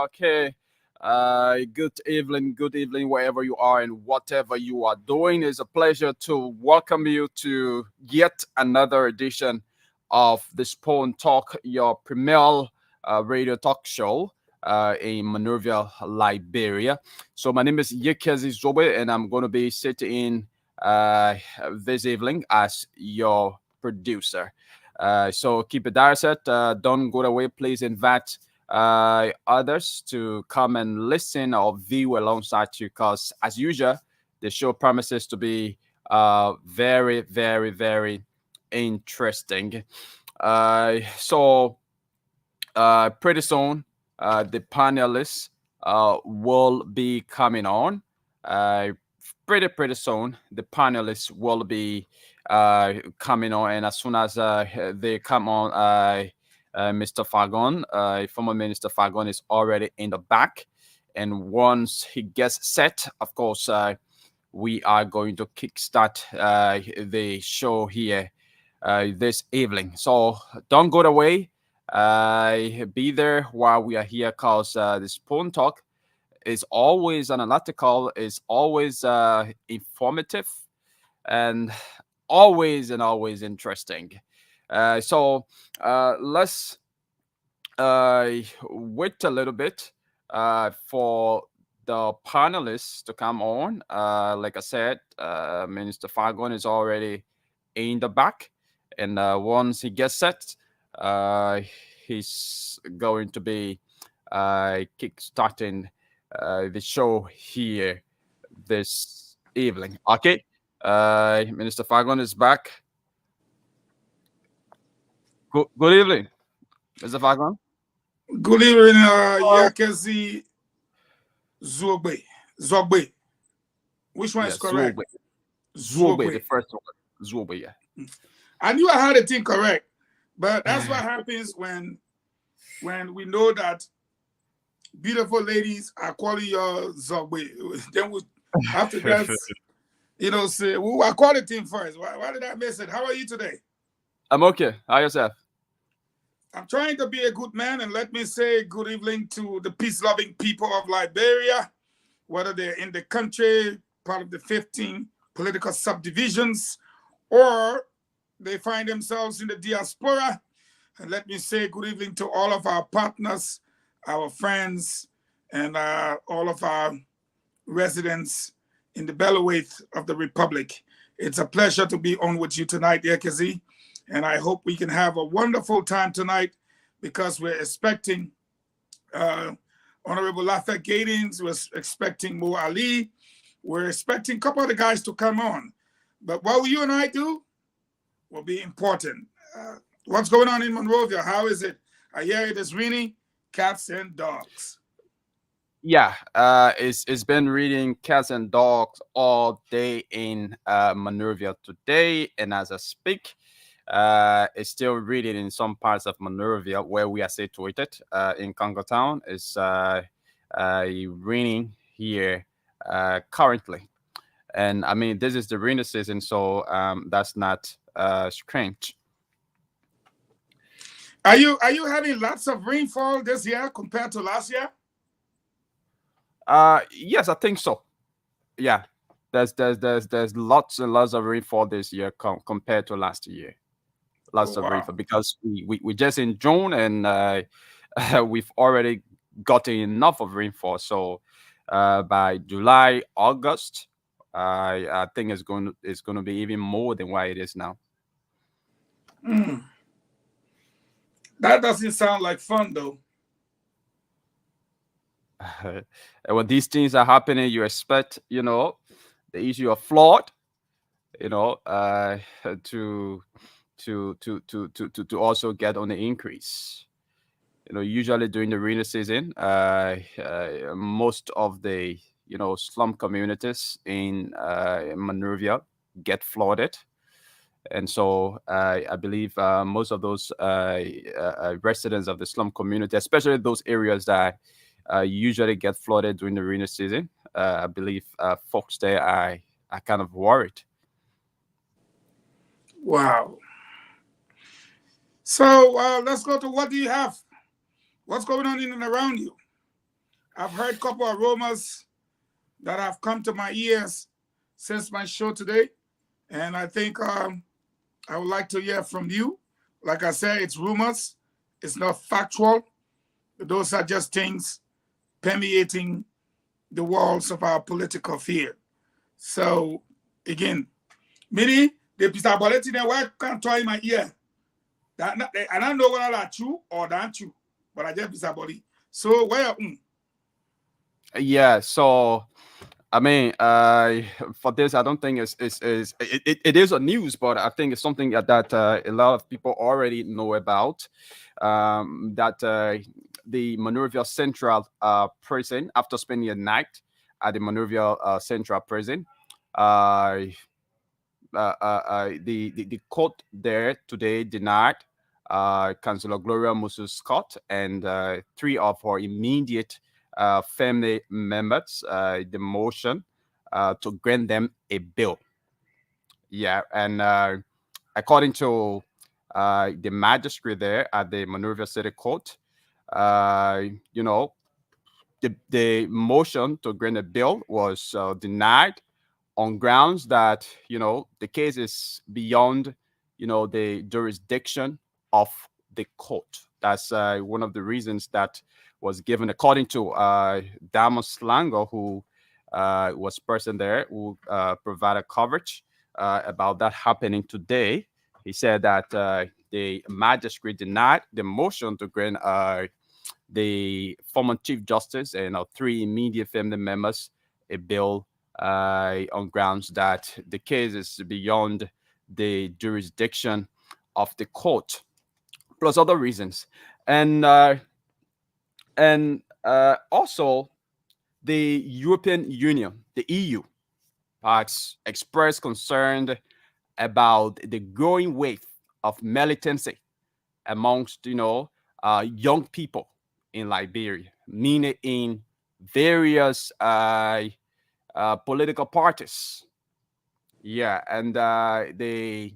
Okay. Good evening, wherever you are and whatever you are doing. It's a pleasure to welcome you to yet another edition of the Spawn Talk, your premier radio talk show in Monrovia, Liberia. So my name is Yekezi Zobe, and I'm going to be sitting in this evening as your producer. So keep it there set. Don't go away. Please invite others to come and listen or view alongside you because, as usual, the show promises to be very, very, very interesting. Pretty soon, the panelists will be coming on. Uh, pretty soon, the panelists will be coming on, and as soon as they come on, Mr. Fagon, former Minister Fagon, is already in the back, and once he gets set, of course, we are going to kickstart the show here this evening. So don't go away. Be there while we are here, cause the Spoon Talk is always analytical, is always informative, and always interesting. Let's wait a little bit for the panelists to come on. Like I said, Minister Fagon is already in the back, and once he gets set, uh, he's going to be kick-starting the show here this evening. Okay, Minister Fagon is back. Good evening, Mr. Fagon. Good evening, Yakezi Zogbe. Zogbe. Which one is correct? Zogbe, the first one. Zogbe, yeah. I knew I had the thing correct, but that's what happens when we know that beautiful ladies are calling you Zogbe. Then we have to just, say, well, I call the thing first. Why did I miss it? How are you today? I'm okay. How yourself? I'm trying to be a good man, and let me say good evening to the peace-loving people of Liberia, whether they're in the country, part of the 15 political subdivisions, or they find themselves in the diaspora. And let me say good evening to all of our partners, our friends, and all of our residents in the Bellowith of the Republic. It's a pleasure to be on with you tonight, Yekezi. And I hope we can have a wonderful time tonight because we're expecting Honorable Lafayette Gatings, we're expecting Mo Ali, we're expecting a couple of the guys to come on. But what you and I do will be important. What's going on in Monrovia? How is it? I hear it is raining cats and dogs. Yeah, it's been reading cats and dogs all day in Monrovia today, and as I speak, it's still reading in some parts of Monrovia where we are situated. In Congo Town, it's raining here currently, and I mean this is the rainy season, so that's not strange. Are you having lots of rainfall this year compared to last year? Yes, I think so. Yeah, there's lots and lots of rainfall this year compared to last year. Lots of rainfall because we just in June and we've already gotten enough of rainfall. So by July, August, I think it's going to be even more than what it is now. That doesn't sound like fun, though. When these things are happening, you expect, the issue of flood, to also get on the increase. Usually during the rainy season, most of the slum communities in Monrovia get flooded, and so I believe most of those residents of the slum community, especially those areas that usually get flooded during the rainy season, I believe folks there are kind of worried. Wow. So let's go to what do you have? What's going on in and around you? I've heard a couple of rumors that have come to my ears since my show today, and I think I would like to hear from you. Like I said, it's rumors. It's not factual. Those are just things permeating the walls of our political field. So, again, many the pisabuleti then why can't try in my ear. That I don't know whether that's true or not true, but I just pisabuleti. So where Yeah, so I mean, for this, I don't think it is a news, but I think it's something that a lot of people already know about. That the Monrovia Central Prison, after spending a night at the Monrovia Central Prison, uh, the court there today denied Councillor Gloria Musu Scott and three of her immediate family members the motion to grant them a bail. Yeah, and according to the magistrate there at the Monrovia City Court, you know, the motion to grant a bail was denied on grounds that the case is beyond the jurisdiction of the court. That's one of the reasons that was given, according to Damos Lango, who was present there, who provided coverage about that happening today. He said that the magistrate denied the motion to grant the former Chief Justice and three immediate family members a bail on grounds that the case is beyond the jurisdiction of the court, plus other reasons, and also the European Union, the EU, has expressed concern about the growing wave of militancy amongst young people in Liberia, meaning in various political parties. Yeah, and the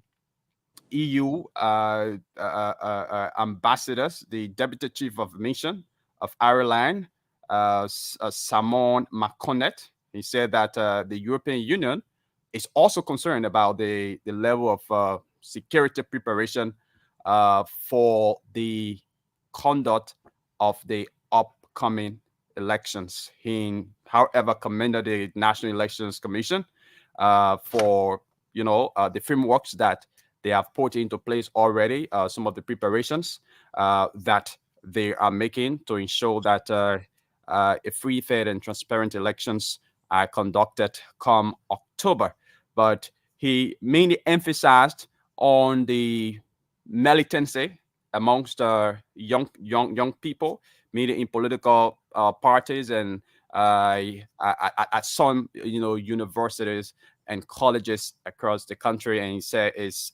EU ambassadors, the deputy chief of mission of Ireland, Simon McConnett, he said that the European Union is also concerned about the level of security preparation for the conduct of the upcoming elections. He, however, commended the National Elections Commission for the frameworks that they have put into place already, some of the preparations that they are making to ensure that a free, fair, and transparent elections are conducted come October. But he mainly emphasized on the militancy amongst young people, meaning in political parties and at some universities and colleges across the country, and he said is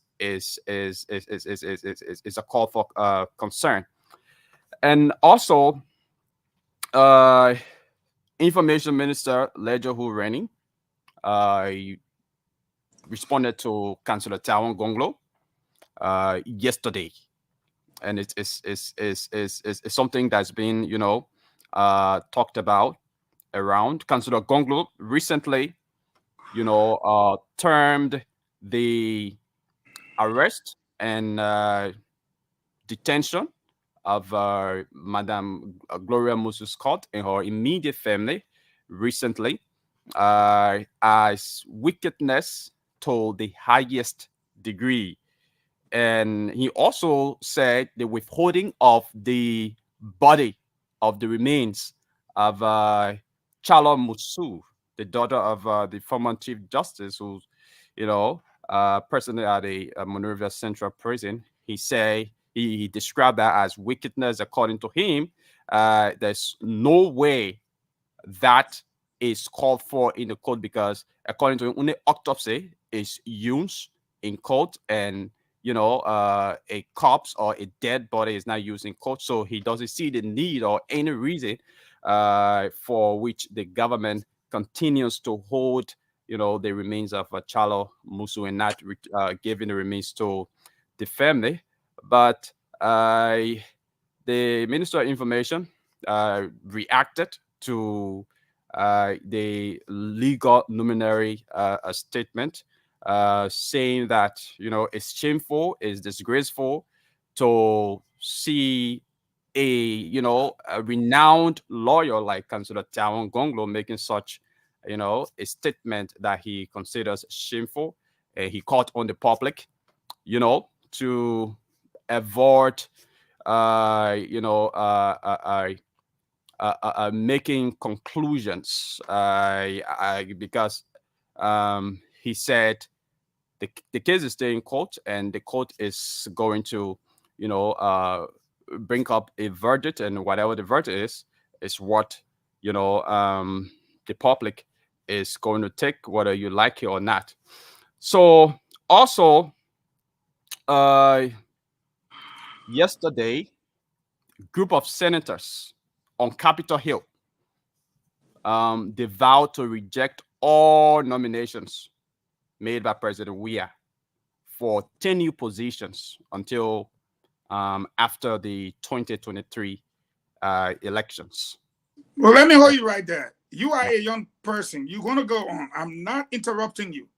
a call for concern. And also, Information Minister Lejo Hu-Rennie responded to Councillor Tawan Gonglo yesterday, and it's something that's been talked about around. Councillor Gonglo recently termed the arrest and detention of Madame Gloria Musu Scott and her immediate family recently as wickedness to the highest degree. And he also said the withholding of the body of the remains of Chala Musu, the daughter of the former Chief Justice, who's, presently at the Monrovia Central Prison. He said he described that as wickedness. According to him, there's no way that is called for in the court, because according to him, only autopsy is used in court, and a corpse or a dead body is not used in court. So he doesn't see the need or any reason for which the government continues to hold the remains of Chala Musu and not giving the remains to the family. But the Minister of Information reacted to the legal luminary statement, saying that, you know, it's shameful, it's disgraceful to see a, you know, a renowned lawyer like Councillor Tiawon Gonglo making such, you know, a statement that he considers shameful. He called on the public, you know, to avoid, you know, making conclusions, because he said the case is still in court, and the court is going to, you know, bring up a verdict, and whatever the verdict is what, you know, the public is going to take, whether you like it or not. So also, yesterday, group of senators on Capitol Hill, they vowed to reject all nominations made by President Weah for 10 new positions until after the 2023 elections. Well, let me hold you right there. You are a young person. You're going to go on. I'm not interrupting you.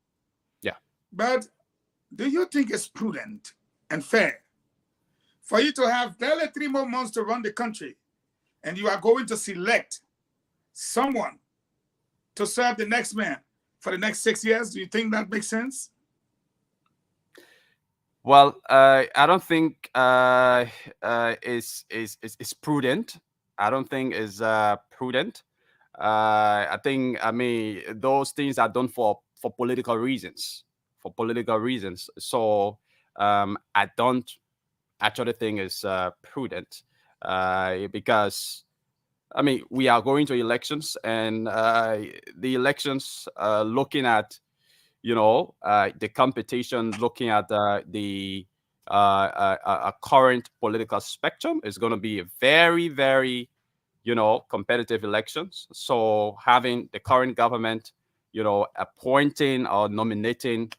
Yeah. But do you think it's prudent and fair for you to have barely 3 more months to run the country, and you are going to select someone to serve the next man for the next 6 years? Do you think that makes sense? Well, I don't think it's prudent. I don't think it's prudent. I think, I mean, those things are done for political reasons. For political reasons. So I don't actually think it's prudent, because, I mean, we are going to elections, and the elections, looking at, you know, the competition, looking at the current political spectrum, is going to be a very, very, you know, competitive elections. So having the current government, you know, appointing or nominating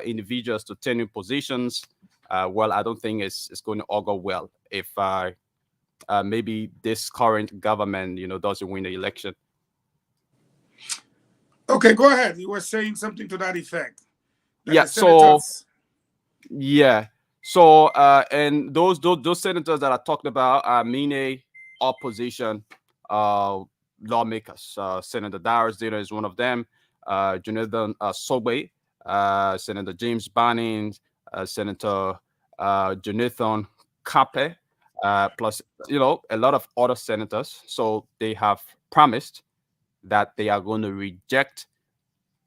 individuals to 10 new positions, well, I don't think it's going to augur well if maybe this current government, you know, doesn't win the election. Okay, go ahead. You were saying something to that effect. Yeah. So and those senators that I talked about are mainly opposition lawmakers. Senator Darius Data is one of them. Jonathan Sobey, Senator James Banning, Senator Jonathan Kape, plus, you know, a lot of other senators. So they have promised that they are going to reject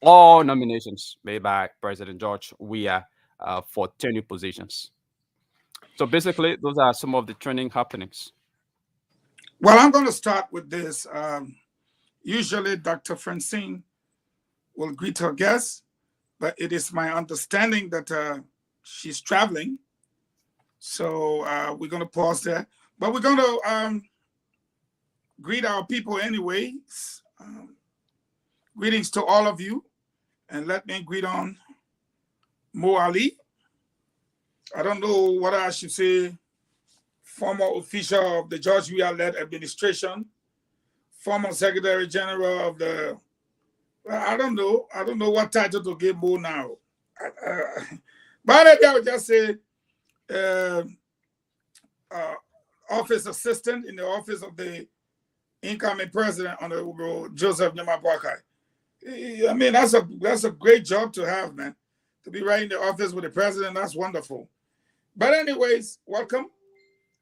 all nominations made by President George Weah for 10 new positions. So basically, those are some of the trending happenings. Well, I'm going to start with this. Usually, Dr. Francine will greet her guests, but it is my understanding that she's traveling. So we're going to pause there. But we're going to greet our people anyway. Greetings to all of you. And let me greet on Mo Ali. I don't know what I should say. Former official of the George Weah-led administration, former Secretary General of the, I don't know what title to give Mo now. But maybe I would just say office assistant in the office of the incoming president, Honorable Joseph Nyama Boakai. I mean, that's a great job to have, man. To be right in the office with the president, that's wonderful. But anyways, welcome.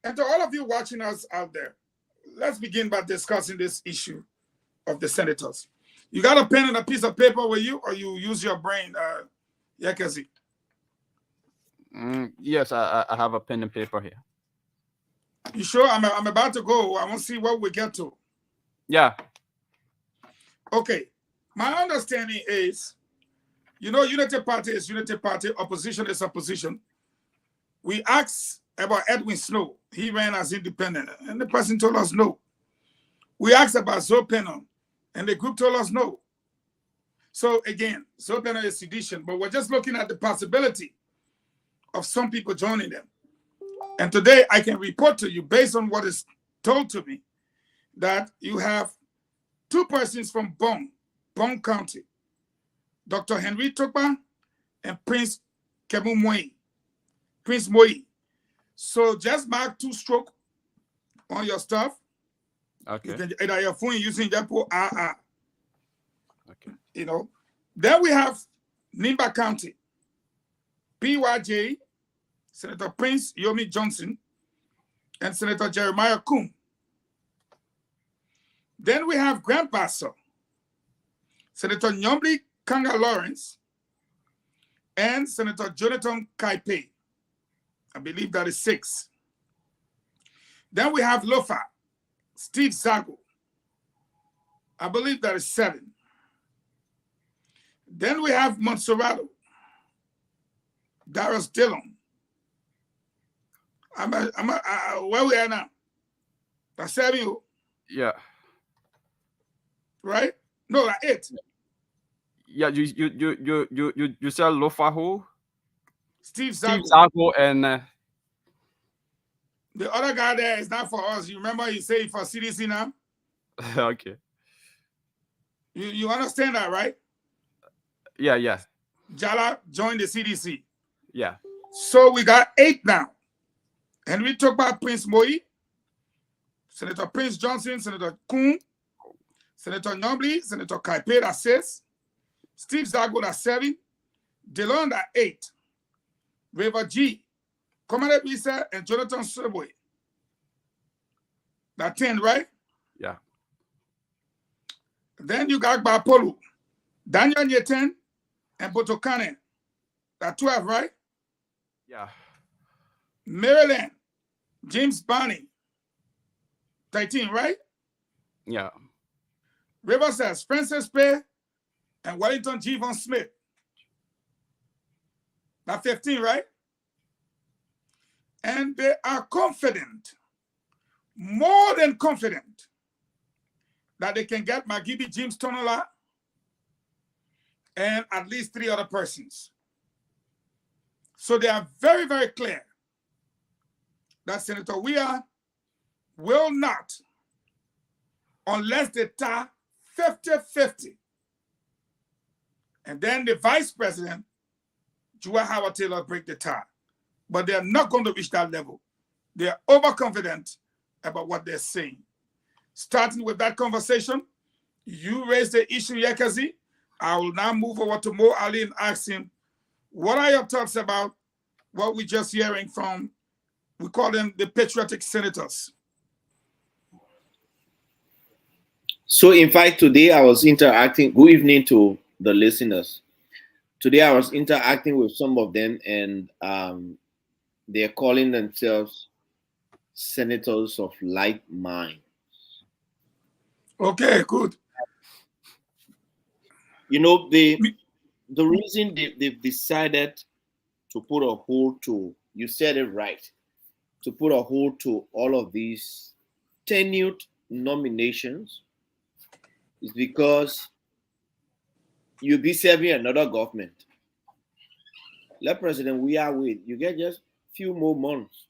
And to all of you watching us out there, let's begin by discussing this issue of the senators. You got a pen and a piece of paper with you, or you use your brain, Yekezi? Yes, I have a pen and paper here. You sure? I'm about to go. I want to see what we get to. Yeah. Okay. My understanding is, you know, Unity Party is Unity Party, opposition is opposition. We asked about Edwin Snow. He ran as independent, and the person told us no. We asked about Zoe Pennon, and the group told us no. So again, Zoe Pennon is sedition, but we're just looking at the possibility of some people joining them. And today I can report to you, based on what is told to me, that you have two persons from Bong County, Dr. Henry Tokpa and Prince Kemu Prince Moi. So just mark 2 stroke on your stuff. Okay. You can either your phone using that for Okay. you know. Then we have Nimba County, PYJ, Senator Prince Yomi Johnson, and Senator Jeremiah Kuhn. Then we have Grand Paso, Senator Nyombli Kanga Lawrence, and Senator Jonathan Kaipe. I believe that is 6. Then we have Lofa, Steve Zago. I believe that is 7. Then we have Monserrato, Darius Dillon. Where we are now? That's 7, Yeah. right? No, that's 8. Yeah, you said Lofaho, Steve Steve Zago. Zago, and The other guy there is not for us. You remember you say for CDC now? okay. You understand that, right? Yeah. Jala joined the CDC. Yeah. So we got 8 now. And we talk about Prince Moi, Senator Prince Johnson, Senator Kuhn, Senator Nyombli, Senator Kaipe, that's 6. Steve Zago, that's 7. Delon, that's 8. River G, Commander Bisa, and Jonathan Subway. That's 10, right? Yeah. Then you got Bapolu, Daniel Nyeten, and Botokane. That's 12, right? Yeah. Maryland, James Barney, 13, right? Yeah. River says Francis Pay and Wellington G. Von Smith. That's 15, right? And they are confident, more than confident, that they can get Magibi James Tonola and at least 3 other persons. So they are very, very clear that Senator Weah will not, unless they tie 50-50. And then the vice president, Joa Howard Taylor, break the tie. But they're not going to reach that level. They're overconfident about what they're saying. Starting with that conversation, you raised the issue, Yekazi. I will now move over to Mo Ali and ask him, what are your thoughts about what we're just hearing from, we call them the patriotic senators? So, in fact, today I was interacting. Good evening to the listeners. Today I was interacting with some of them, and they're calling themselves senators of like mind. Okay, good. You know, the reason they've decided to put a hold to, you said it right, to put a hold to all of these tenured nominations is because you'll be serving another government. Let President Weah wait. You get just few more months.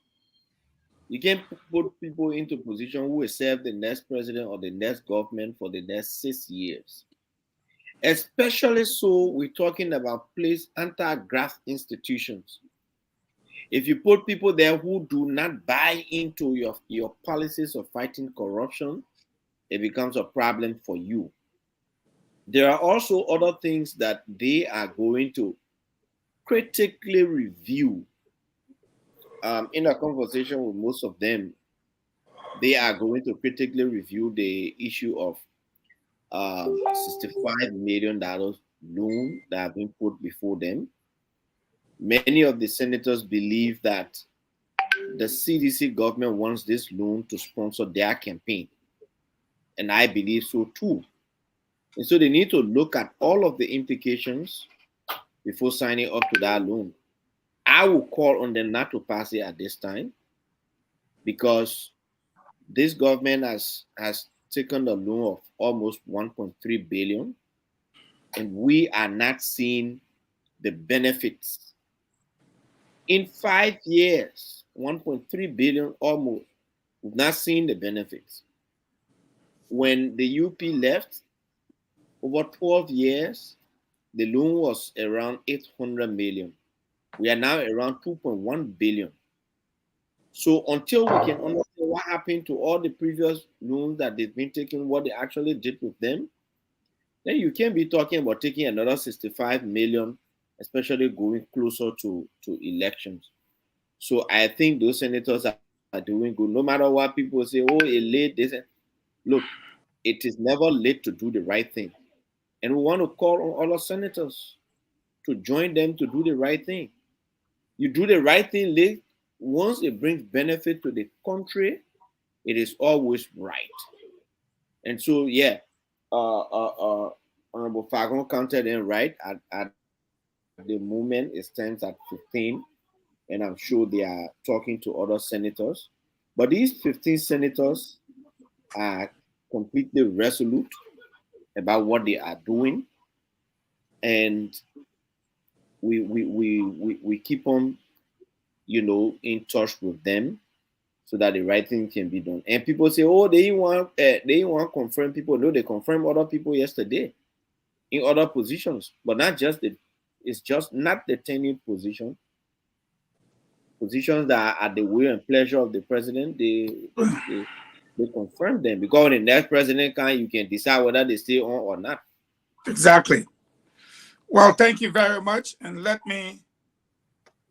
You can't put people into position who will serve the next president or the next government for the next 6 years. Especially so, we're talking about place anti-graft institutions. If you put people there who do not buy into your policies of fighting corruption, it becomes a problem for you. There are also other things that they are going to critically review. In a conversation with most of them, they are going to critically review the issue of $65 million loan that have been put before them. Many of the senators believe that the CDC government wants this loan to sponsor their campaign. And I believe so too. And so they need to look at all of the implications before signing up to that loan. I will call on them not to pass it at this time because this government has taken a loan of almost 1.3 billion, and we are not seeing the benefits. In 5 years, 1.3 billion almost. We've not seen the benefits. When the UP left, over 12 years, the loan was around 800 million. We are now around 2.1 billion. So until we can understand what happened to all the previous loans that they've been taking, what they actually did with them, then you can't be talking about taking another 65 million, especially going closer to elections. So I think those senators are doing good. No matter what people say, oh, it late. This, look, it is never late to do the right thing. And we want to call on all our senators to join them to do the right thing. You do the right thing late, once it brings benefit to the country, it is always right. And so, yeah, Honorable Fagon counted in right at the moment. It stands at 15, and I'm sure they are talking to other senators. But these 15 senators are completely resolute about what they are doing, and we keep on, in touch with them so that the right thing can be done. And people say, oh, they want to confirm people. No, they confirmed other people yesterday in other positions, but not just it's just not the tenured positions that are at the will and pleasure of the president. They confirm them, because when the next president comes, you can decide whether they stay on or not. Exactly. Well, thank you very much, and let me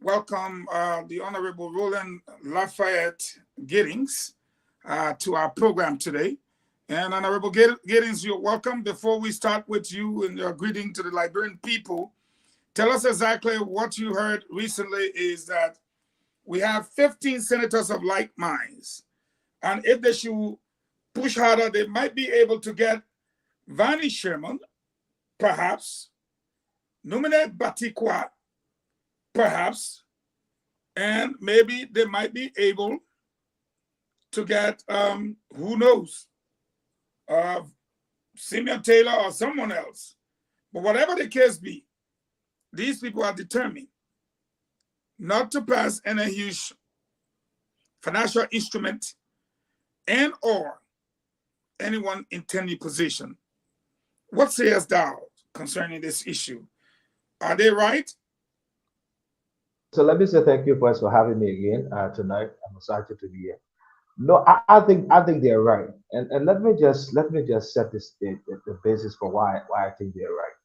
welcome the Honorable Roland Lafayette Giddings to our program today. And Honorable Giddings, you're welcome. Before we start with you and your greeting to the Liberian people, tell us exactly what you heard recently is that we have 15 senators of like minds. And if they should push harder, they might be able to get Vani Sherman, perhaps, Numene Batikwa, perhaps, and maybe they might be able to get, who knows, Simeon Taylor or someone else. But whatever the case be, these people are determined not to pass any huge financial instrument and or anyone in tenure position. What sayest thou concerning this issue? Are they right? So let me say thank you first for having me again tonight. I'm excited to be here. No, I think they're right, and let me just set the basis for why I think they're right.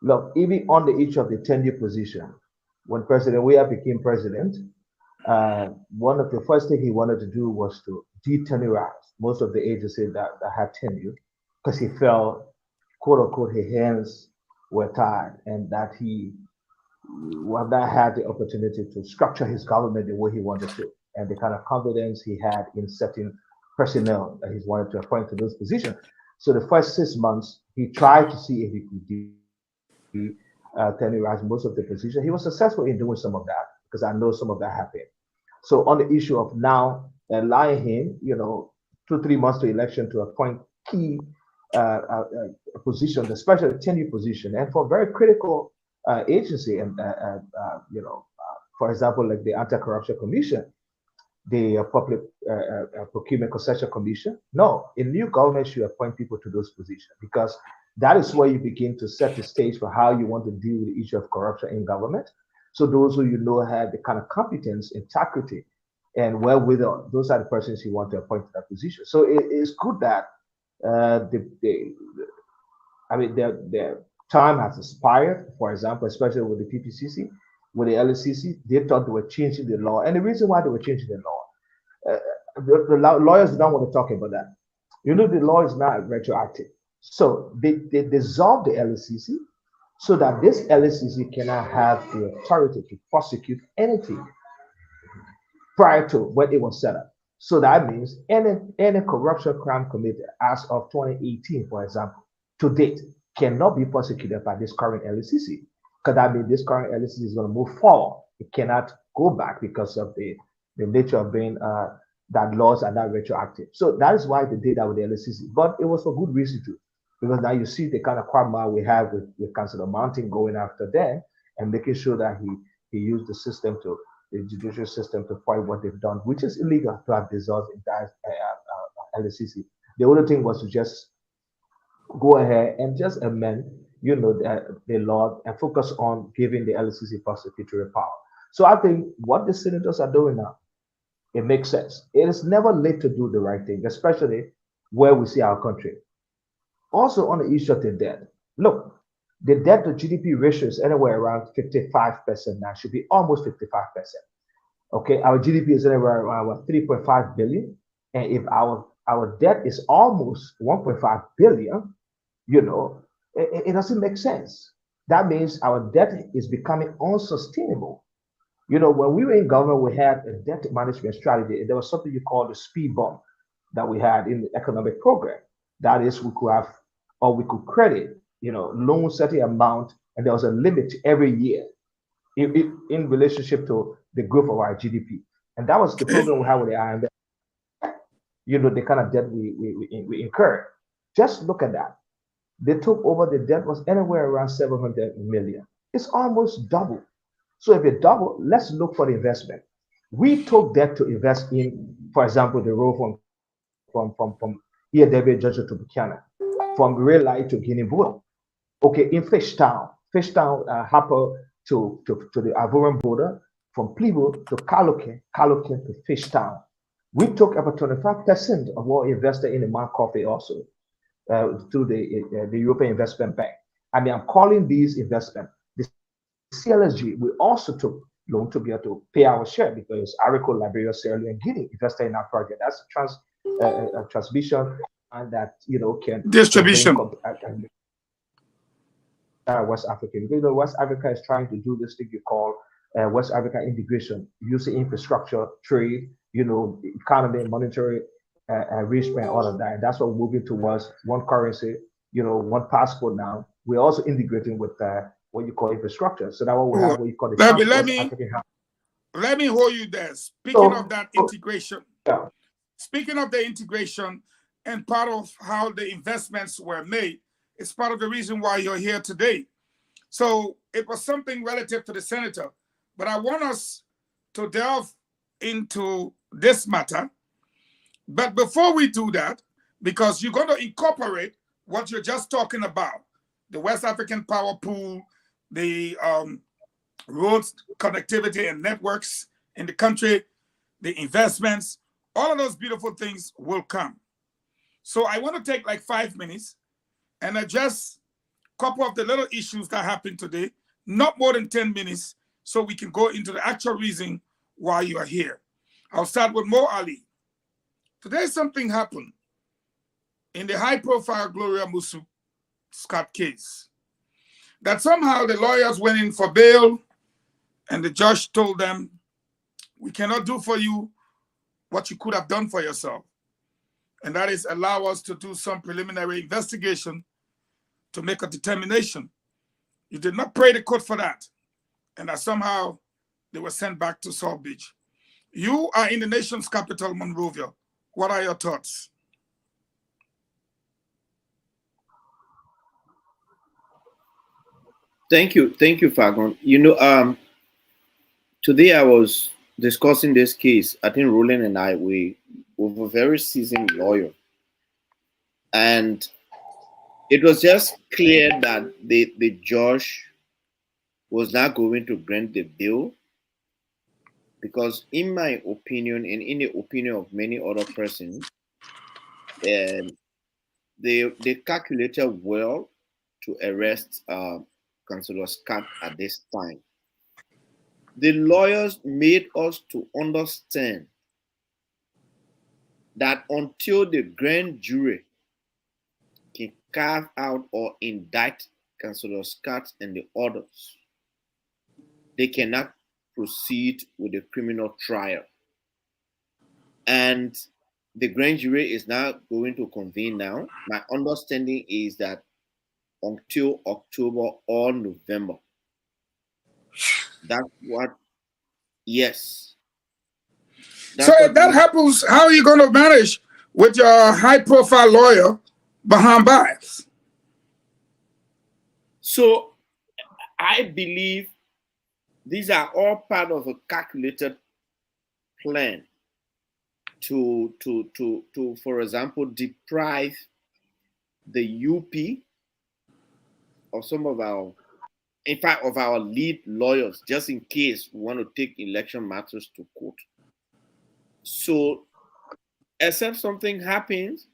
Look, even on the issue of the tenure position, when President Weah became president, one of the first thing he wanted to do was to detenurize most of the agencies that had tenure, because he felt, quote unquote, his hands were tied, and that he would not had the opportunity to structure his government the way he wanted to, and the kind of confidence he had in certain personnel that he wanted to appoint to those positions. So the first 6 months, he tried to see if he could tenderize most of the position. He was successful in doing some of that, because I know some of that happened. So on the issue of now allowing him, 2-3 months to election, to appoint key positions, especially tenure position, and for very critical agency, and for example, like the Anti-Corruption Commission, the Public Procurement Concession Commission. No, a new government should appoint people to those positions, because that is where you begin to set the stage for how you want to deal with the issue of corruption in government. So those who have the kind of competence, integrity, and wherewithal, those are the persons you want to appoint to that position. So it is good that their time has expired. For example, especially with the PPCC, with the LSCC, they thought they were changing the law, and the reason why they were changing the law, the lawyers don't want to talk about that. The law is not retroactive, so they dissolved the LSCC so that this LSCC cannot have the authority to prosecute anything prior to when it was set up. So that means any corruption crime committed as of 2018, for example, to date, cannot be prosecuted by this current LSCC, because that means this current LSCC is going to move forward. It cannot go back because of the nature of being that laws are not retroactive. So that is why they did that with the LSCC. But it was for good reason too, because now you see the kind of quagmire we have with Councillor Mountain going after them and making sure that he used the system to the judicial system to fight what they've done, which is illegal to have dissolved in that LCC. The only thing was to just go ahead and just amend, the law and focus on giving the LCC prosecutorial power. So I think what the senators are doing now, it makes sense. It is never late to do the right thing, especially where we see our country. Also on the issue of the debt, look, the debt to GDP ratio is anywhere around 55% now, should be almost 55%. Okay, our GDP is anywhere around 3.5 billion. And if our debt is almost 1.5 billion, it doesn't make sense. That means our debt is becoming unsustainable. When we were in government, we had a debt management strategy. There was something you call the speed bump that we had in the economic program. That is, we could have, or we could credit, loan certain amount, and there was a limit every year in relationship to the growth of our GDP. And that was the program we had with the IMF. The kind of debt we incurred. Just look at that. They took over, the debt was anywhere around 700 million. It's almost double. So if it double, let's look for the investment. We took debt to invest in, for example, the road from EAW Georgia to Buchanan, from Red Light to Guinea border. Okay, in Fishtown, Harper to the Ivorian border, from Plivo to Kalokin to Fishtown. We took about 25% of what we invested in the Mount Coffee also through the European Investment Bank. I mean, I'm calling these investment. The CLSG, we also took loan to be able to pay our share because Ivory Coast, Liberia, Sierra Leone, and Guinea invested in our project. That's a transmission and that can distribution. West Africa. Because West Africa is trying to do this thing you call West Africa integration, using infrastructure, trade, economy, monetary arrangement, all of that. And that's what we're moving towards, one currency, one passport now. We're also integrating with what you call infrastructure. So that what we have what you call the let me hold you there. Speaking of that integration, speaking of the integration and part of how the investments were made, it's part of the reason why you're here today. So it was something relative to the senator, but I want us to delve into this matter. But before we do that, because you're going to incorporate what you're just talking about, the West African Power Pool, the roads, connectivity and networks in the country, the investments, all of those beautiful things will come. So I want to take like 5 minutes and address a couple of the little issues that happened today, not more than 10 minutes, so we can go into the actual reason why you are here. I'll start with Mo Ali. Today something happened in the high-profile Gloria Musu Scott case that somehow the lawyers went in for bail and the judge told them, we cannot do for you what you could have done for yourself. And that is allow us to do some preliminary investigation to make a determination. You did not pray the court for that. And that somehow they were sent back to South Beach. You are in the nation's capital, Monrovia. What are your thoughts? Thank you, Fagon. Today I was discussing this case. I think Roland and I, we were a very seasoned lawyer. And it was just clear that the judge was not going to grant the bill because in my opinion, and in the opinion of many other persons, they calculated well to arrest Councillor Scott at this time. The lawyers made us to understand that until the grand jury can carve out or indict Councillor Scott and the others, they cannot proceed with the criminal trial. And the grand jury is now going to convene now. My understanding is that until October or November. That's what, yes. So if that happens, how are you going to manage with your high-profile lawyer, Baham Bias? So I believe These are all part of a calculated plan to, for example, deprive the UP of some of our, in fact, of our lead lawyers, just in case we want to take election matters to court. So, except something happens,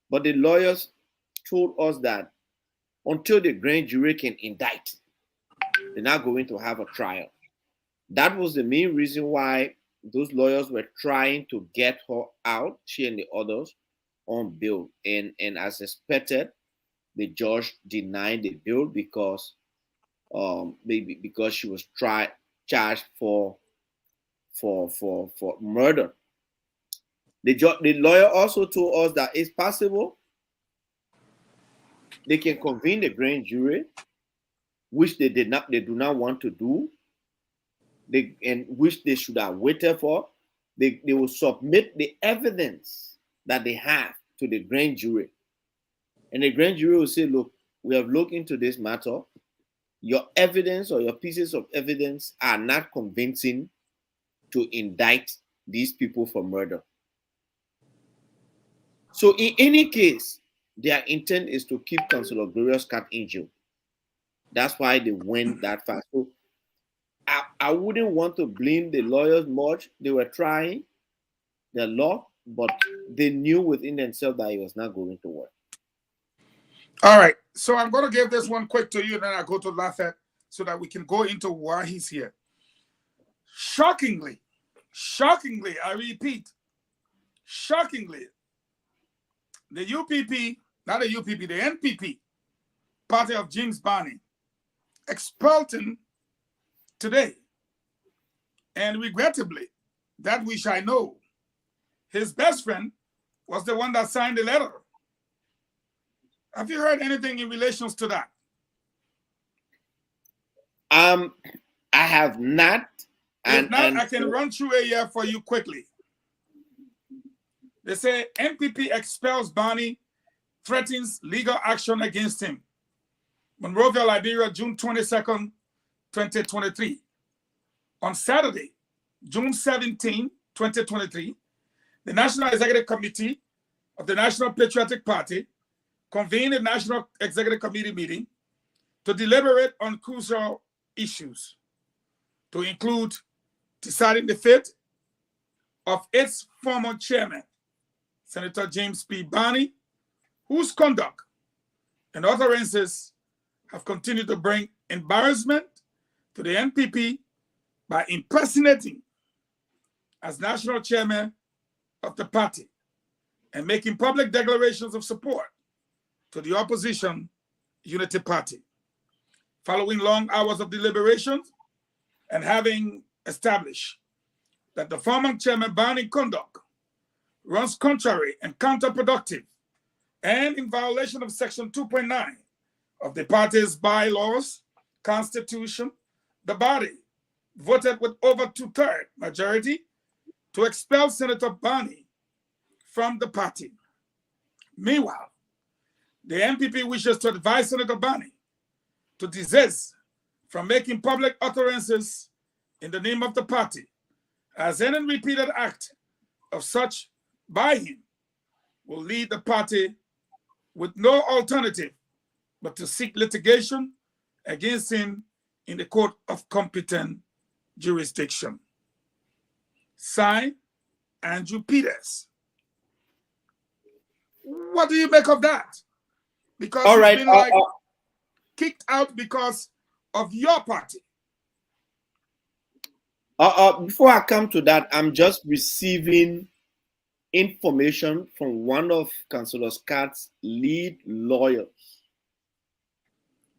but the lawyers told us that until the grand jury can indict, they're not going to have a trial. That was the main reason why those lawyers were trying to get her out, she and the others, on bail. And as expected, the judge denied the bail because maybe because she was charged for murder. The lawyer also told us that it's possible they can convene the grand jury, which they do not want to do, and which they should have waited for. They will submit the evidence that they have to the grand jury, and the grand jury will say, "Look, we have looked into this matter. Your evidence or your pieces of evidence are not convincing to indict these people for murder." So in any case, their intent is to keep Councillor Glorious Cat in jail. That's why they went that far. So I wouldn't want to blame the lawyers much. They were trying their law, but they knew within themselves that it was not going to work. All right. So I'm going to give this one quick to you, and then I'll go to Lafayette so that we can go into why he's here. Shockingly, I repeat, shockingly, the UPP, not the UPP, the NPP, party of James Barney, expelled him today. And regrettably, that which I know, his best friend was the one that signed the letter. Have you heard anything in relation to that? I have not. If not, I can run through a year for you quickly. They say NPP expels Barney, threatens legal action against him. Monrovia, Liberia, June 22nd, 2023. On Saturday, June 17, 2023, the National Executive Committee of the National Patriotic Party convened a National Executive Committee meeting to deliberate on crucial issues, to include deciding the fate of its former chairman, Senator James P. Barney, whose conduct and utterances have continued to bring embarrassment to the NPP by impersonating as national chairman of the party and making public declarations of support to the opposition Unity Party. Following long hours of deliberations and having established that the former chairman Barney conduct runs contrary and counterproductive and in violation of Section 2.9 of the party's bylaws, constitution, the body voted with over 2/3 majority to expel Senator Barney from the party. Meanwhile, the NPP wishes to advise Senator Barney to desist from making public utterances in the name of the party, as any repeated act of such by him will lead the party with no alternative but to seek litigation against him in the court of competent jurisdiction. Signed, Andrew Peters. What do you make of that? Because all right, he's been kicked out because of your party. Before I come to that, I'm just receiving information from one of Councillor Scott's lead lawyers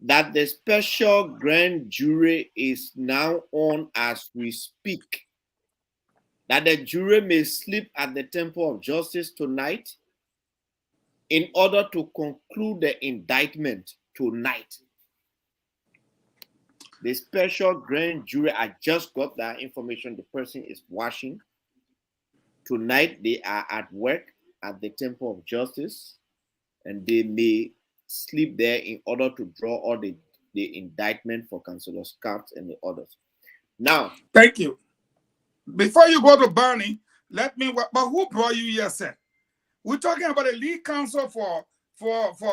that the special grand jury is now on as we speak. That the jury may sleep at the Temple of Justice tonight in order to conclude the indictment tonight. The special grand jury, I just got that information. The person is watching. Tonight, they are at work at the Temple of Justice, and they may sleep there in order to draw all the indictment for Councillor Scott and the others. Now, Thank you. Before you go to Bernie, let me. But who brought you here, sir? We're talking about a lead counsel for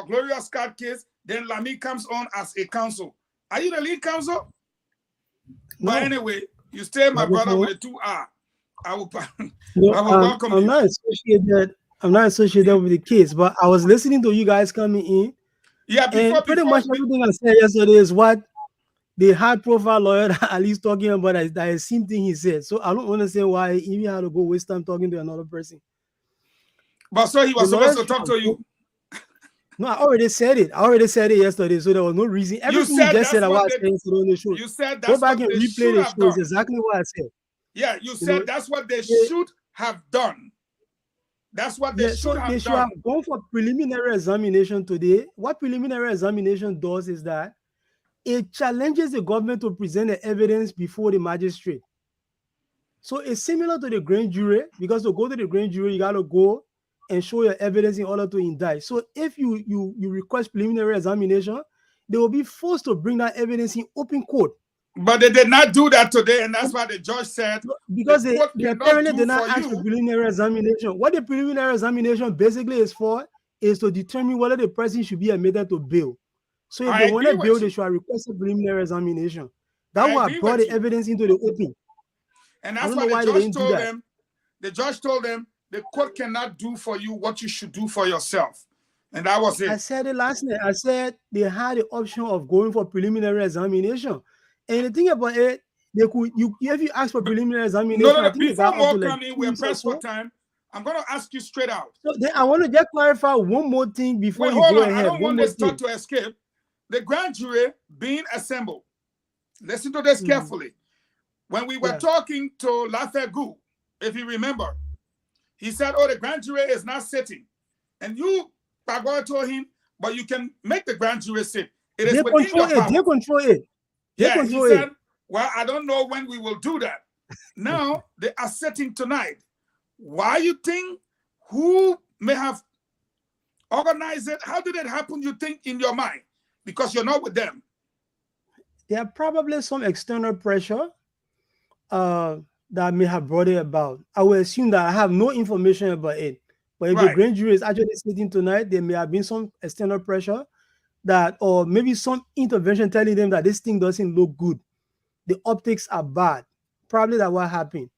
Gloria Scott case. Then Lami comes on as a counsel. Are you the lead counsel? No. But anyway, you stay, my brother, with a 2R. I will. No, I will welcome you. I'm not associated with the case, but I was listening to you guys coming in. Yeah, And pretty much everything I said yesterday is what the high-profile lawyer at least talking about that the same thing he said. So I don't understand why he even had to go waste time talking to another person. But so he was supposed to talk to you. No, I already said it. I already said it yesterday, so there was no reason. Everything you just said about saying on the show. You said go that's back what and they replay should the have show. It's done. exactly what I said. Yeah, you said that's what they should have done. That's what they should have done. They should have gone for preliminary examination today. What preliminary examination does is that it challenges the government to present the evidence before the magistrate. So it's similar to the grand jury, because to go to the grand jury, you got to go and show your evidence in order to indict. So if you request preliminary examination, they will be forced to bring that evidence in open court. But they did not do that today, and that's why the judge said, because they apparently did not ask for preliminary examination. What the preliminary examination basically is for is to determine whether the person should be admitted to bail. So if they wanted bail, they should have requested preliminary examination. That would have brought the evidence into the open. And that's why the judge told them, the judge told them the court cannot do for you what you should do for yourself. And that was it. I said it last night. I said they had the option of going for preliminary examination. And the thing about it, they could if you ask for preliminary examination. No, before more coming, we're pressed for time. I'm going to ask you straight out. So then I want to just clarify one more thing before you go ahead. I don't want this thought to escape. The grand jury being assembled. Listen to this carefully. When we were talking to Lafayette, if you remember, he said, "Oh, the grand jury is not sitting," and you, Bagua, told him, "But you can make the grand jury sit. It is within your power." They control it. Yeah, he said, "Well, I don't know when we will do that." Now they are sitting tonight. Why you think? Who may have organized it? How did it happen? You think in your mind, because you're not with them. There are probably some external pressure that may have brought it about. I will assume that I have no information about it. But if the grand jury is actually sitting tonight, there may have been some external pressure that, or maybe some intervention telling them that this thing doesn't look good. The optics are bad. Probably that what happened.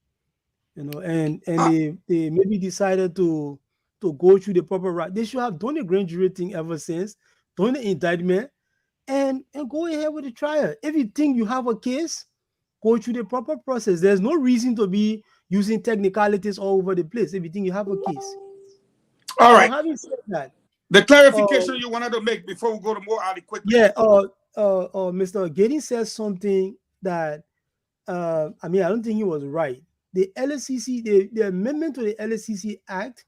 And they maybe decided to go through the proper route. They should have done the grand jury thing ever since, done the indictment, and go ahead with the trial. If you think you have a case, go through the proper process. There's no reason to be using technicalities all over the place if you think you have a case. All right. Having said that, the clarification you wanted to make before we go to more adequate. Yeah. Mr. Giddings says something that I don't think he was right. The LSCC, the amendment to the LSCC Act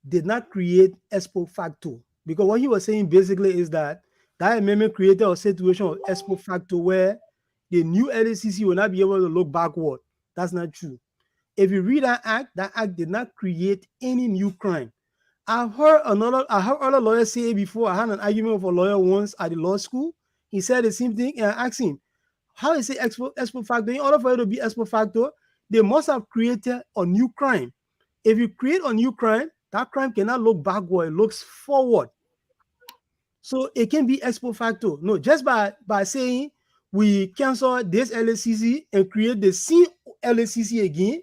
did not create ex post facto, because what he was saying basically is that amendment created a situation of ex post facto where the new LSCC will not be able to look backward. That's not true. If you read that act did not create any new crime. I heard other lawyers say it before. I had an argument with a lawyer once at the law school. He said the same thing, and I asked him, how is it ex post facto? In order for it to be ex post facto, they must have created a new crime. If you create a new crime, that crime cannot look backward, it looks forward. So it can be ex post facto. No, just by saying we cancel this LSCC and create the same LSCC again,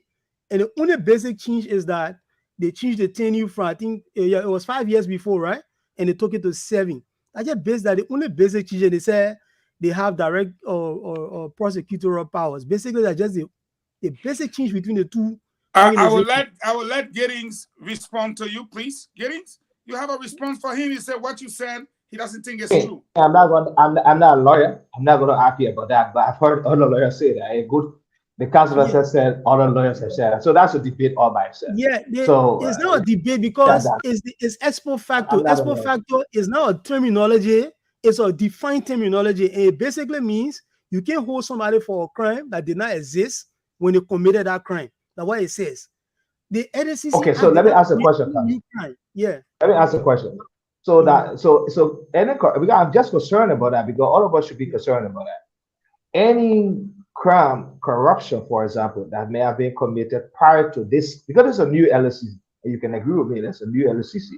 and the only basic change is that they changed the tenure from, I think, it was 5 years before, right? And they took it to 7. I just based that the only basic change, they said they have direct or prosecutorial powers. Basically, that's just the basic change between the two. I will let Giddings respond to you, please. Giddings, you have a response for him. He said what you said, he doesn't think it's true. I'm not a lawyer. I'm not going to argue about that. But I've heard other lawyers say that. The council has said, other lawyers have said. So that's a debate all by itself. Yeah, it's not a debate because it's ex post facto. Ex post facto is not a terminology. It's a defined terminology. And it basically means you can't hold somebody for a crime that did not exist when they committed that crime. That's what it says. The LSCC. Okay, so let me ask a question. Yeah. Let me ask a question. So I'm just concerned about that, because all of us should be concerned about that. Any crime, corruption, for example, that may have been committed prior to this, because it's a new LSCC, and you can agree with me, that's a new LSCC,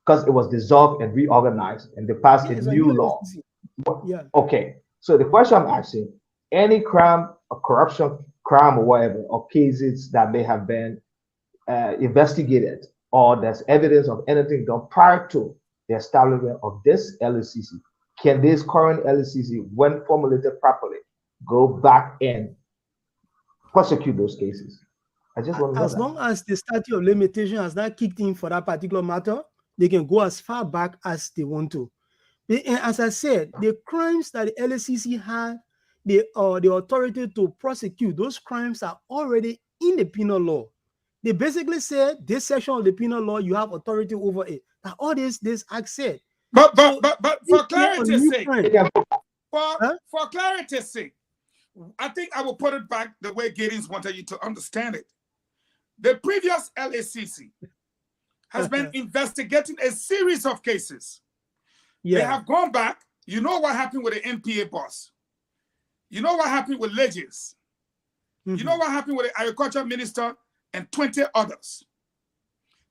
because it was dissolved and reorganized, and they passed Yeah, a it's a new new law. LSCC. Yeah. Okay, so the question I'm asking, any crime, a corruption crime or whatever, or cases that may have been investigated, or there's evidence of anything done prior to the establishment of this LSCC, can this current LSCC, when formulated properly, go back and prosecute those cases? I just want to know As that. long as the statute of limitation has not kicked in for that particular matter, they can go as far back as they want to. And as I said, the crimes that the LSCC had, the authority to prosecute, those crimes are already in the penal law. They basically said this section of the penal law, you have authority over it. Now, all this act said. But So, for clarity's sake, crime, for clarity's sake, I think I will put it back the way Giddings wanted you to understand it. The previous LACC has been investigating a series of cases. yeah, They have gone back. You know what happened with the NPA boss. You know what happened with Legis. You know what happened with the agriculture minister and 20 others.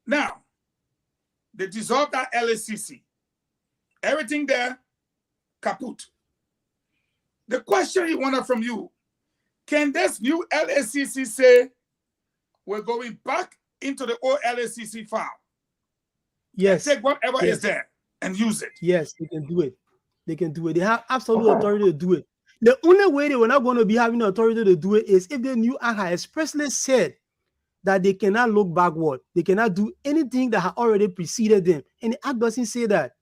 Now, they dissolved that LACC. Everything there, kaput. The question he wanted from you, can this new LACC say we're going back into the old LACC file? yes, Take whatever is there and use it. yes, they can do it. They can do it. They have absolute authority to do it. The only way they were not going to be having the authority to do it is if the new act had expressly said that they cannot look backward. They cannot do anything that had already preceded them. And the act doesn't say that.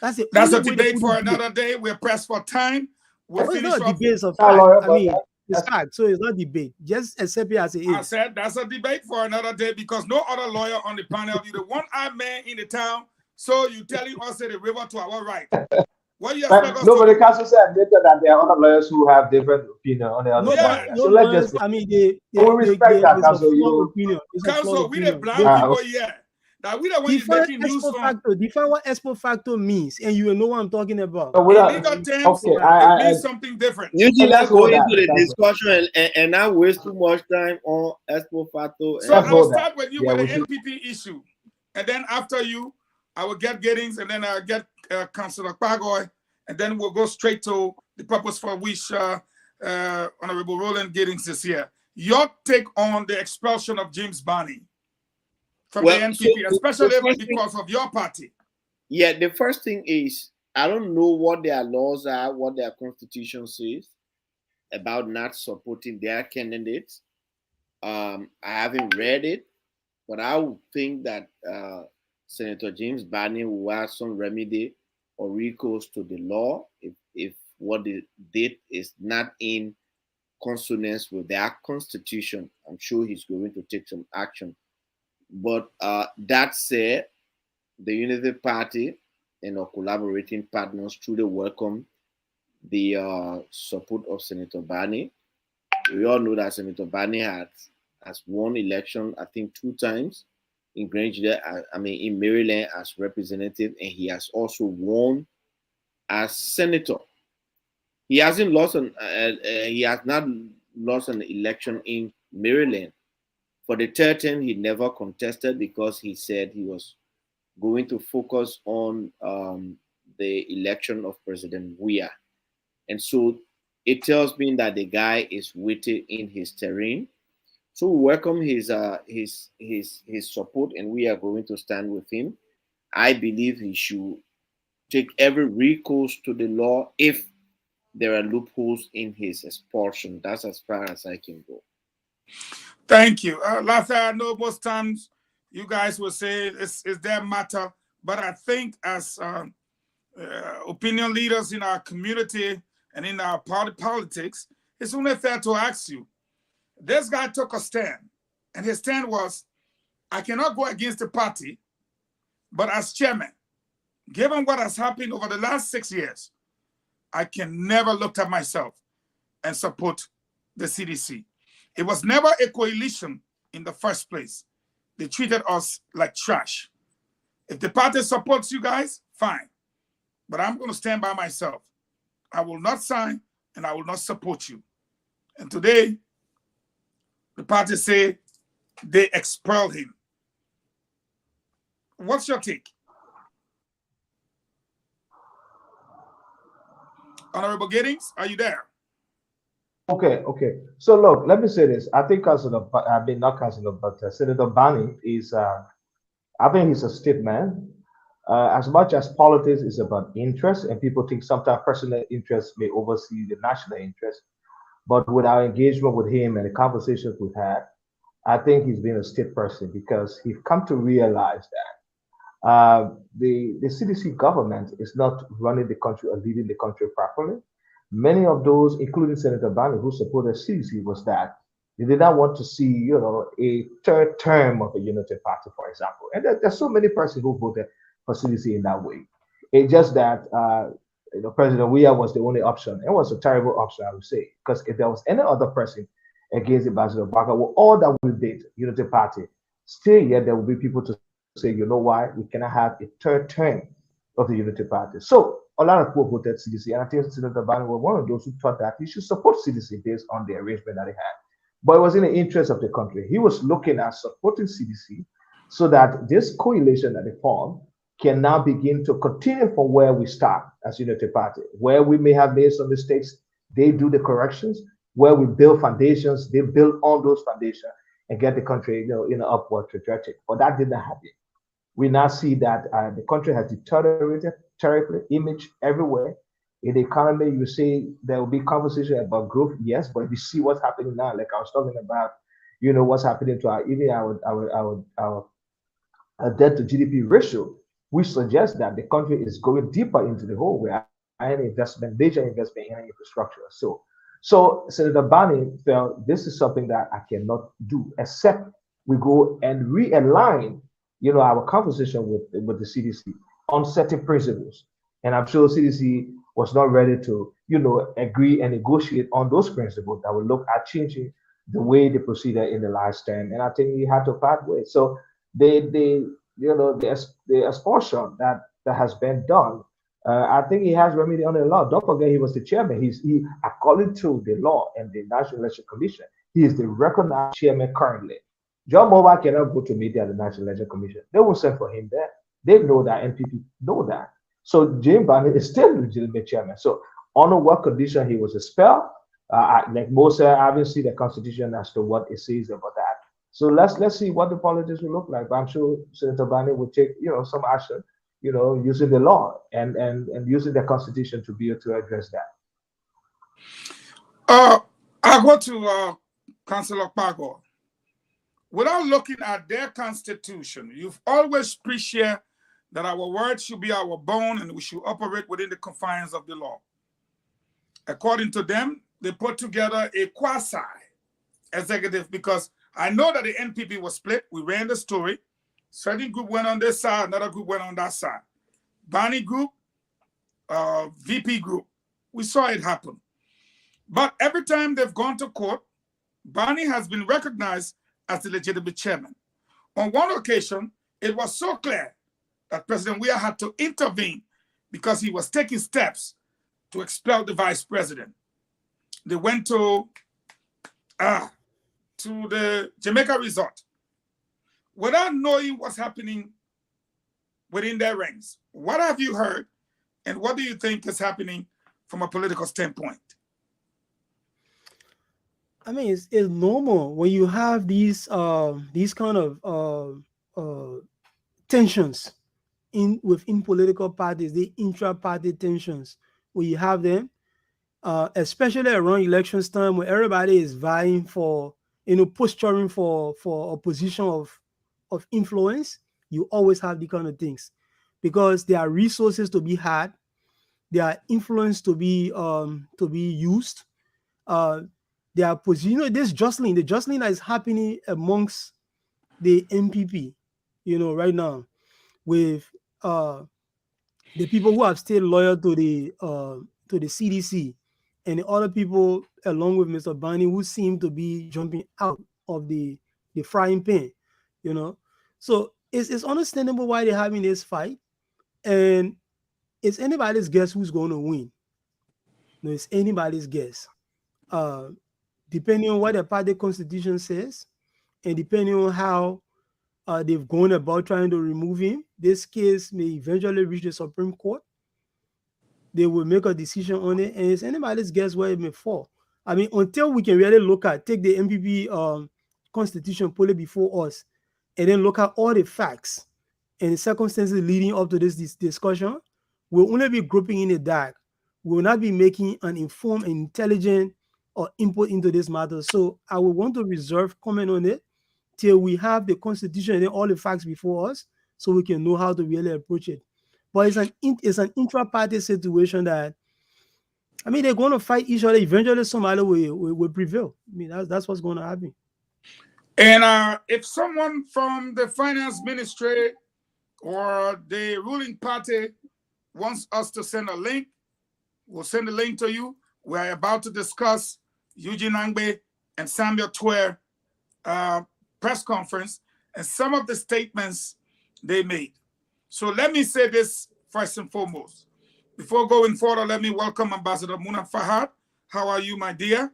That's a debate for another day. We're pressed for time. We'll finish it's not off. debate of fact. I mean, it's fact, so it's not debate. Just accept it as it is. I said that's a debate for another day because no other lawyer on the panel, you're the one-eyed man in the town, so you telling us that the river to our right. What do you expect us Nobody can say that there are other lawyers who have different opinion on the other side. No, So let's just. I mean, they respect that, Council. Opinion. Council, we the blind people here. That we don't want you making news on. Define what expo facto means, and you will know what I'm talking about. In legal terms, it means something different. Usually, let's go into the discussion and not waste too much time on expo facto. So I will start with you with the NPP issue, and then after you, I will get Giddings, and then I'll get Councillor Kpagoy, and then we'll go straight to the purpose for which Honorable Roland Giddings is here. Your take on the expulsion of James Barney from the NPP, especially because of your party. Yeah, the first thing is, I don't know what their laws are, what their constitution says about not supporting their candidates. I haven't read it, but I would think that Senator James Barney will have some remedy or recourse to the law if what they did is not in consonance with their constitution. I'm sure he's going to take some action. But that said, the Unity Party and our collaborating partners truly welcome the support of Senator Barney. We all know that Senator Barney has won election, I think, 2 times in Granger, in Maryland as representative, and he has also won as senator. He hasn't lost he has not lost an election in Maryland. For the 3rd term, he never contested because he said he was going to focus on the election of President Weah. And so it tells me that the guy is waiting in his terrain. So we welcome his support, and we are going to stand with him. I believe he should take every recourse to the law if there are loopholes in his expulsion. That's as far as I can go. Thank you. Last I know, most times you guys will say it's their matter, but I think as opinion leaders in our community and in our party politics, it's only fair to ask you. This guy took a stand, and his stand was, I cannot go against the party, but as chairman, given what has happened over the last 6 years, I can never look at myself and support the CDC. It was never a coalition in the first place. They treated us like trash. If the party supports you guys, fine. But I'm going to stand by myself. I will not sign and I will not support you. And today, the party say they expel him. What's your take? Honorable Giddings, are you there? Okay, okay. So look, let me say this. I think not Councilor, but Senator Bani is, I think he's a state man. As much as politics is about interest, and people think sometimes personal interest may oversee the national interest, but with our engagement with him and the conversations we've had, I think he's been a state person because he's come to realize that the CDC government is not running the country or leading the country properly. Many of those, including Senator Bani, who supported CDC, was that they did not want to see, a third term of a unity party, for example. And there's so many persons who voted for CDC in that way. It's just that President Weah was the only option. It was a terrible option, I would say, because if there was any other person against Ambassador Barker, with all that we did, Unity Party, still yet there will be people to say, you know why, we cannot have a third term of the Unity Party. So a lot of people voted CDC, and I think Senator Bani was one of those who thought that he should support CDC based on the arrangement that he had. But it was in the interest of the country. He was looking at supporting CDC so that this coalition that they formed can now begin to continue from where we start as Unity Party. Where we may have made some mistakes, they do the corrections. Where we build foundations, they build on those foundations and get the country, in an upward trajectory. But that did not happen. We now see that the country has deteriorated terribly, image everywhere. In the economy, you see there will be conversation about growth, yes, but if you see what's happening now, like I was talking about, what's happening to our debt to GDP ratio, we suggest that the country is going deeper into the hole where major investment in infrastructure. So Senator Bani felt this is something that I cannot do except we go and realign, our conversation with the CDC on certain principles. And I'm sure CDC was not ready to, agree and negotiate on those principles that will look at changing the way they proceeded in the last term. And I think we had to part ways. So the expulsion that has been done, I think he has remedy on the law. Don't forget, he was the chairman. He, according to the law and the National Election Commission, he is the recognized chairman currently. John Mova cannot go to media at the National Election Commission. They will send for him there. They know that, and people know that. So James Bani is still the legitimate chairman. So under what condition he was expelled, like Moses, I haven't seen the Constitution as to what it says about that. So let's see what the politics will look like. But I'm sure Senator Bani will take some action, using the law and using the Constitution to be able to address that. I'll go to Councillor Pago. Without looking at their constitution, you've always appreciated that our word should be our bone and we should operate within the confines of the law. According to them, they put together a quasi-executive because I know that the NPP was split. We ran the story. Certain group went on this side, another group went on that side. Bani group, VP group. We saw it happen. But every time they've gone to court, Bani has been recognized as the legitimate chairman. On one occasion, it was so clear that President Weah had to intervene because he was taking steps to expel the vice president. They went to the Jamaica resort without knowing what's happening within their ranks. What have you heard, and what do you think is happening from a political standpoint? I mean, it's normal when you have these kind of tensions within political parties, the intra-party tensions, when you have them, especially around elections time when everybody is vying for, posturing for a position of influence. You always have these kind of things because there are resources to be had, there are influence to be used. There are positions. This jostling, the jostling that is happening amongst the MPP, right now, with the people who have stayed loyal to the CDC, and the other people, along with Mr. Bani, who seem to be jumping out of the frying pan, So it's understandable why they're having this fight, and it's anybody's guess who's going to win. It's anybody's guess. depending on what the party constitution says, and depending on how they've gone about trying to remove him, this case may eventually reach the Supreme Court. They will make a decision on it, and it's anybody's guess where it may fall. I mean, until we can really take the MPP constitution, put it before us, and then look at all the facts and the circumstances leading up to this discussion, we'll only be groping in the dark. We will not be making an informed and intelligent or input into this matter. So I will want to reserve comment on it till we have the constitution and all the facts before us, so we can know how to really approach it. But it's an intra-party situation that, I mean, they're going to fight each other. Eventually, somebody will prevail. I mean, that's what's going to happen. And if someone from the finance ministry or the ruling party wants us to send a link, we'll send a link to you. We're about to discuss Eugene Nangbe and Samuel Twer press conference and some of the statements they made. So let me say this first and foremost. Before going further, let me welcome Ambassador Muna Fahad. How are you, my dear?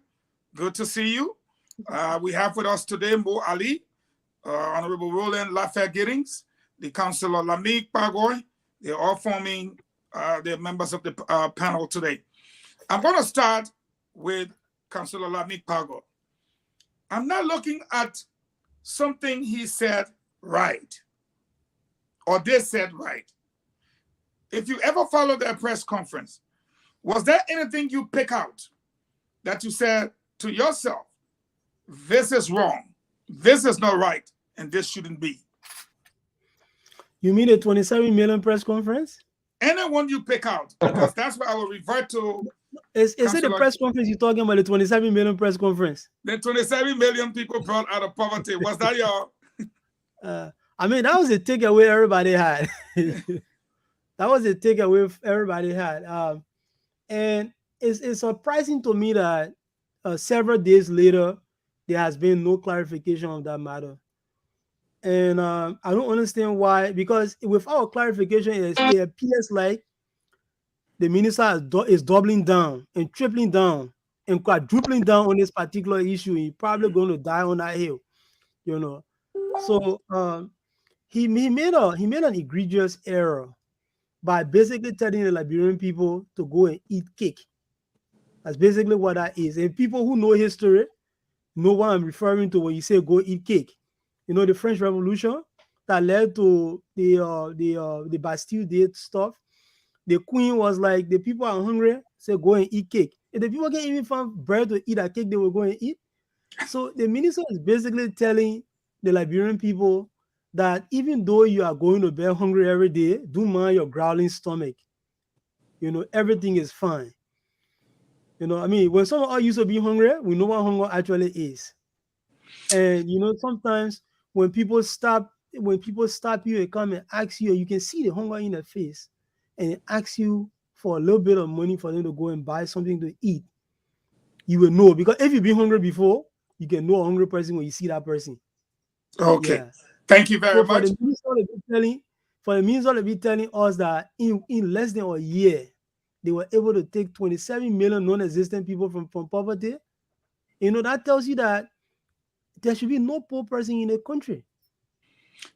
Good to see you. We have with us today Mo Ali, Honorable Roland Lafayette Giddings, the Councillor Lamik Pagoy. They're all forming the members of the panel today. I'm going to start with Councillor Lamik Pagoy. I'm not looking at something he said right, or they said right. If you ever followed their press conference, was there anything you pick out that you said to yourself, this is wrong, this is not right, and this shouldn't be? You mean the 27 million press conference? Anyone you pick out, because that's what I will revert to. Is it the press conference you're talking about, the 27 million press conference? The 27 million people brought out of poverty. Was that your... I mean, that was a takeaway everybody had. That was a takeaway everybody had. And it's surprising to me that several days later, there has been no clarification on that matter. And I don't understand why, because without clarification, it appears like the minister is doubling down and tripling down and quadrupling down on this particular issue. He's probably going to die on that hill, you know. So he made an egregious error by basically telling the Liberian people to go and eat cake. That's basically what that is. And people who know history know what I'm referring to when you say go eat cake. You know, the French Revolution that led to the Bastille Day stuff. The queen was like, the people are hungry, so go and eat cake. If the people can't even find bread to eat a cake, they will go and eat. So the minister is basically telling the Liberian people that even though you are going to bed hungry every day, don't mind your growling stomach. You know, everything is fine. You know, I mean, when someone used to be hungry, we know what hunger actually is. And you know, sometimes when people stop you and come and ask you, you can see the hunger in their face, and they ask you for a little bit of money for them to go and buy something to eat. You will know, because if you've been hungry before, you can know a hungry person when you see that person. Okay. Yeah. Thank you very much. For the minister to be telling us that in less than a year, they were able to take 27 million non-existent people from poverty, you know, that tells you that there should be no poor person in the country.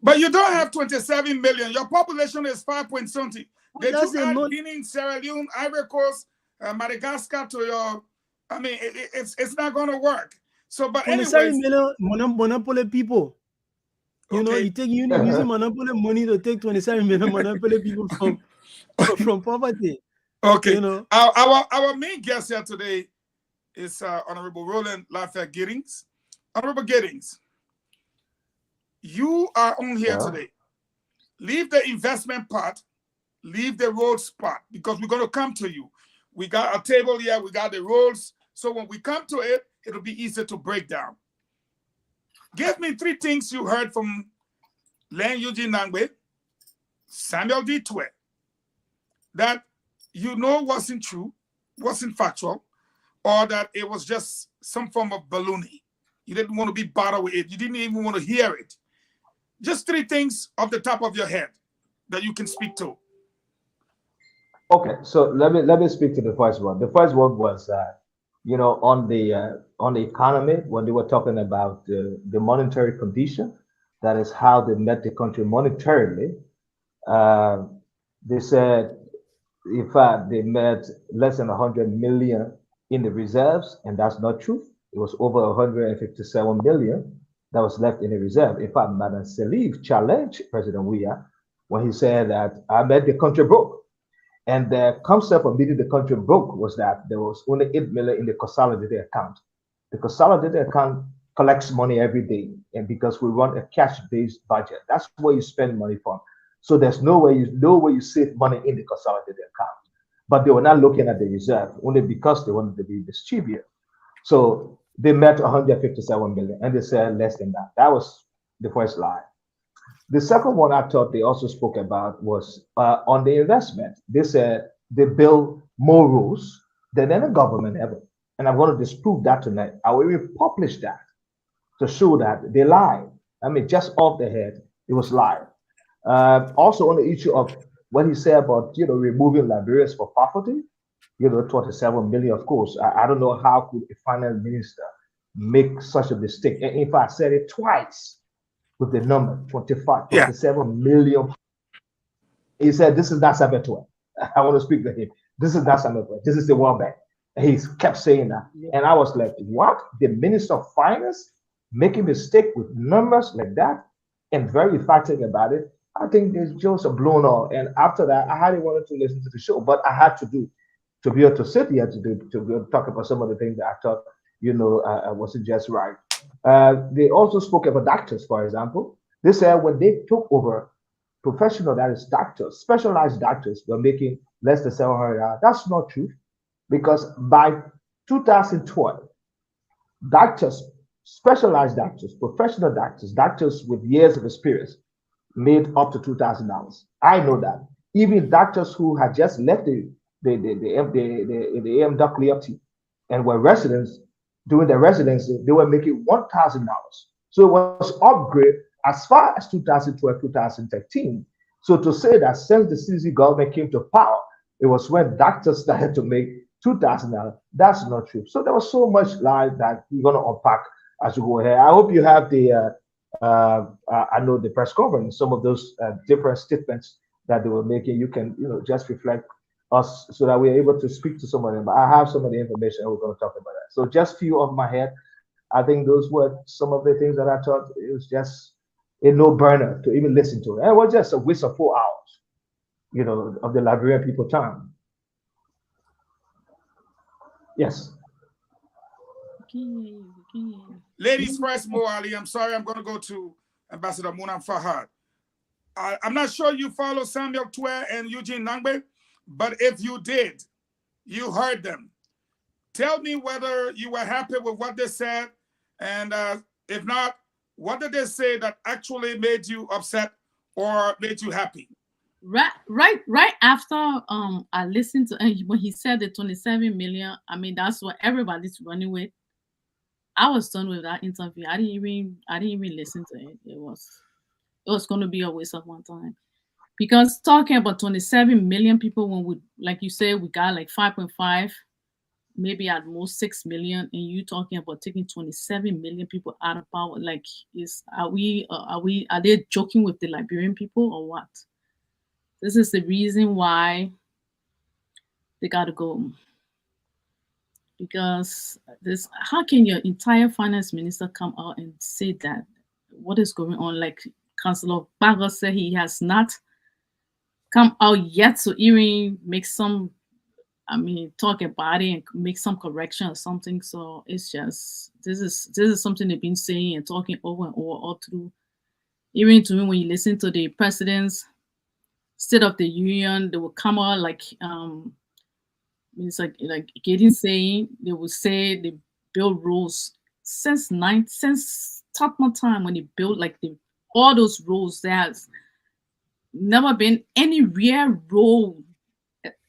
But you don't have 27 million. Your population is 5 point something. Did you add Guinea, Sierra Leone, Ivory Coast, Madagascar to your... I mean, it's not going to work. So, but 27 million monopoly people. You know, you're using monopoly money to take 27 million monopoly people from poverty. Okay. You know, our main guest here today is Honorable Roland Lafayette Giddings. Honorable Giddings, you are on here today. Leave the investment part, leave the roads part, because we're going to come to you. We got a table here, we got the roads. So when we come to it, it'll be easier to break down. Give me 3 things you heard from Len Eugene Nangbe, Samuel D. Twer, that you know wasn't true, wasn't factual, or that it was just some form of baloney. You didn't want to be bothered with it. You didn't even want to hear it. Just 3 things off the top of your head that you can speak to. Okay, so let me speak to the first one. The first one was on the economy, when they were talking about the monetary condition, that is how they met the country monetarily. Uh, they said, in fact, they met less than 100 million in the reserves, and that's not true. It was over 157 million that was left in the reserve. In fact, Madam Salif challenged President Weah when he said that I met the country broke. And the concept of meeting the country broke was that there was only 8 million in the consolidated account. The consolidated account collects money every day, and because we run a cash-based budget, that's where you spend money from. So there's no way you save money in the consolidated account. But they were not looking at the reserve only because they wanted to be mischievous. So they met 157 million, and they said less than that. That was the first lie. The second one I thought they also spoke about was on the investment. They said they build more roads than any government ever. And I'm going to disprove that tonight. I will even publish that to show that they lied. I mean, just off the head, it was lying. Also on the issue of what he said about, removing Liberians for poverty, 27 million, of course. I don't know how could a finance minister make such a mistake. And in fact, I said it twice with the number 27 million. He said, this is not 712. I want to speak to him. This is not 712. This is the World Bank. And he kept saying that. And I was like, what? The Minister of Finance making mistake with numbers like that and very emphatic about it? I think these jokes are blown off. And after that, I hardly wanted to listen to the show, but I had to be able to sit here to be able to talk about some of the things that I thought, wasn't just right. They also spoke about doctors, for example. They said when they took over, professional, that is doctors, specialized doctors, were making less than $700. That's not true, because by 2012, doctors, specialized doctors, professional doctors, doctors with years of experience, made up to $2,000. I know that. Even doctors who had just left the AM Doc Leopti and were residents, during their residency, they were making $1,000. So it was upgrade as far as 2012, 2013. So to say that since the CC government came to power, it was when doctors started to make $2,000, that's not true. So there was so much lie that we're going to unpack as we go ahead. I hope you have I know the press conference, some of those different statements that they were making. You can, just reflect us so that we're able to speak to some of them. But I have some of the information and we're going to talk about that. So just few off my head. I think those were some of the things that I thought it was just a no-burner to even listen to. And it was just a waste of 4 hours, of the Liberian people time. Yes. Ladies first, Mo Ali. I'm sorry, I'm going to go to Ambassador Munam Fahad. I'm not sure you follow Samuel Twe and Eugene Nangbe, but if you did, you heard them. Tell me whether you were happy with what they said, and if not, what did they say that actually made you upset or made you happy? Right after I listened to when he said the 27 million. I mean, that's what everybody's running with. I was done with that interview. I didn't even listen to it. It was going to be a waste of my time, because talking about 27 million people when we, like you said, we got like 5.5, maybe at most 6 million, and you talking about taking 27 million people out of power. Like, are they joking with the Liberian people or what? This is the reason why they got to go. Because how can your entire finance minister come out and say that? What is going on? Like Councillor Bago said, he has not come out yet to even make some, talk about it and make some correction or something. So it's just, this is something they've been saying and talking over and over all through. Even to me, when you listen to the president's State of the Union, they will come out like, it's like Gideon saying, they will say they build roads since Tottenham time, when they built all those roads. There's never been any real road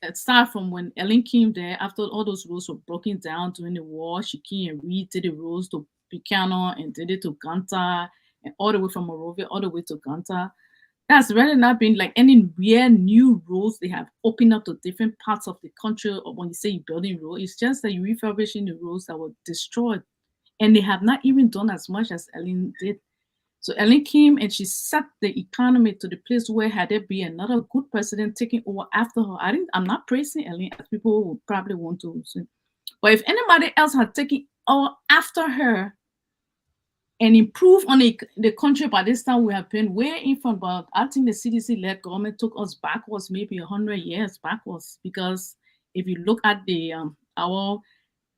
aside from when Ellen came there. After all those roads were broken down during the war, she came and redid the roads to Buchanan and did it to Ganta and all the way from Morovia all the way to Ganta. That's really not been like any real new roads they have opened up to different parts of the country. Or when you say you're building roads, it's just that you're refurbishing the roads that were destroyed. And they have not even done as much as Ellen did. So Ellen came and she set the economy to the place where had there be another good president taking over after her. I'm not praising Ellen as people would probably want to say. But if anybody else had taken over after her and improve on the country, by this time we have been way in front. But I think the CDC-led government took us backwards, maybe 100 years backwards. Because if you look at the our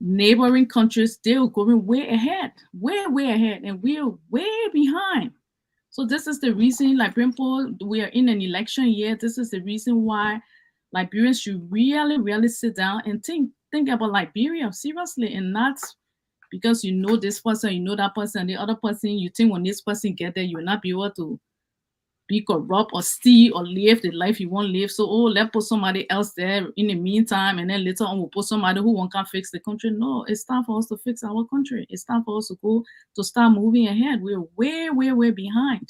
neighboring countries, they're going way ahead, way ahead, and we're way behind. So this is the reason, like Brimpo, we are in an election year. This is the reason why Liberians should really sit down and think about Liberia seriously, and not because you know this person, you know that person, the other person, you think when this person get there, you will not be able to be corrupt or steal or live the life you want to live. So, let's put somebody else there in the meantime, and then later on we'll put somebody who won't fix the country. No, it's time for us to fix our country. It's time for us to start moving ahead. We're way behind.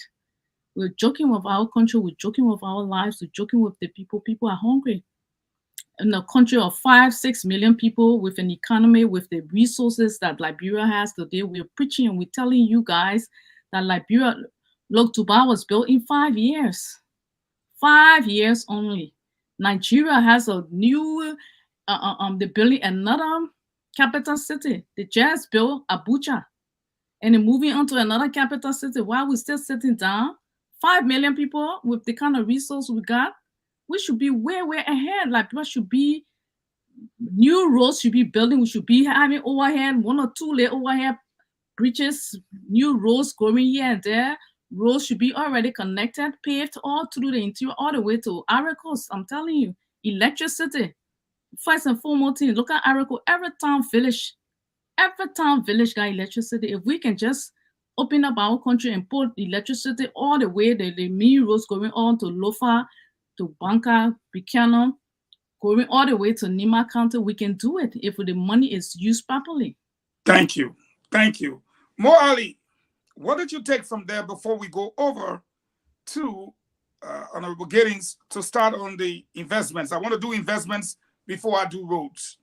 We're joking with our country. We're joking with our lives. We're joking with the people. People are hungry. In a country of 5-6 million people, with an economy, with the resources that Liberia has today, we're preaching and we're telling you guys that Liberia, look, Dubai was built in 5 years. 5 years only. Nigeria has a new, they're building another capital city. They just built Abuja. And they're moving on to another capital city. While we're still sitting down, 5 million people with the kind of resource we got, we should be way ahead. Like, what should be new roads should be building. We should be having overhead, 1 or 2 layer overhead bridges, new roads going here and there. Roads should be already connected, paved all through the interior, all the way to Ivory Coast. I'm telling you, electricity. First and foremost, look at Ivory Coast. Every town village got electricity. If we can just open up our country and put electricity all the way, the main roads going on to Lofa, to Banka, Buchanan, going all the way to Nima County, we can do it if the money is used properly. Thank you. Mo Ali, what did you take from there before we go over to Honorable Giddings to start on the investments? I want to do investments before I do roads.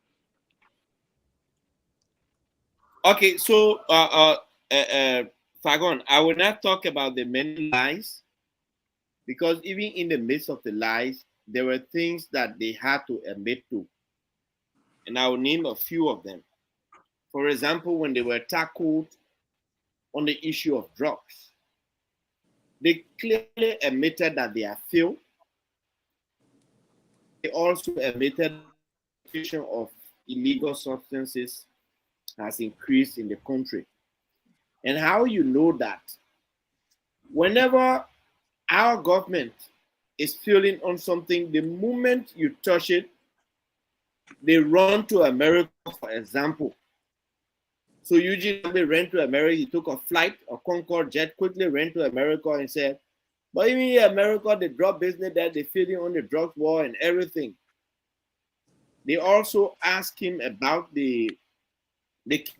Okay, so Fagon, I will not talk about the many lies, because even in the midst of the lies, there were things that they had to admit to. And I will name a few of them. For example, when they were tackled on the issue of drugs, they clearly admitted that they are failed. They also admitted the distribution of illegal substances has increased in the country. And how you know that? Whenever our government is failing on something, the moment you touch it, they run to America, for example. So Eugene ran to America. He took a flight, a Concorde jet, quickly ran to America and said, but even in America, the drug business there, they're failing on the drug war and everything. They also asked him about the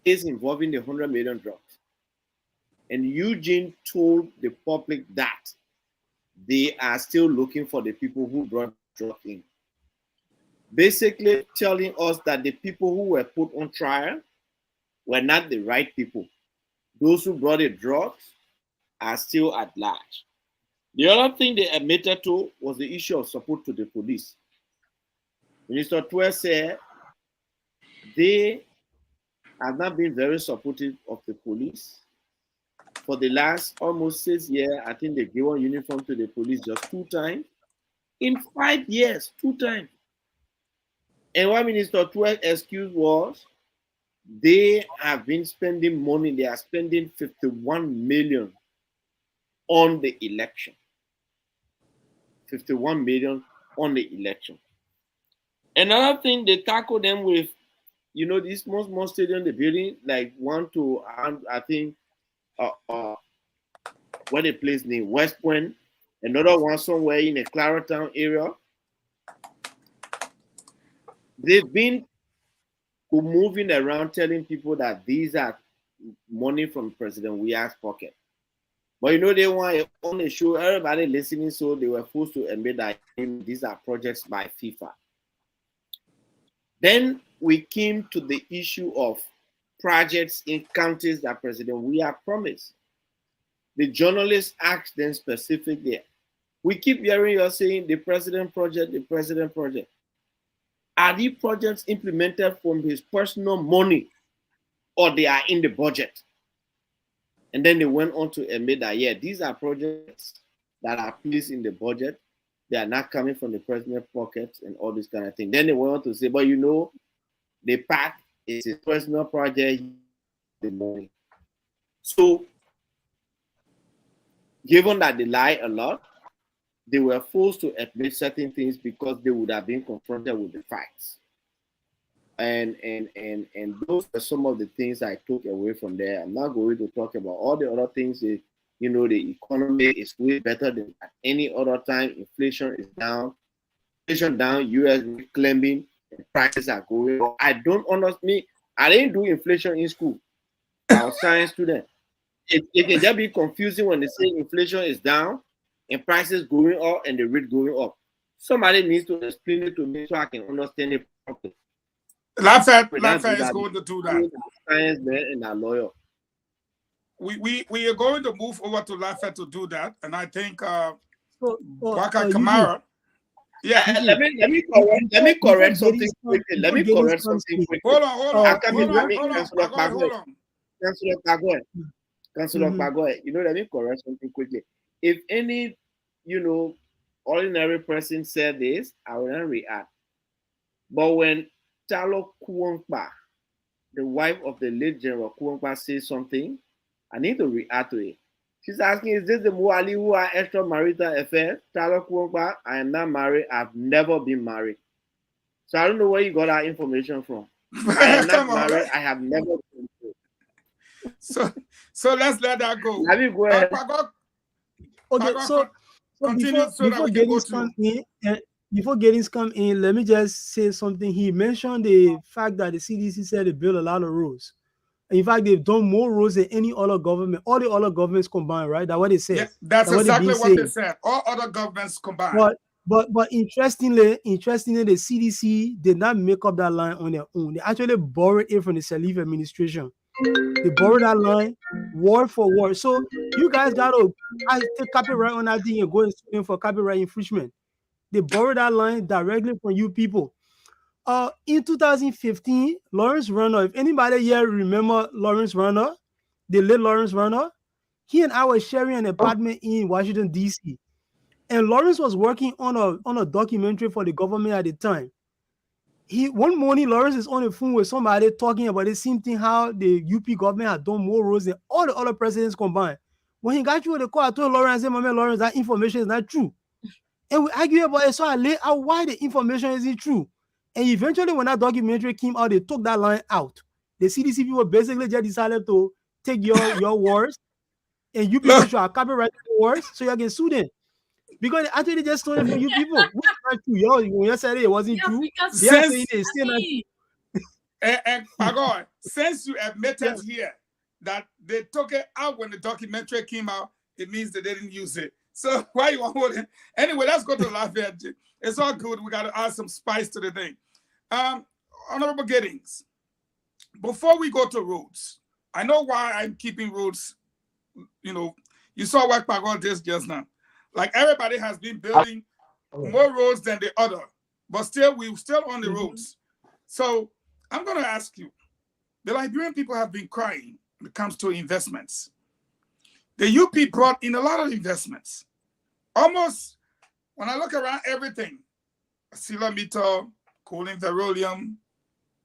case involving the 100 million drugs. And Eugene told the public that they are still looking for the people who brought drugs in. Basically telling us that the people who were put on trial were not the right people. Those who brought the drugs are still at large. The other thing they admitted to was the issue of support to the police. Minister Twe said they have not been very supportive of the police. For the last almost 6 years, I think they gave one uniform to the police just 2 times. In 5 years, 2 times. And what Minister Twe's excuse was, they have been spending money. They are spending 51 million on the election. 51 million on the election. Another thing, they tackle them with, you know, this most stadium they're building, like one to, I think, what a place named West Point, another one somewhere in the Claratown area. They've been moving around telling people that these are money from President Weah's pocket. But you know, they want to show everybody listening, so they were forced to admit that these are projects by FIFA. Then we came to the issue of projects in counties that President Weah promised. The journalists asked them specifically, we keep hearing you saying the president project, the president project. Are these projects implemented from his personal money or they are in the budget? And then they went on to admit that, yeah, these are projects that are placed in the budget. They are not coming from the president's pockets and all this kind of thing. Then they went on to say, but you know, the PAC is his personal project, the money. So, given that they lie a lot, they were forced to admit certain things because they would have been confronted with the facts. And those are some of the things I took away from there. I'm not going to talk about all the other things. You know, the economy is way better than at any other time. Inflation is down. Inflation down, US climbing, and prices are going up. I don't understand. I didn't do inflation in school. I was a science student. It can just be confusing when they say inflation is down and prices going up and the rate going up. Somebody needs to explain it to me so I can understand it properly. Lafayette is going to do that. Science man and a lawyer. We are going to move over to Lafayette to do that, and I think Waka you Kamara. Yeah, let me correct something quickly. Let me correct something quickly. Hold on. Councillor Pagoy, you know, let me correct something quickly. If any, you know, ordinary person said this, I will not react. But when Talo Kuwankpa, the wife of the late General Kuwankpa, says something, I need to react to it. She's asking, is this the Muali who are extramarital affair? Talo Kuwankpa, I am not married. I've never been married. So I don't know where you got that information from. I am not married. I have never been married. So let's let that go. Let me go ahead. Okay, so before Giddings come in, let me just say something. He mentioned the fact that the CDC said they built a lot of roads. In fact, they've done more roads than any other government, all the other governments combined, right? That's what they said. Yeah, that's exactly what they said. All other governments combined. But interestingly, the CDC did not make up that line on their own. They actually borrowed it from the Salif administration. They borrowed that line word for word. So you guys got to take copyright on that thing and go and sue them for copyright infringement. They borrowed that line directly from you people. In 2015, Lawrence Runner, if anybody here remember Lawrence Runner, the late Lawrence Runner, he and I were sharing an apartment in Washington, D.C. And Lawrence was working on a documentary for the government at the time. One morning, Lawrence is on the phone with somebody talking about the same thing, how the UP government had done more roads than all the other presidents combined. When he got you with the call, I told Lawrence, I said, "Mama, Lawrence, that information is not true." And we argued about it, so I laid out why the information isn't true. And eventually, when that documentary came out, they took that line out. The CDC people basically just decided to take your words, and you people should have copyrighted the words so you can sue them. Because they actually just stole it from you people. Which is not true. When you said it wasn't true, they are saying it's still not true. And Pagoy, since you admitted here that they took it out when the documentary came out, it means that they didn't use it. So why you want to hold it? Anyway, let's go to Lafayette. It's all good. We got to add some spice to the thing. Honorable Giddings, before we go to roads, I know why I'm keeping roads. You know, you saw what Pagoy did just now. Like everybody has been building more roads than the other, but still we're still on the roads. So I'm going to ask you, the Liberian people have been crying when it comes to investments. The UP brought in a lot of investments. Almost, when I look around everything, Silamito, Cooling Verolium,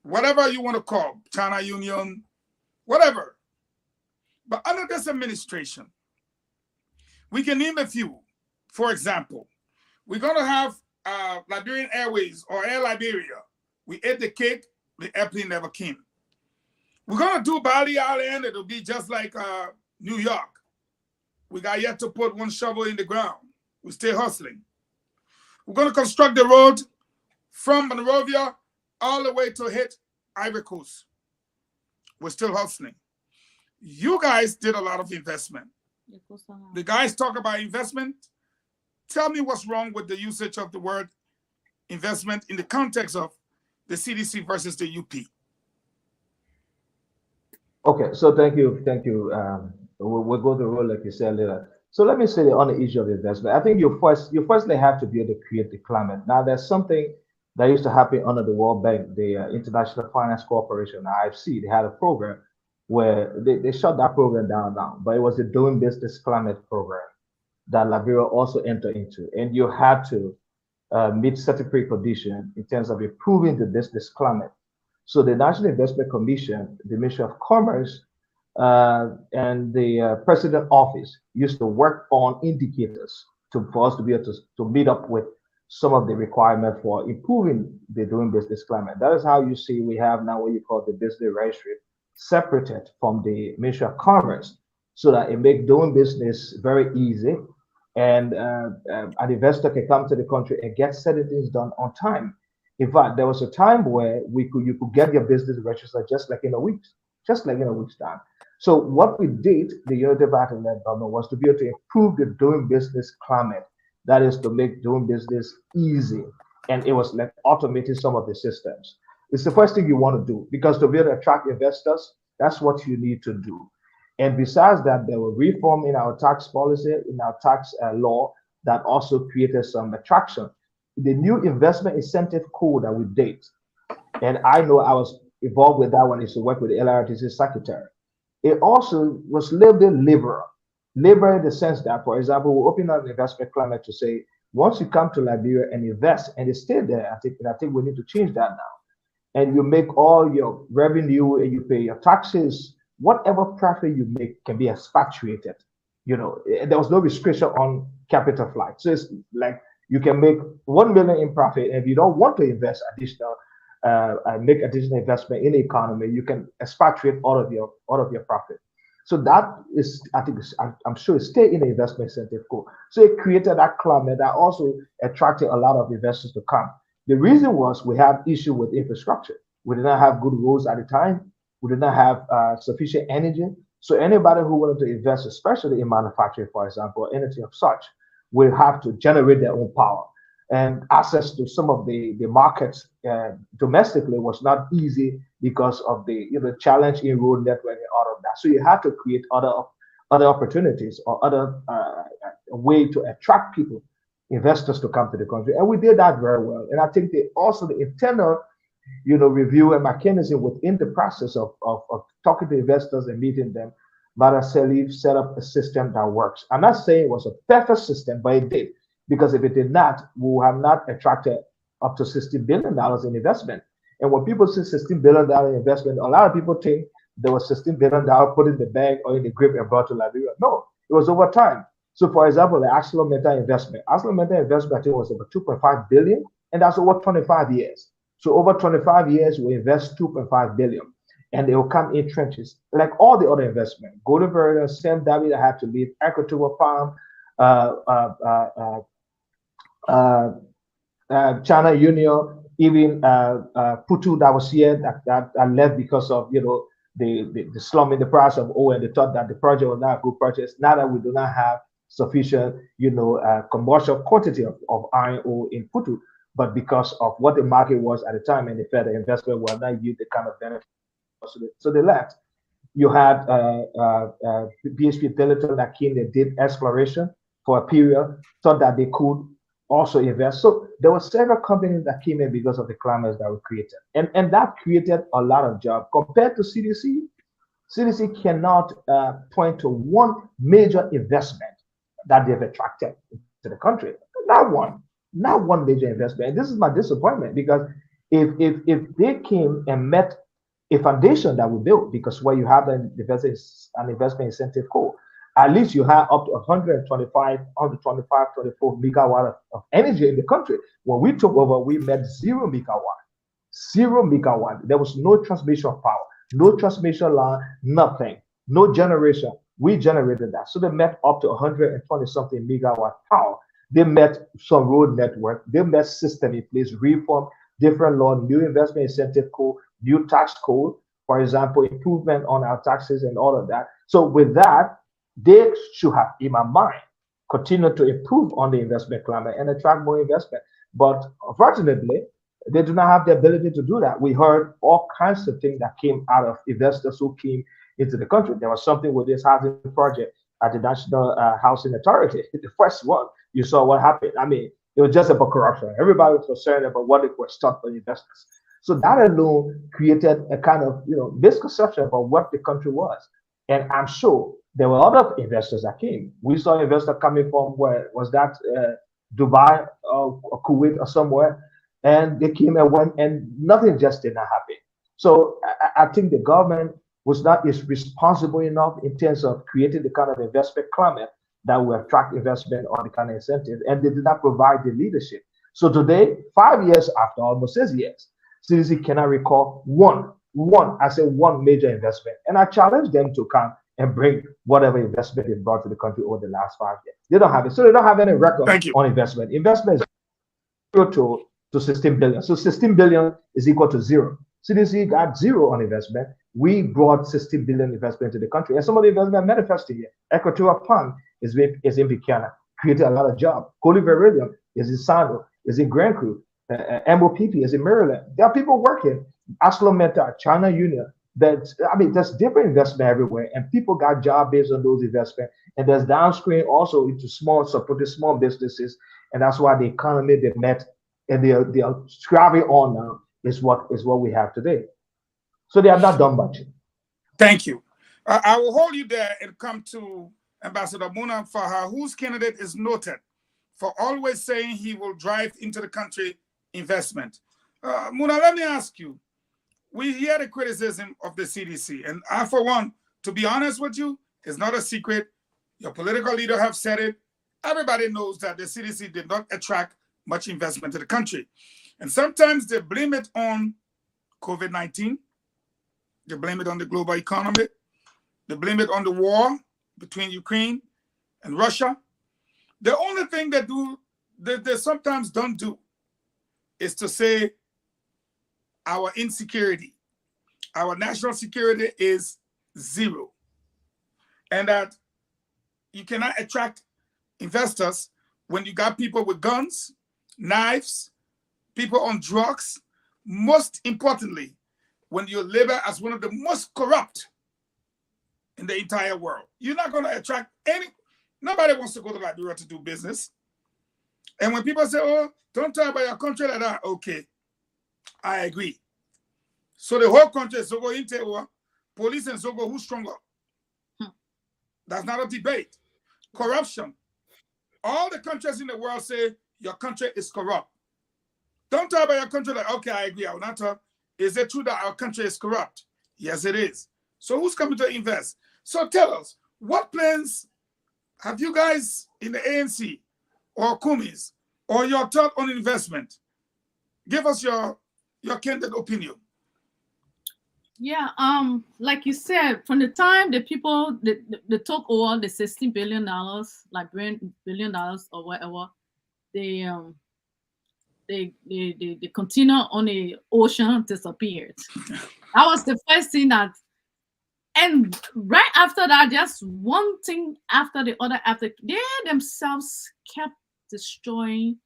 whatever you want to call, China Union, whatever. But under this administration, we can name a few. For example, we're going to have Liberian Airways or Air Liberia. We ate the cake, the airplane never came. We're going to do Bali Island. It'll be just like New York. We got yet to put one shovel in the ground. We stay hustling. We're going to construct the road from Monrovia all the way to hit Ivory Coast. We're still hustling. You guys did a lot of investment. The guys talk about investment. Tell me what's wrong with the usage of the word investment in the context of the CDC versus the UP. Okay, so thank you. We'll go to the role like you said later. So let me say on the issue of investment, I think you firstly have to be able to create the climate. Now, there's something that used to happen under the World Bank, the International Finance Corporation, IFC. They had a program where they shut that program down now, but it was the Doing Business Climate program that Liberia also entered into, and you had to meet certain preconditions in terms of improving the business climate. So the National Investment Commission, the Ministry of Commerce, and the President Office used to work on indicators for us to be able to meet up with some of the requirements for improving the doing business climate. That is how you see we have now what you call the business registry separated from the Ministry of Commerce, so that it makes doing business very easy, and an investor can come to the country and get certain things done on time. In fact, there was a time where you could get your business registered just like in a week's time. So what we did, the Unity Party-led government, was to be able to improve the doing business climate. That is to make doing business easy, and it was like automating some of the systems. It's the first thing you want to do, because to be able to attract investors, that's what you need to do. And besides that, there were reform in our tax policy, in our tax law, that also created some attraction. The new investment incentive code that we did, and I know I was involved with that one, is to work with the LRTC secretary. It also was a little bit liberal in the sense that, for example, we open up an investment climate to say, once you come to Liberia and invest and you stay there, I think we need to change that now. And you make all your revenue and you pay your taxes, whatever profit you make can be expatriated. You know, there was no restriction on capital flight. So it's like you can make 1 million in profit, and if you don't want to invest additional, make additional investment in the economy, you can expatriate all of your profit. So that is, I think, I'm sure, it stay in the investment incentive code. So it created that climate that also attracted a lot of investors to come. The reason was we have issue with infrastructure. We did not have good roads at the time. We did not have sufficient energy. So anybody who wanted to invest, especially in manufacturing, for example, or anything of such, will have to generate their own power. And access to some of the markets domestically was not easy because of the challenge in road network and all of that. So you have to create other opportunities or other way to attract people, investors, to come to the country. And we did that very well. And I think the internal review and mechanism within the process of talking to investors and meeting them, Madam Salif set up a system that works. I'm not saying it was a perfect system, but it did. Because if it did not, we would have not attracted up to $16 billion in investment. And when people say $16 billion in investment, a lot of people think there was $16 billion put in the bank or in the grip and brought to Liberia. No, it was over time. So, for example, the ArcelorMittal investment. ArcelorMittal investment, I think, was about $2.5 billion, and that's over 25 years. So over 25 years, we invest $2.5 billion, and they will come in trenches, like all the other investment. Golden Bird, Sam David that had to leave, Equatorial Palm, China Union, even Putu that was here that left because of the slump in the price of oil, and they thought that the project was not a good project. Now that we do not have sufficient commercial quantity of iron ore in Putu, but because of what the market was at the time, and they felt the investment will not yield the kind of benefit, so they left. You had BHP Billiton that came and did exploration for a period, thought that they could also invest. So there were several companies that came in because of the climates that were created. And that created a lot of jobs. Compared to CDC, CDC cannot point to one major investment that they've attracted to the country. Not one major investment. And this is my disappointment, because if they came and met a foundation that we built, because where you have an investment incentive code, at least you have up to 124 megawatt of energy in the country. When we took over, we met 0 megawatt. There was no transmission power, no transmission line, nothing, no generation. We generated that. So they met up to 120 something megawatt power. They met some road network. They met system in place, reform, different law, new investment incentive code, new tax code, for example, improvement on our taxes and all of that. So with that, they should have, in my mind, continued to improve on the investment climate and attract more investment. But unfortunately, they do not have the ability to do that. We heard all kinds of things that came out of investors who came into the country. There was something with this housing project at the National Housing Authority. The first one, you saw what happened. I mean, it was just about corruption. Everybody was concerned about what it was taught by investors. So that alone created a kind of misconception about what the country was. And I'm sure there were other investors that came. We saw investors coming from where was that Dubai or Kuwait or somewhere, and they came and went, and nothing just did not happen. So I think the government was not is responsible enough in terms of creating the kind of investment climate that will attract investment or the kind of incentives, and they did not provide the leadership. So today, 5 years after, almost 6 years, CDC cannot recall one major investment. And I challenge them to come and bring whatever investment they brought to the country over the last 5 years. They don't have it. So they don't have any record on investment. Investment is 0 to 16 billion. So 16 billion is equal to 0. CDC got 0 on investment. We brought 16 billion investment to the country. And some of the investment manifested here. Equatorial Palm is in Buchanan, created a lot of jobs. Holy Beryllium is in Sando, is in Grand Crew. MOPP is in Maryland. There are people working. ArcelorMittal, China Union. There's different investment everywhere, and people got jobs based on those investments. And there's downstream also into supporting small businesses, and that's why the economy they met and they are striving on now is what we have today. So they have not done much. Thank you. I will hold you there and come to Ambassador Muna Faha, whose candidate is noted for always saying he will drive into the country investment. Muna, let me ask you, we hear the criticism of the CDC, and I, for one, to be honest with you, it's not a secret. Your political leader have said it. Everybody knows that the CDC did not attract much investment to the country. And sometimes they blame it on COVID-19. They blame it on the global economy. They blame it on the war between Ukraine and Russia. The only thing they sometimes don't do is to say our insecurity, our national security is 0, and that you cannot attract investors when you got people with guns, knives, people on drugs. Most importantly, when you label as one of the most corrupt in the entire world, you're not going to attract nobody wants to go to Liberia to do business. And when people say, oh, don't talk about your country like that, okay, I agree. So the whole country is Zogo Inte, police and Zogo, who's stronger? That's not a debate. Corruption. All the countries in the world say your country is corrupt. Don't talk about your country like, okay, I agree. I will not talk. Is it true that our country is corrupt? Yes, it is. So who's coming to invest? So tell us, what plans have you guys in the ANC or Kumis or your thought on investment? Give us your candid opinion. Yeah, like you said, from the time the people they took over the $16 billion, like $1 billion or whatever, they continue on the ocean disappeared. That was the first thing that, and right after that, just one thing after the other, after they themselves kept destroying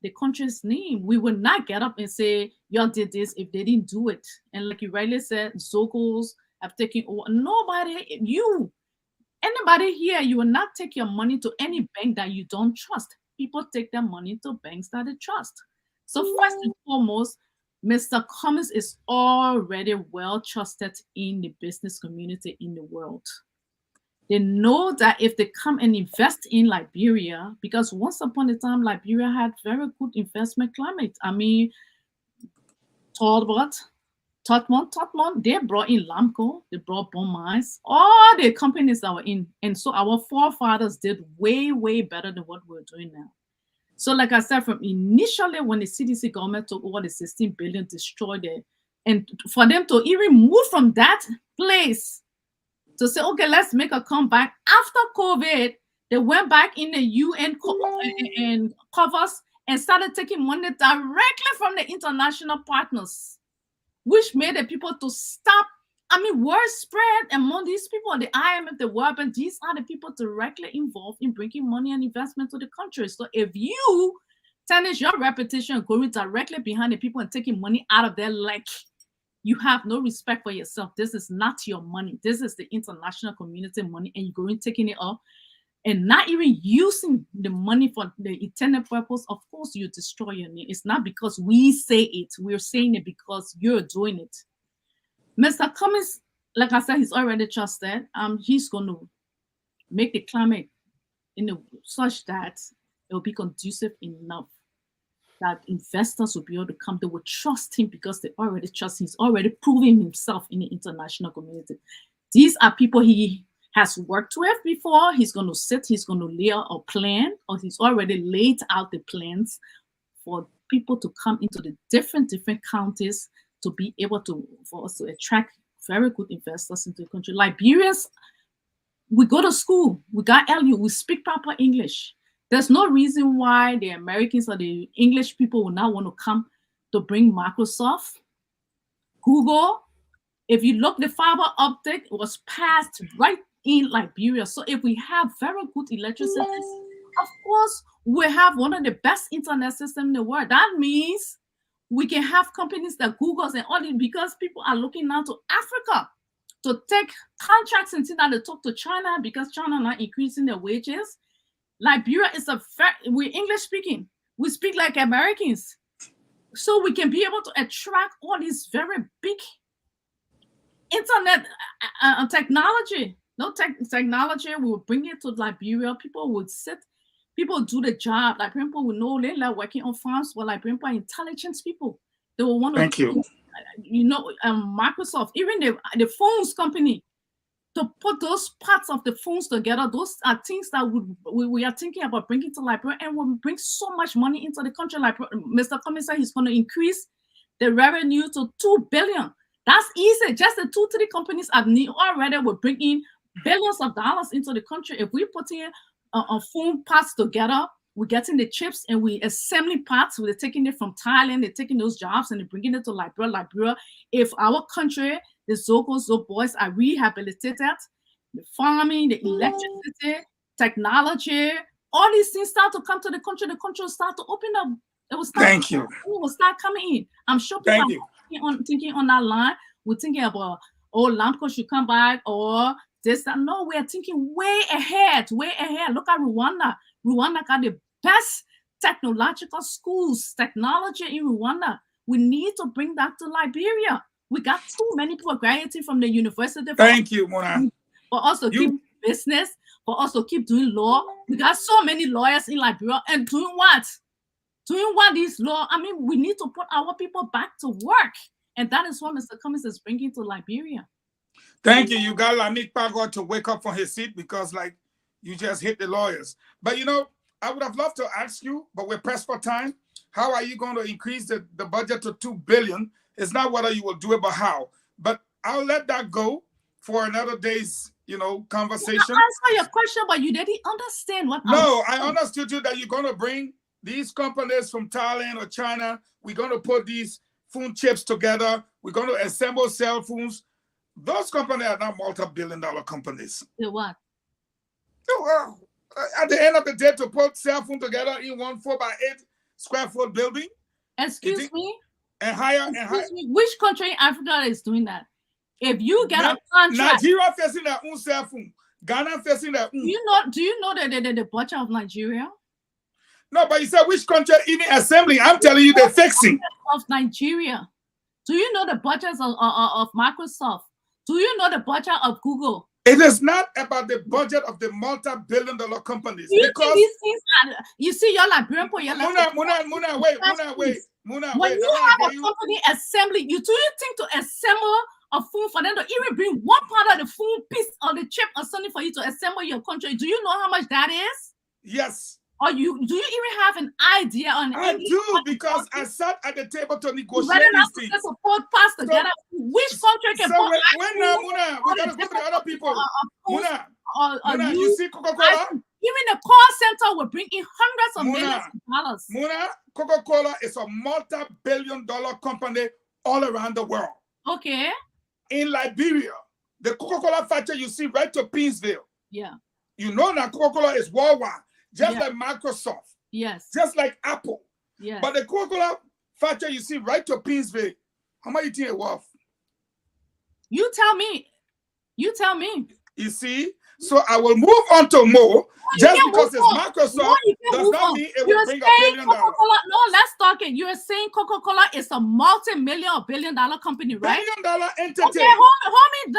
the country's name. We would not get up and say, y'all did this if they didn't do it. And like you rightly said, Zogos have taken over. Anybody here, you will not take your money to any bank that you don't trust. People take their money to banks that they trust. So first and foremost, Mr. Cummings is already well trusted in the business community in the world. They know that if they come and invest in Liberia, because once upon a time, Liberia had very good investment climate. I mean, Totmont, they brought in Lamco, they brought Bon Mines, all the companies that were in. And so our forefathers did way, way better than what we're doing now. So like I said, from initially when the CDC government took over the 16 billion, destroyed it, and for them to even move from that place to say, okay, let's make a comeback. After COVID, they went back in the UN and covers and started taking money directly from the international partners, which made the people to stop I mean, word spread among these people, the IMF, the World Bank, these are the people directly involved in bringing money and investment to the country. So if you tarnish your reputation going directly behind the people and taking money out of their leg, you have no respect for yourself. This is not your money. This is the international community money, and you're going taking it up and not even using the money for the intended purpose. Of course, you destroy your name. It's not because we say it. We're saying it because you're doing it. Mr. Cummings, like I said, he's already trusted. He's going to make the climate such that it will be conducive enough that investors will be able to come. They will trust him because they already trust him. He's already proven himself in the international community. These are people he has worked with before. He's going to sit, he's going to lay out a plan, or he's already laid out the plans for people to come into the different counties to be able to, for us to attract very good investors into the country. Liberians, we go to school, we got LU, we speak proper English. There's no reason why the Americans or the English people will not want to come to bring Microsoft, Google. If you look, the fiber optic was passed right in Liberia. So if we have very good electricity, of course, we have one of the best internet systems in the world. That means we can have companies that Google's and all this, because people are looking now to Africa to take contracts and see that they talk to China because China not increasing their wages. Liberia is we're English speaking. We speak like Americans. So we can be able to attract all these very big internet technology. No technology, we will bring it to Liberia. People would sit, people do the job. Like people will know they're like working on farms, but like people are intelligent people. They will want to. Thank you. You know, Microsoft, even the phones company, to put those parts of the phones together, those are things that we are thinking about bringing to Liberia, and will bring so much money into the country. Like Mr. Cummings said, he's going to increase the revenue to $2 billion. That's easy. Just the 2-3 companies already will bring in billions of dollars into the country. If we put in phone parts together, we're getting the chips and we assembling parts. We're taking it from Thailand. They're taking those jobs and they're bringing it to Liberia. If our country, the Zogos, boys are rehabilitated, the farming, the electricity, technology, all these things start to come to the country will start to open up. It will start. Thank you. It will start coming in. I'm sure people are thinking on that line. We're thinking about, Lamco should come back or this, that. No, we're thinking way ahead. Look at Rwanda. Rwanda got the best technological schools, technology in Rwanda. We need to bring that to Liberia. We got too many people graduating from the university. Thank you, Mona. For us to keep business, for us to keep doing law. We got so many lawyers in Liberia and doing what? Doing what is law? I mean, we need to put our people back to work. And that is what Mr. Cummings is bringing to Liberia. Thank you. You got Lanik Pagod to wake up from his seat because, like, you just hit the lawyers. But, you know, I would have loved to ask you, but we're pressed for time. How are you going to increase the budget to $2 billion? It's not whether you will do it, but how. But I'll let that go for another day's, conversation. You answer your question, but you didn't understand what. No, I understood you that you're going to bring these companies from Thailand or China. We're going to put these phone chips together. We're going to assemble cell phones. Those companies are not multi-billion-dollar companies. The what? Well, at the end of the day, to put cell phone together in one 4x8 square foot building. Excuse me. And hire. Me, which country in Africa is doing that? If you get a contract, Nigeria facing their own cell phone. Ghana facing their own. Do you know the budget of Nigeria? No, but you said which country even assembling? I'm telling you, they're fixing. Of Nigeria. Do you know the budgets of Microsoft? Do you know the budget of Google? It is not about the budget of the multi-billion-dollar companies. You think these things are, you see, you're Liberian, Muna, wait. When you have a company assembly, do you think to assemble a phone for them to even bring one part of the phone piece or the chip or something for you to assemble your country? Do you know how much that is? Yes. Or do you even have an idea on? I do, because I sat at the table to negotiate these things. Support pass together. Which country can? So Muna, we gotta go to the other people. Muna, you see Coca-Cola? Even the call center will bring in hundreds of millions of dollars. Muna, Coca-Cola is a multi-billion-dollar company all around the world. Okay. in Liberia, the Coca-Cola factory you see right to Pinsville. Yeah. You know that Coca-Cola is worldwide, just Yeah. like Microsoft, Yes. just like Apple. Yes. But the Coca-Cola factory you see right to Pinsville, how much you think it worth? You tell me. You tell me. You see? So I will move on to more. Just can't because move it's on. Microsoft No, you can't does move not on. mean it You're will bring $1 saying billion. Coca-Cola. No, let's talk it. You're saying Coca-Cola is a multi-million or billion-dollar company, right? $1 billion entity. Okay, hold me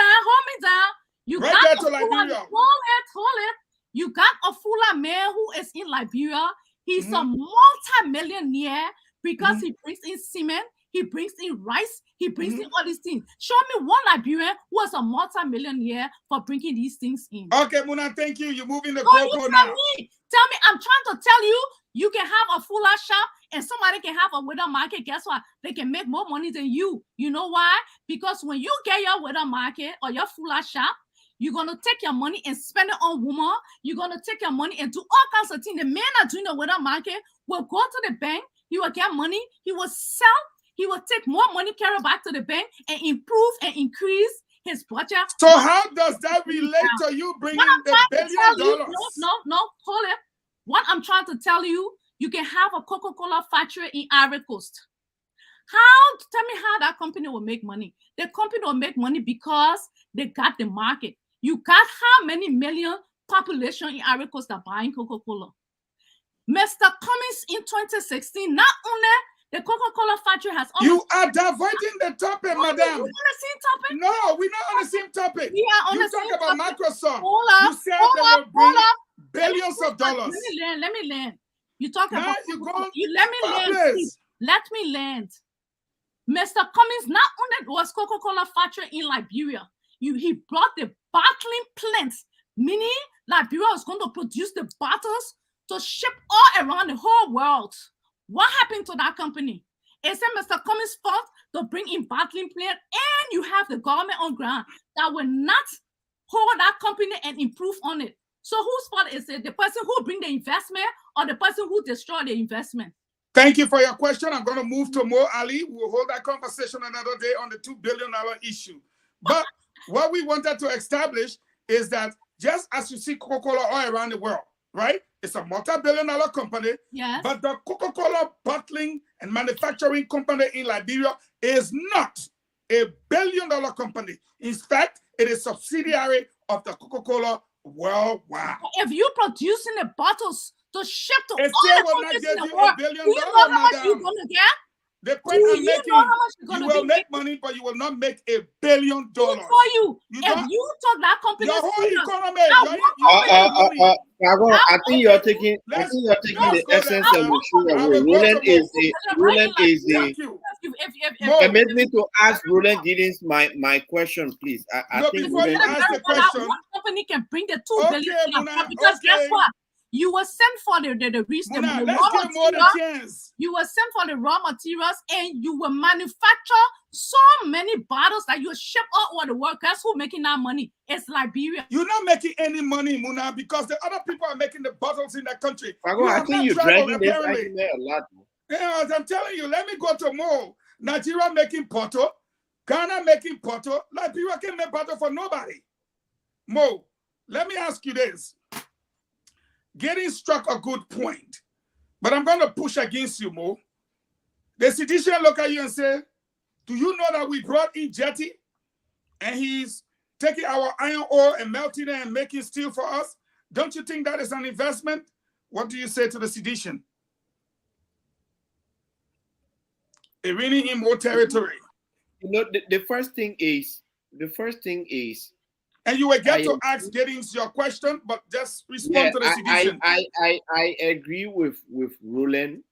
down. You Right got there a to Fula, Liberia. hold it. You got a Fula man who is in Liberia. He's a Mhm. multi-millionaire because Mhm. he brings in cement, he brings in rice, he brings Mhm. in all these things. Show me one Liberian who is a multi-millionaire for bringing these things in. Okay, Muna, thank you. You're moving the No, you cocoa tell now. me. Tell me, I'm trying to tell you, you can have a Fula shop and somebody can have a Widow Market. Guess what? They can make more money than you. You know why? Because when you get your Widow Market or your Fula shop, you're going to take your money and spend it on women. You're going to take your money and do all kinds of things. The man are doing the Widow Market will go to the bank. He will get money. He will sell. He will take more money, carry back to the bank and improve and increase his budget. So how does that relate to you bringing What I'm the trying to tell you, $1 billion? no, hold it. What I'm trying to tell you, you can have a Coca-Cola factory in Ivory Coast. Tell me how that company will make money. The company will make money because they got the market. You got how many million population in Ivory Coast that buying Coca-Cola? Mr. Cummings in 2016, not only the Coca-Cola factory has You are diverting the topic, We're madam. on the same topic. No, we're not on the same topic. We are on You the talk same about topic. Microsoft. Hold You up, said hold they up, will bring hold up. billions of dollars. Let me land. You talk Now about you're going let me land. fabulous. Please. Let me land. Mr. Cummings not only was Coca-Cola factory in Liberia, he brought the bottling plants, meaning Liberia was going to produce the bottles to ship all around the whole world. What happened to that company? Is it Mr. Cummings' fault to bring in bottling plant and you have the government on ground that will not hold that company and improve on it? So whose fault is it? The person who bring the investment or the person who destroy the investment? Thank you for your question. I'm going to move to Mo Ali. We'll hold that conversation another day on the $2 billion issue. But what we wanted to establish is that just as you see Coca-Cola all around the world, right? It's a multi-billion-dollar company. Yes. But the Coca-Cola bottling and manufacturing company in Liberia is not a billion-dollar company. In fact, it is a subsidiary of the Coca-Cola worldwide. If you're producing the bottles to ship to It all still the will not countries give in the you world, $1 billion, do you know how much you're madam. gonna get? The Do point I'm you know making, how much you're you gonna will be make making? money, but you will not make $1 billion. Who told you? You If don't. you took that company Your whole serious, economy, I you're want making money. I think you're taking Let's the go there, essence of madam. the show I away. will go Roland to Mo. is the Thank you. if permit me to ask Roland Giddens my question, please. I No, think before you Roland ask the question. one company can bring the $2 Okay, billion to Muna, that, because guess okay. what? You were sent for the reason, Muna, the let's raw give more the material. chance. You were sent for the raw materials and you will manufacture so many bottles that you will ship all over the world. Guess who making that money? It's Liberia. You're not making any money, Muna, because the other people are making the bottles in that country. I You have think not you're traveled, dragging this apparently. argument a lot. Yeah, as I'm telling you, let me go to Mo. Nigeria making Porto, Ghana making Porto, Liberia can make Porto for nobody. Mo, let me ask you this. Getting struck a good point, but I'm going to push against you, Mo. The Seditian look at you and say, do you know that we brought in Jetty and he's taking our iron ore and melting it and making steel for us? Don't you think that is an investment? What do you say to the Sedition? Irene in more territory. You know, the first thing is, and you will get to ask Giddens your question, but just respond to the Sedition. I agree with Roland.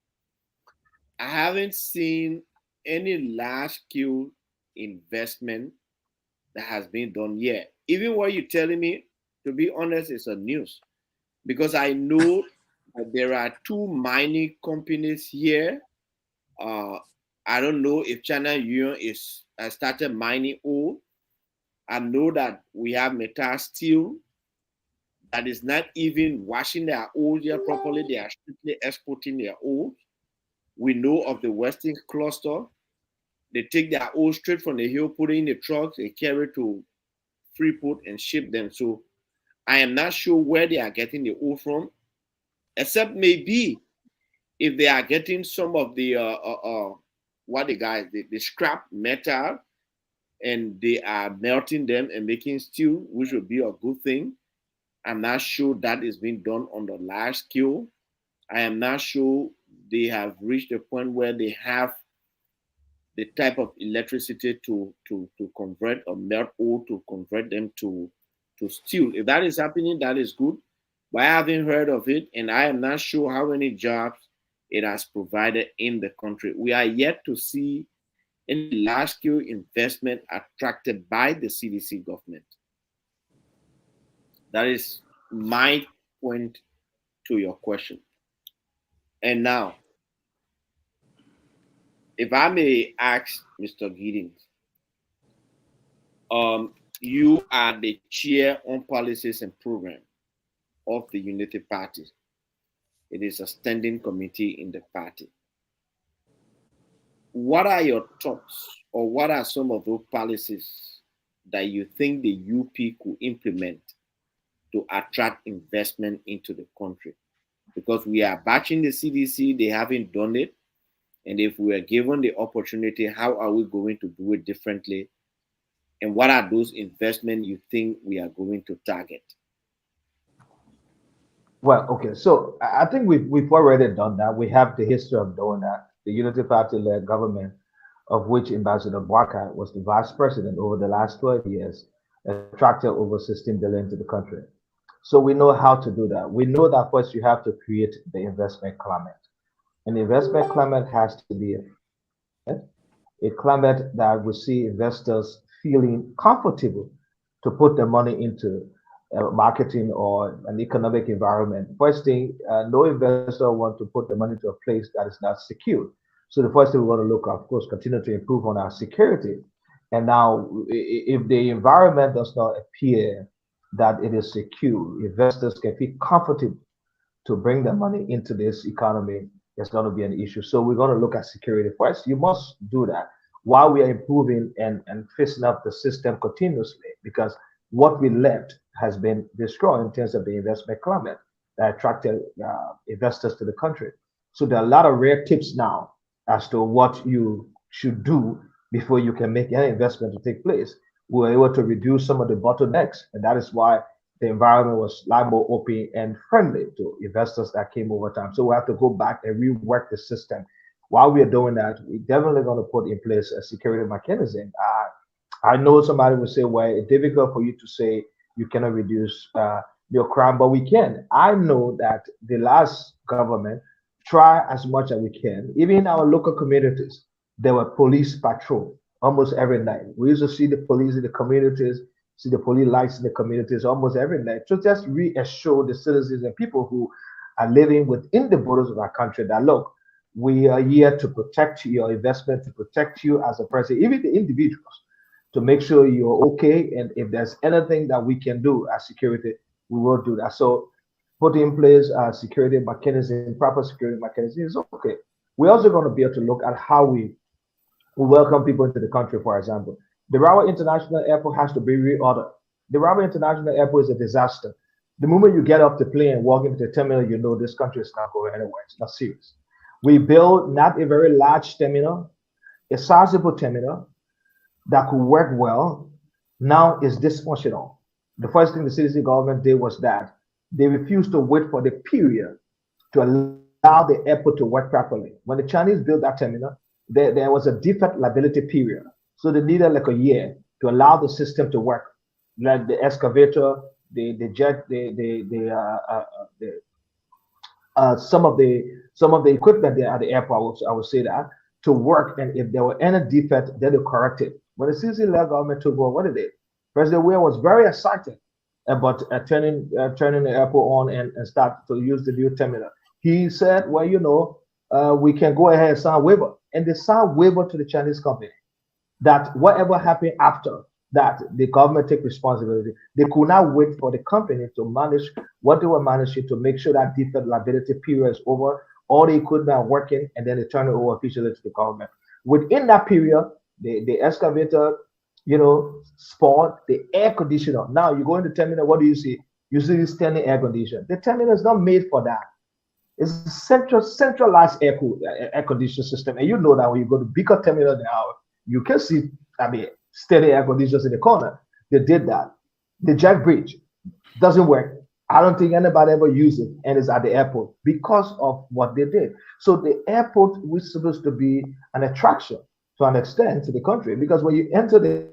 I haven't seen any large-scale investment that has been done yet. Even what you're telling me, to be honest, is a news. Because I know that there are 2 mining companies here. I don't know if China Yuan is started mining ore. I know that we have Metal Steel that is not even washing their ore here properly. They are strictly exporting their ore. We know of the Western Cluster They take their oil straight from the hill, put it in the trucks, and carry it to Freeport and ship them. So I am not sure where they are getting the oil from, except maybe if they are getting some of the the scrap metal, and they are melting them and making steel, which would be a good thing. I'm not sure that is being done on the large scale. I am not sure they have reached a point where they have the type of electricity to convert or melt ore to convert them to steel. If that is happening, that is good. But I haven't heard of it, and I am not sure how many jobs it has provided in the country. We are yet to see any large-scale investment attracted by the CDC government. That is my point to your question. And now, if I may ask Mr. Giddings, you are the chair on policies and program of the Unity Party. It is a standing committee in the party. What are your thoughts, or what are some of those policies that you think the UP could implement to attract investment into the country? Because we are bashing the CDC, they haven't done it. And if we are given the opportunity, how are we going to do it differently? And what are those investments you think we are going to target? Well, okay, so I think we've already done that. We have the history of doing that. The Unity Party-led government, of which Ambassador Boakai was the vice president over the last 12 years, attracted over 16 billion to the country. So we know how to do that. We know that first you have to create the investment climate. An investment climate has to be a climate that will see investors feeling comfortable to put their money into marketing or an economic environment. First thing, no investor wants to put the money to a place that is not secure. So the first thing we want to look at, of course, continue to improve on our security. And now, if the environment does not appear that it is secure, investors can feel comfortable to bring their money into this economy, there's going to be an issue. So we're going to look at security first. You must do that while we are improving and fixing up the system continuously, because what we left has been destroyed in terms of the investment climate that attracted investors to the country. So there are a lot of rare tips now as to what you should do before you can make any investment to take place. We were able to reduce some of the bottlenecks, and that is why the environment was a lot more open and friendly to investors that came over time. So we have to go back and rework the system. While we are doing that, we're definitely going to put in place a security mechanism. I know somebody will say, well, it's difficult for you to say you cannot reduce your crime, but we can. I know that the last government tried as much as we can. Even in our local communities, there were police patrol almost every night. We used to see the police in the communities, see the police lights in the communities almost every night to just reassure the citizens and people who are living within the borders of our country that, look, we are here to protect your investment, to protect you as a person, even the individuals, to make sure you're okay. And if there's anything that we can do as security, we will do that. So put in place a security mechanism, proper security mechanism is okay. We're also going to be able to look at how we welcome people into the country. For example, the Rawa International Airport has to be reordered. The Rawa International Airport is a disaster. The moment you get off the plane and walk into the terminal, you know this country is not going anywhere. It's not serious. We built not a very large terminal, a sizable terminal that could work well. Now is dysfunctional. The first thing the CDC government did was that they refused to wait for the period to allow the airport to work properly. When the Chinese built that terminal, there was a defect liability period. So they needed like a year to allow the system to work, like the excavator, the jet, some of the equipment there at the airport, I would say that, to work. And if there were any defect, then they correct it. When the CDC-led government took over, what did they? President Weah was very excited about turning the airport on and start to use the new terminal. He said, well, you know, we can go ahead and sign waiver. And they signed waiver to the Chinese company that whatever happened after that, the government take responsibility. They could not wait for the company to manage what they were managing to make sure that defect liability period is over, all the equipment are working, and then they turn it over officially to the government. Within that period, the excavator, sport, the air conditioner. Now you go into terminal, what do you see? You see this standing air conditioner. The terminal is not made for that. It's a centralized air conditioning system. And you know that when you go to bigger terminal now, you can see, steady air conditioners in the corner. They did that. The Jack Bridge doesn't work. I don't think anybody ever used it, and it's at the airport because of what they did. So the airport was supposed to be an attraction to an extent to the country, because when you enter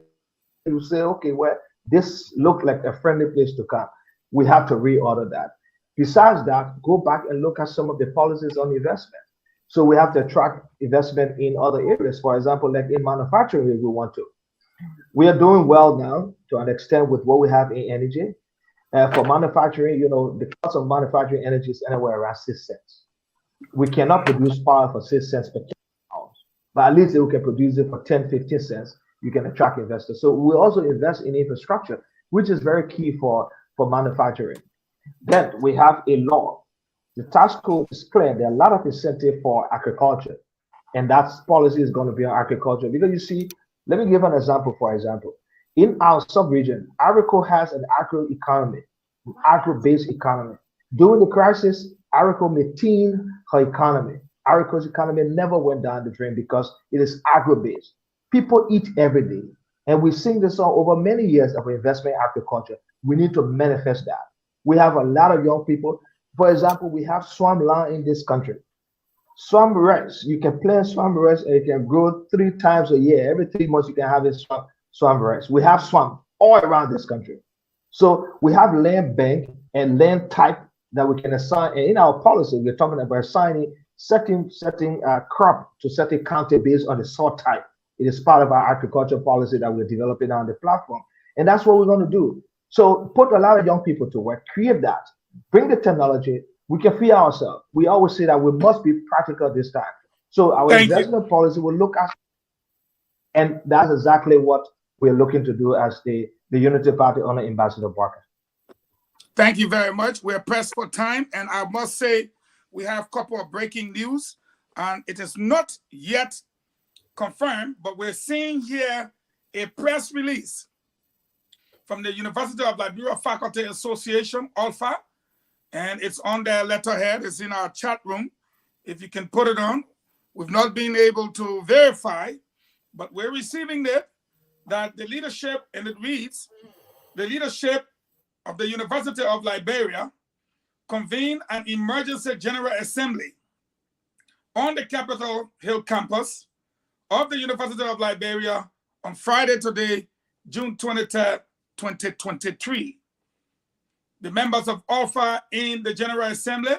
you say, okay, well, this looked like a friendly place to come. We have to reorder that. Besides that, go back and look at some of the policies on investment. So we have to attract investment in other areas. For example, like in manufacturing, if we want to. We are doing well now to an extent with what we have in energy. For manufacturing, the cost of manufacturing energy is anywhere around 6 cents. We cannot produce power for 6 cents per kilowatt, but at least if we can produce it for 10, 15 cents, you can attract investors. So we also invest in infrastructure, which is very key for manufacturing. Then we have a law. The tax code is clear. There are a lot of incentive for agriculture, and that policy is going to be on agriculture. Because you see, let me give an example. For example, in our sub-region, Arico has an agro-economy, an agro-based economy. During the crisis, Arico maintained her economy. Arico's economy never went down the drain because it is agro-based. People eat every day. And we've seen this all over many years of investment in agriculture. We need to manifest that. We have a lot of young people. For example, we have swampland in this country. Swamp rice, you can plant swamp rice and it can grow 3 times a year. Every 3 months, you can have a swamp rice. We have swamp all around this country. So we have land bank and land type that we can assign. And in our policy, we're talking about assigning setting crop to certain county based on the soil type. It is part of our agriculture policy that we're developing on the platform. And that's what we're going to do. So put a lot of young people to work, create that, bring the technology. We can feed ourselves. We always say that we must be practical this time. So our investment policy will look at, and that's exactly what we're looking to do as the Unity Party under Ambassador Barker. Thank you very much. We're pressed for time, and I must say we have a couple of breaking news, and it is not yet confirmed, but we're seeing here a press release from the University of Liberia Faculty Association, ULFA, and it's on their letterhead. It's in our chat room. If you can put it on. We've not been able to verify, but we're receiving it, that the leadership, and it reads, the leadership of the University of Liberia convened an emergency General Assembly on the Capitol Hill campus of the University of Liberia on Friday today, June 23rd, 2023. The members of ULFA in the General Assembly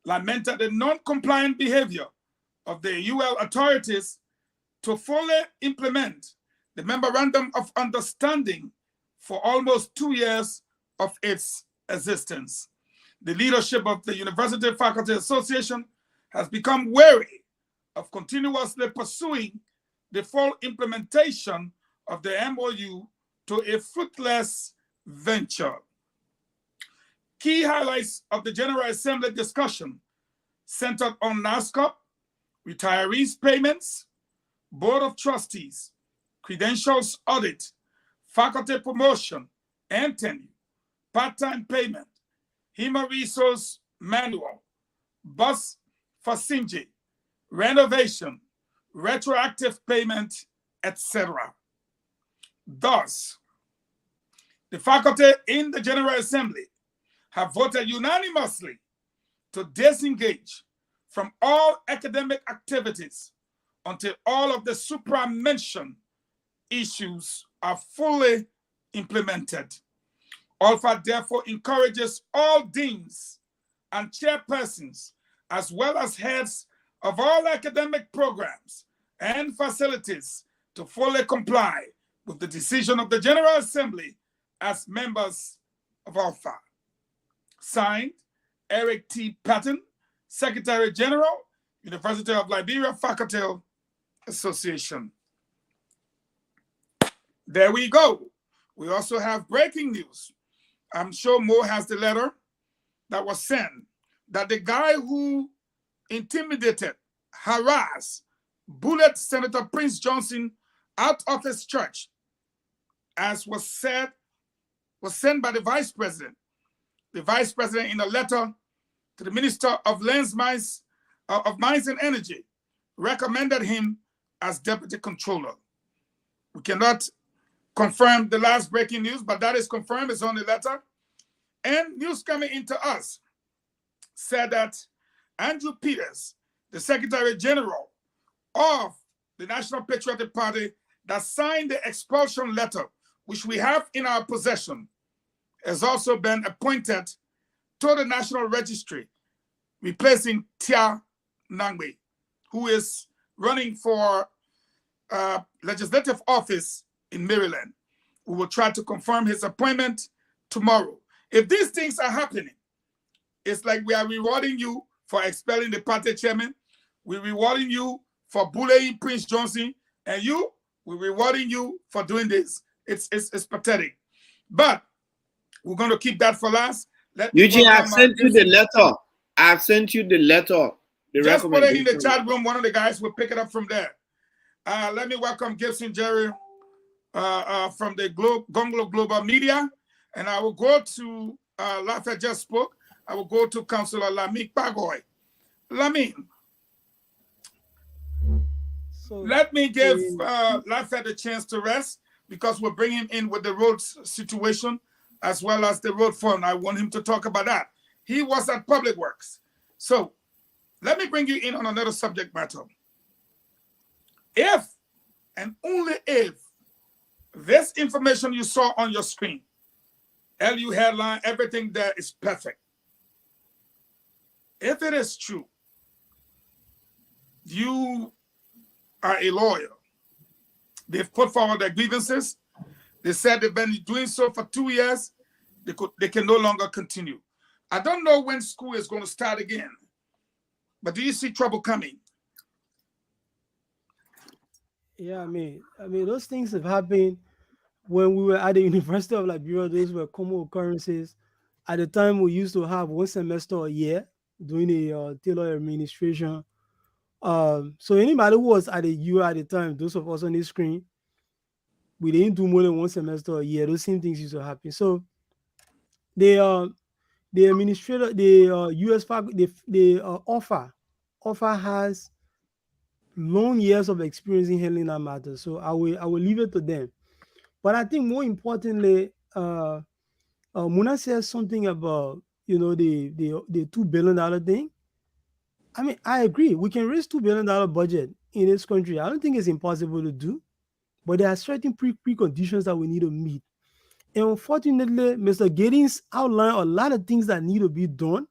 lamented the non-compliant behavior of the UL authorities to fully implement the Memorandum of Understanding for almost 2 years of its existence. The leadership of the University Faculty Association has become wary of continuously pursuing the full implementation of the MOU to a fruitless venture. Key highlights of the General Assembly discussion centered on NASCOP, retirees payments, Board of Trustees, credentials audit, faculty promotion and tenure, part-time payment, human resource manual, bus for Sinji, renovation, retroactive payment, etc. Thus, the faculty in the General Assembly have voted unanimously to disengage from all academic activities until all of the supra-mentioned issues are fully implemented. ULFA therefore encourages all deans and chairpersons, as well as heads of all academic programs and facilities, to fully comply with the decision of the General Assembly as members of ULFA. Signed, Eric T. Patton, Secretary General, University of Liberia Faculty Association. There we go. We also have breaking news. I'm sure Mo has the letter that was sent, that the guy who intimidated, harassed, bullied Senator Prince Johnson out of his church, as was sent by the vice president. The vice president, in a letter to the Minister of Mines and Energy, recommended him as deputy controller. We cannot confirm the last breaking news, but that is confirmed. It's on the letter. And news coming into us said that Andrew Peters, the Secretary General of the National Patriotic Party, that signed the expulsion letter, which we have in our possession, has also been appointed to the National Registry, replacing Tia Nangwe, who is running for legislative office in Maryland. We will try to confirm his appointment tomorrow. If these things are happening, it's like we are rewarding you for expelling the party chairman. We're rewarding you for bullying Prince Johnson, and we're rewarding you for doing this. It's pathetic. But we're going to keep that for last. Eugene, I've sent you the letter. I've sent you the letter. Just put it in the chat room. One of the guys will pick it up from there. Let me welcome Gibson Jerry from the Gonglo Global Media. And I will go to Lafayette just spoke. I will go to Councillor Lamin Pagoy. Lamin, let me give Lafayette a chance to rest, because we're bringing him in with the road situation as well as the road fund. I want him to talk about that. He was at Public Works. So let me bring you in on another subject matter. If and only if this information you saw on your screen, LU headline, everything there is perfect. If it is true, you are a lawyer. They've put forward their grievances. They said they've been doing so for 2 years. They can no longer continue. I don't know when school is going to start again, but do you see trouble coming? Yeah, I mean, those things have happened when we were at the University of Liberia. Those were common occurrences. At the time, we used to have 1 semester a year doing the Taylor administration. So anybody who was at the U at the time, those of us on the screen, we didn't do more than 1 semester a year. Those same things used to happen. So the administrator, the US faculty, the offer has long years of experience in handling that matter. So I will leave it to them. But I think more importantly, Muna says something about the $2 billion thing. I mean, I agree. We can raise $2 billion budget in this country. I don't think it's impossible to do, but there are certain preconditions that we need to meet. And unfortunately, Mr. Giddings outlined a lot of things that need to be done,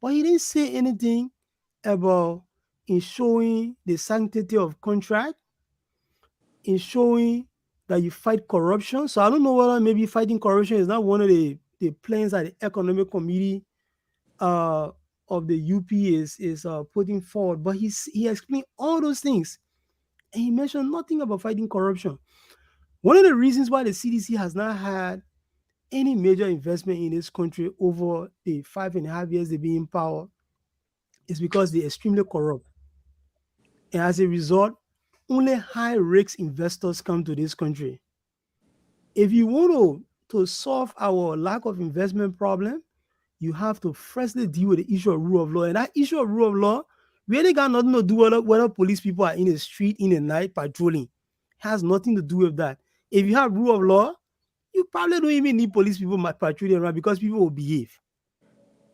but he didn't say anything about ensuring the sanctity of contract, ensuring that you fight corruption. So I don't know whether maybe fighting corruption is not one of the plans that the Economic Committee of the UP is putting forward. But he explained all those things, and he mentioned nothing about fighting corruption. One of the reasons why the CDC has not had any major investment in this country over the 5.5 years they've been in power is because they're extremely corrupt. And as a result, only high-risk investors come to this country. If you want to solve our lack of investment problem, you have to firstly deal with the issue of rule of law. And that issue of rule of law really got nothing to do with whether police people are in the street in the night patrolling. It has nothing to do with that. If you have rule of law, you probably don't even need police people patrolling around, because people will behave.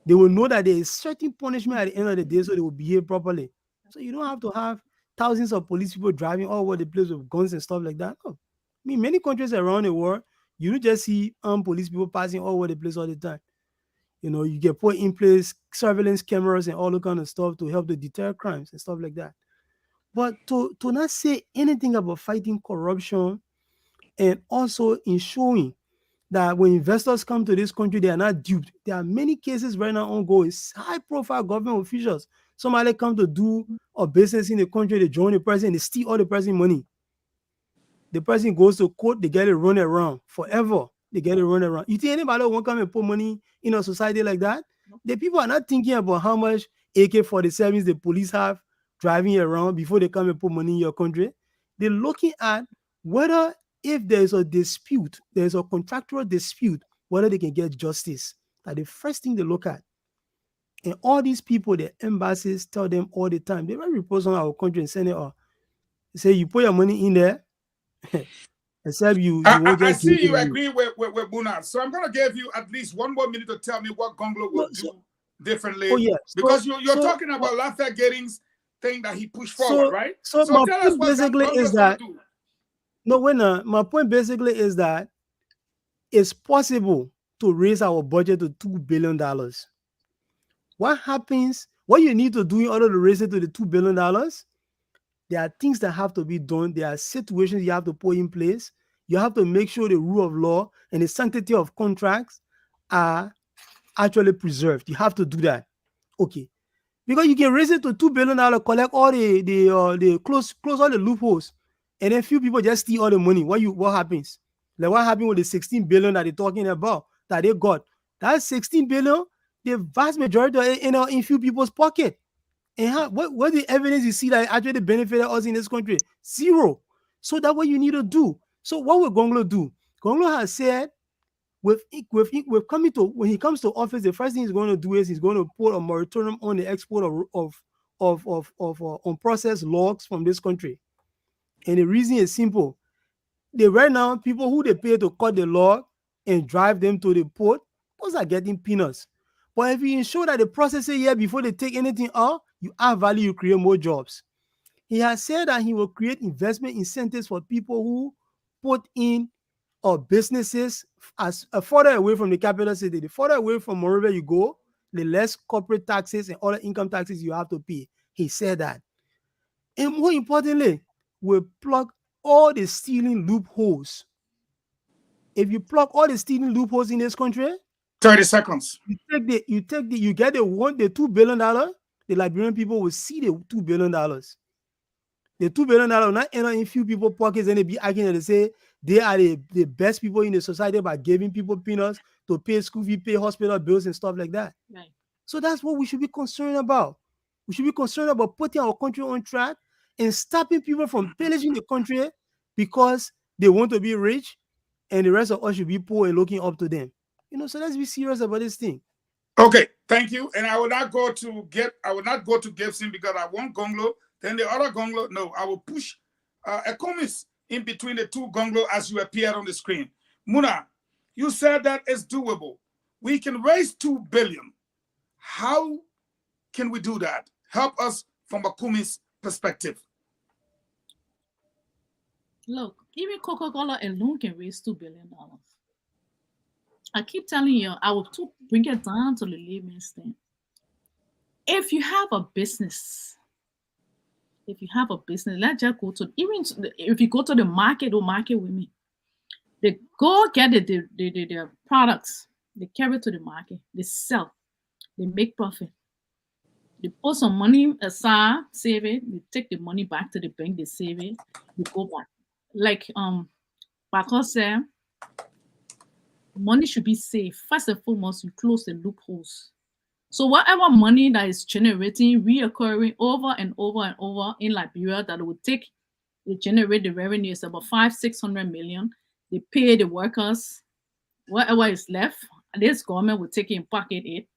They will know that there is certain punishment at the end of the day, so they will behave properly. So you don't have to have thousands of police people driving all over the place with guns and stuff like that. No. I mean, many countries around the world, you don't just see police people passing all over the place all the time. You get put in place surveillance cameras and all that kind of stuff to help to deter crimes and stuff like that. But to not say anything about fighting corruption and also ensuring that when investors come to this country, they are not duped. There are many cases right now ongoing. High-profile government officials, somebody come to do a business in the country, they join the president, they steal all the president's money. The person goes to court, they get it run around forever. They get it run around. You think anybody won't come and put money in a society like that? The people are not thinking about how much AK-47s the police have driving around before they come and put money in your country. They're looking at whether if there's a dispute, there's a contractual dispute, whether they can get justice. That's the first thing they look at. And all these people, the embassies tell them all the time, they write reports on our country and send it off. They say, you put your money in there, except you won't I just see give you it agree with Muna. So I'm going to give you at least 1 more minute to tell me what Gonglo will do differently. Oh, yeah. Because you're talking about Lafayette Giddings thing that he pushed forward, right? So my tell us point what basically is Gonglo's that, gonna do. no, winner, my point basically is that it's possible to raise our budget to $2 billion. What happens, what you need to do in order to raise it to the $2 billion, there are things that have to be done. There are situations you have to put in place. You have to make sure the rule of law and the sanctity of contracts are actually preserved. You have to do that. Okay. Because you can raise it to $2 billion, collect all the close all the loopholes, and then few people just steal all the money. What happens? Like what happened with the 16 billion that they're talking about that they got? That 16 billion, the vast majority are in few people's pocket. And what the evidence you see that actually benefited us in this country? Zero. So that's what you need to do. So what will Gonglo do? Gonglo has said, when he comes to office, the first thing he's going to do is he's going to put a moratorium on the export of unprocessed logs from this country. And the reason is simple. Right now, people who they pay to cut the log and drive them to the port, those are getting peanuts. But if you ensure that they process it here before they take anything out, you add value, you create more jobs. He has said that he will create investment incentives for people who put in businesses as further away from the capital city. The further away from wherever you go, the less corporate taxes and other income taxes you have to pay. He said that. And more importantly, we plug all the stealing loopholes. If you plug all the stealing loopholes in this country, 30 seconds. You get the $2 billion, the Liberian people will see the $2 billion. The $2 billion will not enter in few people's pockets and they be arguing and they say they are the best people in the society by giving people peanuts to pay school fee, pay hospital bills and stuff like that. Right. So that's what we should be concerned about. We should be concerned about putting our country on track and stopping people from pillaging the country because they want to be rich and the rest of us should be poor and looking up to them. So let's be serious about this thing. Okay, thank you. And I will not go to Gibson because I want Gonglo. Then the other Gonglo, no, I will push a Kumis in between the two Gonglo as you appeared on the screen. Muna, you said that it's doable. We can raise $2 billion. How can we do that? Help us from a Kumis perspective. Look, even Coca-Cola alone can raise $2 billion. I keep telling you, I will bring it down to the layman's thing. If you have a business, let's just go to, if you go to the market or market with me, they go get the products, they carry it to the market, they sell, they make profit. They put some money aside, save it, they take the money back to the bank, they save it, they go back. Like Bako said, money should be safe. First and foremost, you close the loopholes. So whatever money that is generating, reoccurring over and over and over in Liberia that would they generate the revenue is about $500-600 million. They pay the workers, whatever is left, this government will take it and pocket it.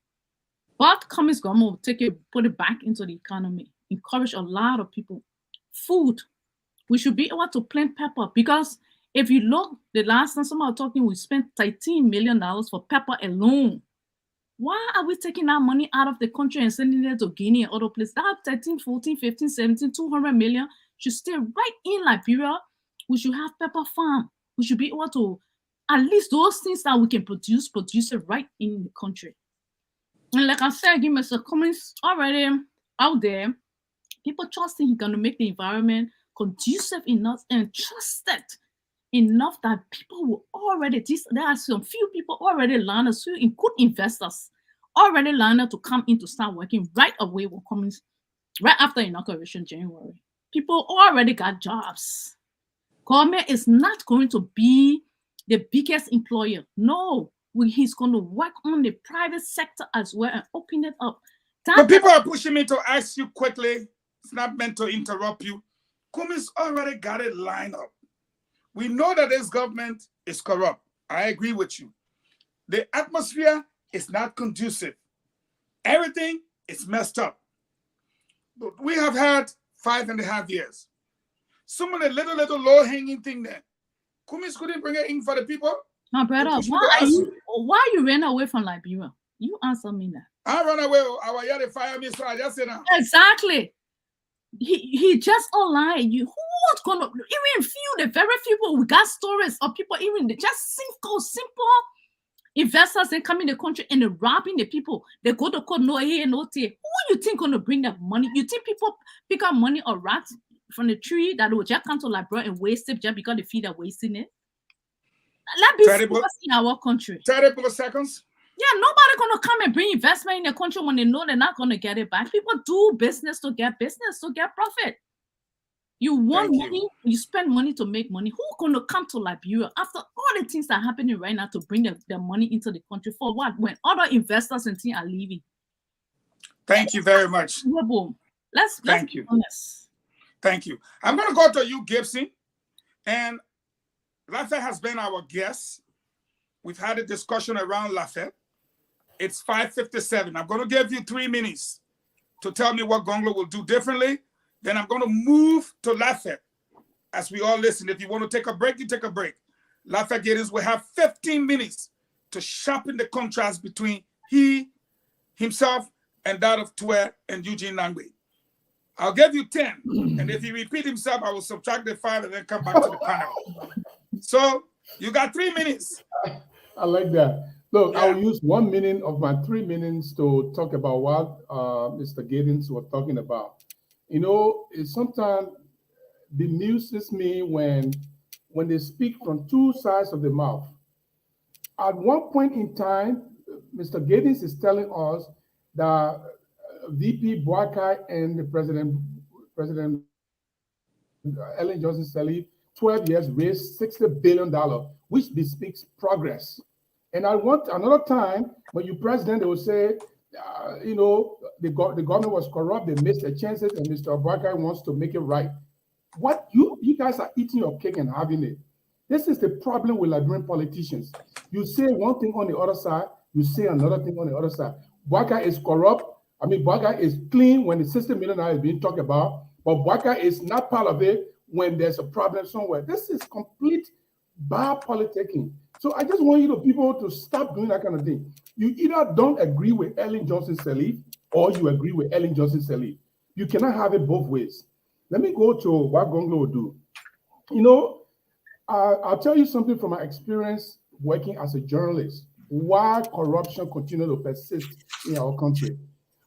But Cummins government will take it, put it back into the economy, encourage a lot of people. Food. We should be able to plant pepper because if you look, the last time somebody was talking, we spent $13 million for pepper alone. Why are we taking our money out of the country and sending it to Guinea and other places? That 13, 14, 15, 17, 200 million should stay right in Liberia. We should have pepper farm. We should be able to, at least those things that we can produce it right in the country. And like I said, Mr. Cummins already out there, people trusting he's going to make the environment conducive enough and trusted enough that people will already, there are some few people already lined up, few good investors already lined up to come in to start working right away with Cummins, right after inauguration January. People already got jobs. Government is not going to be the biggest employer. No, he's going to work on the private sector as well and open it up. But people are pushing me to ask you quickly. It's not meant to interrupt you. Cummins already got it lined up. We know that this government is corrupt. I agree with you. The atmosphere is not conducive. Everything is messed up. But we have had 5.5 years. Some of the little low-hanging thing there. Kumis couldn't bring it in for the people. My brother, why you ran away from Liberia? You answer me that. I ran away. Our yard fire me, so I just said that. Exactly. He just online. You who's gonna even few the very few people we got stories of people even just simple investors they come in the country and they're robbing the people. They go to court, no here, no there. Who you think gonna bring that money? You think people pick up money or rats from the tree that will just come to Liberia and waste it just because the feed are wasting it? Let be serious in our country. 30 seconds. Yeah, nobody gonna come and bring investment in the country when they know they're not gonna get it back. People do business to get profit. You want money, you spend money to make money. Who gonna come to Liberia after all the things that are happening right now to bring their money into the country for what? When other investors and things are leaving. Thank you very much. Let's be honest. Thank you. I'm gonna go to you, Gibson, and Lafayette has been our guest. We've had a discussion around Lafayette. It's 5:57. I'm going to give you 3 minutes to tell me what Gonglo will do differently. Then I'm going to move to Lafayette as we all listen. If you want to take a break, you take a break. Lafayette Giddens will have 15 minutes to sharpen the contrast between himself, and that of Tuer and Eugene Nangbe. I'll give you 10. And if he repeats himself, I will subtract the 5 and then come back to the panel. So you got 3 minutes. I like that. Look, I'll use 1 minute of my 3 minutes to talk about what Mr. Giddens was talking about. You know, it sometimes bemuses me when they speak from two sides of the mouth. At one point in time, Mr. Giddens is telling us that VP Boakai and the President Ellen Johnson Sirleaf, 12 years, raised $60 billion, which bespeaks progress. And I want another time when you president, they will say, you know, the government was corrupt, they missed their chances, and Mr. Boakai wants to make it right. What you guys are eating your cake and having it. This is the problem with Liberian politicians. You say one thing on the other side, you say another thing on the other side. Boakai is corrupt. I mean, Boakai is clean when the $60 million is being talked about, but Boakai is not part of it when there's a problem somewhere. This is complete bad politicking. So I just want people to stop doing that kind of thing. You either don't agree with Ellen Johnson Sirleaf or you agree with Ellen Johnson Sirleaf. You cannot have it both ways. Let me go to what Gonglo will do. You know, I'll tell you something from my experience working as a journalist. Why corruption continues to persist in our country.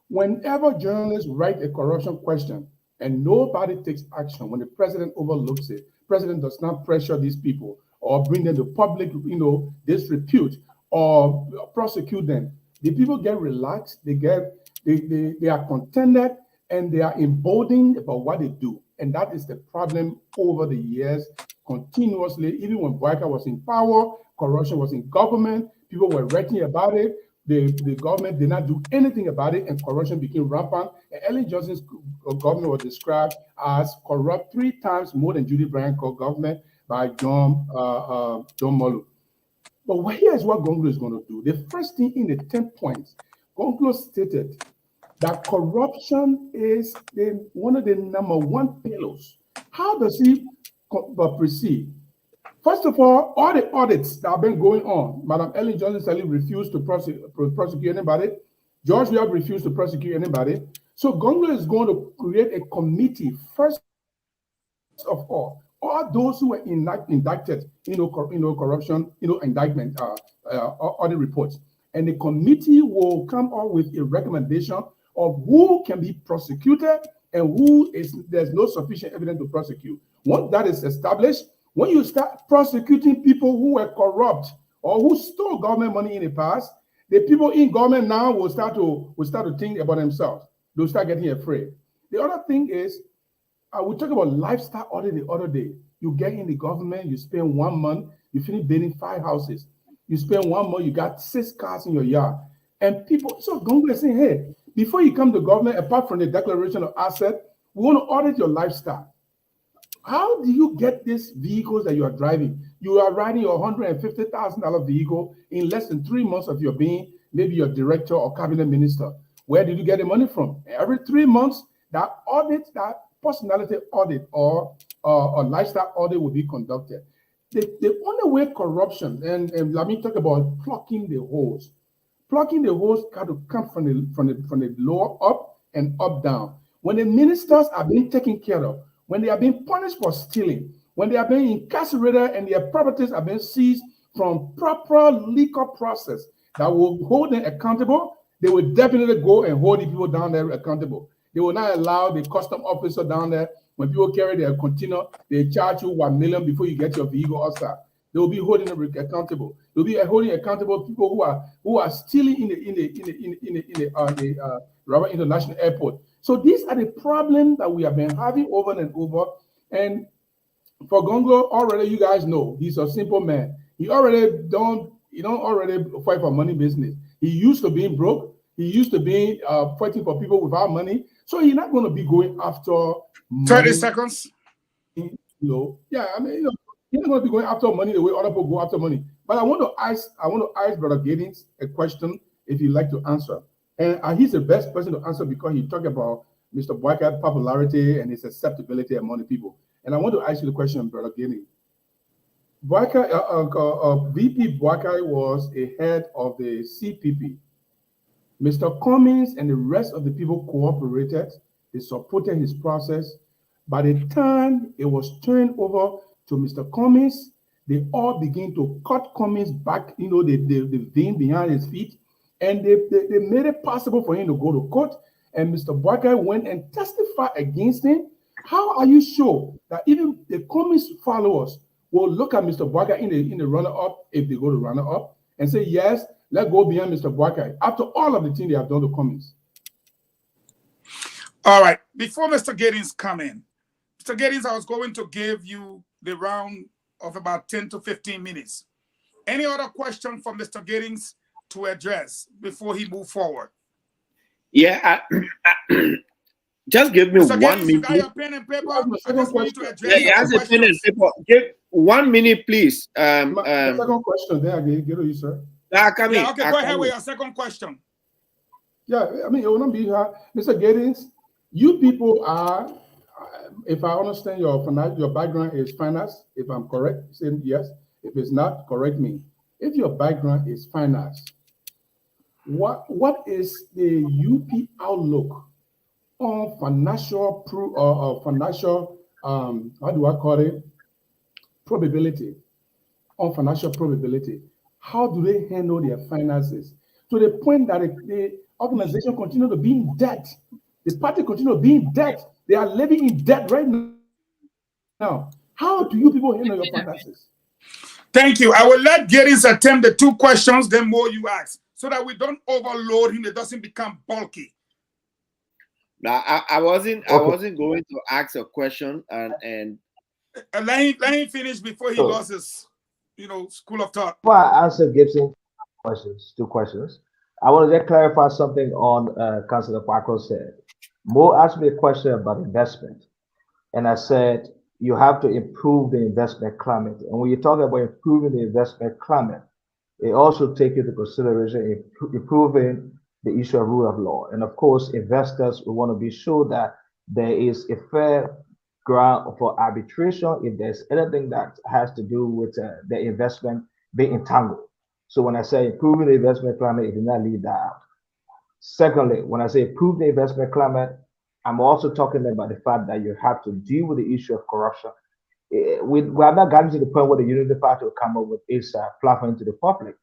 Whenever journalists write a corruption question and nobody takes action, when the president overlooks it, president does not pressure these people or bring them to public, disrepute or prosecute them. The people get relaxed, they are contented, and they are emboldened about what they do. And that is the problem over the years, continuously. Even when Boakai was in power, corruption was in government, people were writing about it. The government did not do anything about it, and corruption became rampant. And Ellen Johnson's government was described as corrupt 3 times more than Judy Bryant's government by John Molu. But here's what Gonglo is going to do. The first thing in the 10 points, Gonglo stated that corruption is one of the #1 pillars. How does he proceed? First of all the audits that have been going on, Madam Ellen Johnson Sirleaf refused to prosecute anybody. George Weah refused to prosecute anybody. So Gonglo is going to create a committee, first of all those who were indicted, corruption, indictment, audit reports. And the committee will come up with a recommendation of who can be prosecuted and there's no sufficient evidence to prosecute. Once that is established, when you start prosecuting people who were corrupt or who stole government money in the past, the people in government now will start to think about themselves. They'll start getting afraid. The other thing is, we talked about lifestyle audit the other day. You get in the government, you spend 1 month, you finish building 5 houses. You spend 1 month, you got 6 cars in your yard. And people, so Gonglo is saying, hey, before you come to government, apart from the declaration of asset, we want to audit your lifestyle. How do you get these vehicles that you are driving? You are riding your $150,000 vehicle in less than 3 months of your being maybe your director or cabinet minister. Where did you get the money from? Every 3 months, that audit, that personality audit or lifestyle audit will be conducted. The only way corruption, and let me talk about plucking the hose. Plucking the hose got to come from the lower up and up down. When the ministers are being taken care of, when they are being punished for stealing, when they are being incarcerated and their properties are being seized from proper legal process that will hold them accountable, they will definitely go and hold the people down there accountable. They will not allow the custom officer down there, when people carry their container, they charge you $1 million before you get your vehicle outside. They will be holding them accountable. They'll be holding accountable people who are stealing in the Robert International Airport. So these are the problems that we have been having over and over. And for Gongo, already you guys know he's a simple man. He don't already fight for money business. He used to being broke. He used to be fighting for people without money. So he's not going to be going after 30 seconds. Yeah, I mean, he's not going to be going after money the way other people go after money. But I want to ask Brother Giddings a question if he'd like to answer. And he's the best person to answer because he talked about Mr. Boakai's popularity and his acceptability among the people. And I want to ask you the question, Brother Giddings. VP Boakai was a head of the CPP. Mr. Cummings and the rest of the people cooperated. They supported his process. By the time it was turned over to Mr. Cummings, they all began to cut Cummings back, the vein behind his feet, and they made it possible for him to go to court. And Mr. Boakai went and testified against him. How are you sure that even the Cummings followers will look at Mr. Boakai in the runner-up, if they go to runner-up, and say, yes, let's go behind Mr. Boakai, after all of the things they have done to Cummings? All right. Before Mr. Giddings come in, Mr. Giddings, I was going to give you the round of about 10 to 15 minutes. Any other question for Mr. Giddings to address before he move forward? Yeah, just give me Mr. 1 Giddings, you minute. got your pen and paper? I just want you to address Yeah, he has a pen and paper. Give 1 minute, please. Second question, then I give to you, sir. Okay, go ahead with your second question. Yeah, I mean, it will not be hard. Mr. Giddings, you people are, if I understand your background is finance, if I'm correct, say yes. If it's not, correct me. If your background is finance, what is the UP outlook on financial how do I call it, probability, on financial probability? How do they handle their finances to the point that the organization continue to be in debt? The party continue to be in debt. They are living in debt right now. How do you people handle your finances? Thank you. I will let Giddings attempt the 2 questions, then more you ask, so that we don't overload him. It doesn't become bulky. Now, I wasn't going to ask a question and let him finish before he lost his, school of thought. Before I answer Gibson questions, 2 questions, I want to just clarify something on Councilor Paco said. Mo asked me a question about investment, and I said you have to improve the investment climate. And when you talk about improving the investment climate, it also takes into consideration improving the issue of rule of law. And of course, investors will want to be sure that there is a fair ground for arbitration if there's anything that has to do with the investment being entangled. So when I say improving the investment climate, it did not leave that out. Secondly, when I say improve the investment climate, I'm also talking about the fact that you have to deal with the issue of corruption. We have not gotten to the point where the Unity Party will come up with its platform to the public,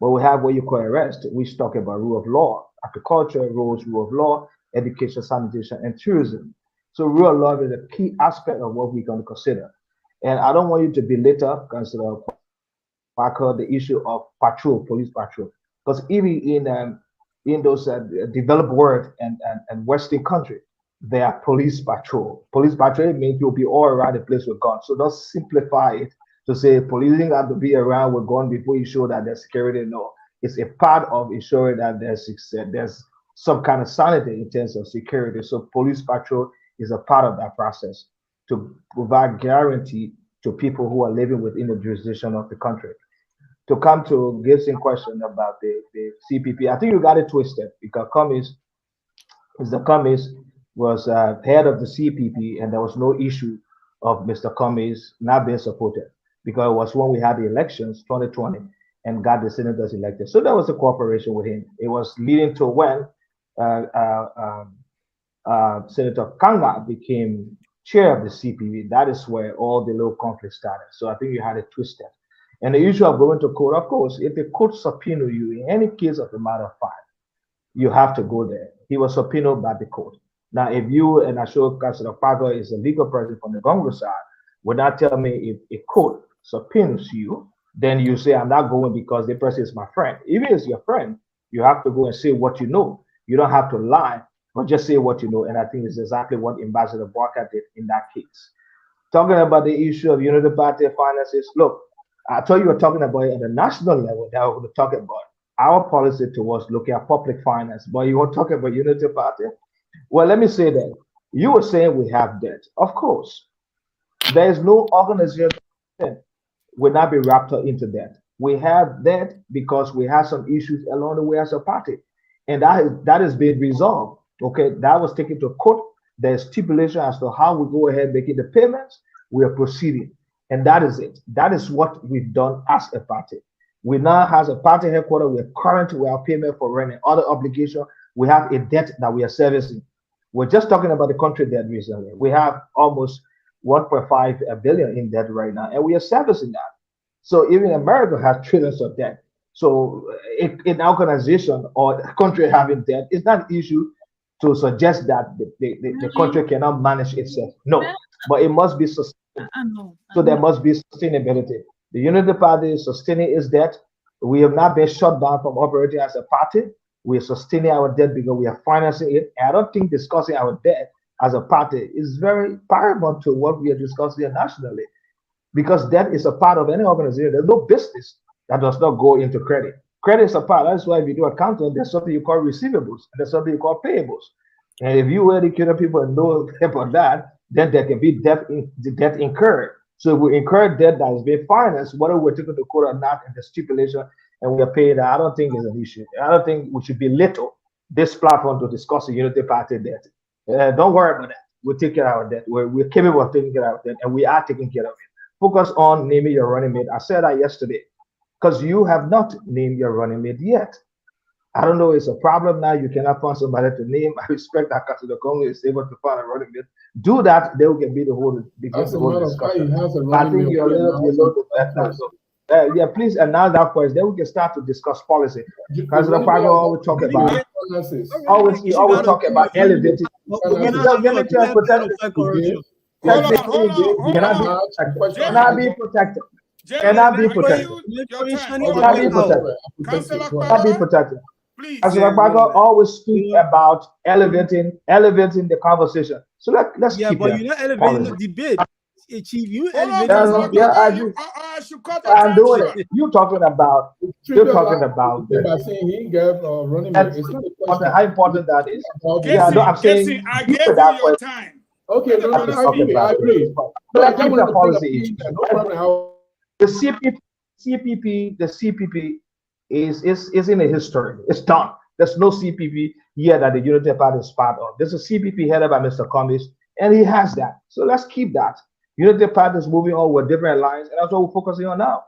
but we have what you call arrest, which talk about rule of law, agriculture, rules, rule of law, education, sanitation, and tourism. So rule of law is a key aspect of what we're going to consider. And I don't want you to belittle, consider the issue of patrol, police patrol, because even in those developed world and Western countries, there are police patrol. Police patrol means you'll be all around the place with guns. So don't simplify it to say policing have to be around with gun before you show that there's security. No, it's a part of ensuring that there's some kind of sanity in terms of security. So police patrol is a part of that process. to provide guarantee to people who are living within the jurisdiction of the country. To come to Gibson's question about the CPP, I think you got it twisted because Mr. Cummings was head of the CPP, and there was no issue of Mr. Cummings not being supported because it was when we had the elections 2020 and got the senators elected. So there was a cooperation with him. It was leading to when Senator Kanga became chair of the CPP. That is where all the little conflict started. So I think you had it twisted. And the issue of going to court, of course, if the court subpoena you in any case of a matter of fact, you have to go there. He was subpoenaed by the court. Now, if you, and I show Councilor Pago is a legal person from the Congress side, would not tell me if a court subpoenas you, then you say, I'm not going because the person is my friend. If it is your friend, you have to go and say what you know. You don't have to lie, but just say what you know. And I think it's exactly what Ambassador Barker did in that case. Talking about the issue of unity party finances, look, I thought you were talking about it at the national level that we're going to talk about our policy towards looking at public finance, but you want to talk about unity party? Well, let me say that you were saying we have debt. Of course, there is no organization that will not be wrapped up into that. We have that because we have some issues along the way as a party, and that is being resolved. Okay, that was taken to court. There's stipulation as to how we go ahead making the payments. We are proceeding, and that is it. That is what we've done as a party. We now has a party headquarters. We're current with our payment for rent and other obligation. We have a debt that we are servicing. We're just talking about the country debt recently. We have almost 1.5 billion in debt right now, and we are servicing that. So even America has trillions of debt. So in organization or a country having debt, it's not an issue to suggest that the country cannot manage itself. No, but it must be sustainable. So there must be sustainability. The Unity Party is sustaining its debt. We have not been shut down from operating as a party. We are sustaining our debt because we are financing it. I don't think discussing our debt as a party is very paramount to what we are discussing nationally, because debt is a part of any organization. There's no business that does not go into credit. Credit is a part. That's why if you do accounting, there's something you call receivables, and there's something you call payables. And if you educate people and know about that, then there can be debt incurred. So if we incur debt that is being financed, whether we're taking to court or not, in the stipulation, and we are paying that, I don't think is an issue. I don't think we should belittle this platform to discuss the Unity Party debt. Don't worry about that. We'll take care of our debt. We're capable of taking care of our debt, and we are taking care of it. Focus on naming your running mate. I said that yesterday, because you have not named your running mate yet. I don't know, it's a problem now. You cannot find somebody to name. I respect that because the Congress is able to find a running mate. Do that, they will be the whole discussion. I think you're a little below the yeah, please announce that first. Then we can start to discuss policy. Because the Party always talk about always talk about elevating. Cannot be protected. Cannot be protected. Cannot be protected. As Rabago always speak about elevating the conversation. So let's keep but you're not elevating the debate. Chief, you I I'm doing it. You're talking about. By saying he gave running mate. How important that is. I'm saying I gave you your time. Okay, I agree. Let's keep the policy. The CPP is in a history. It's done. There's no CPP here that the Unity Party is part of. There's a CPP headed by Mr. Cummings, and he has that. So let's keep that. Unity Party is moving on with different lines, and that's what we're focusing on now.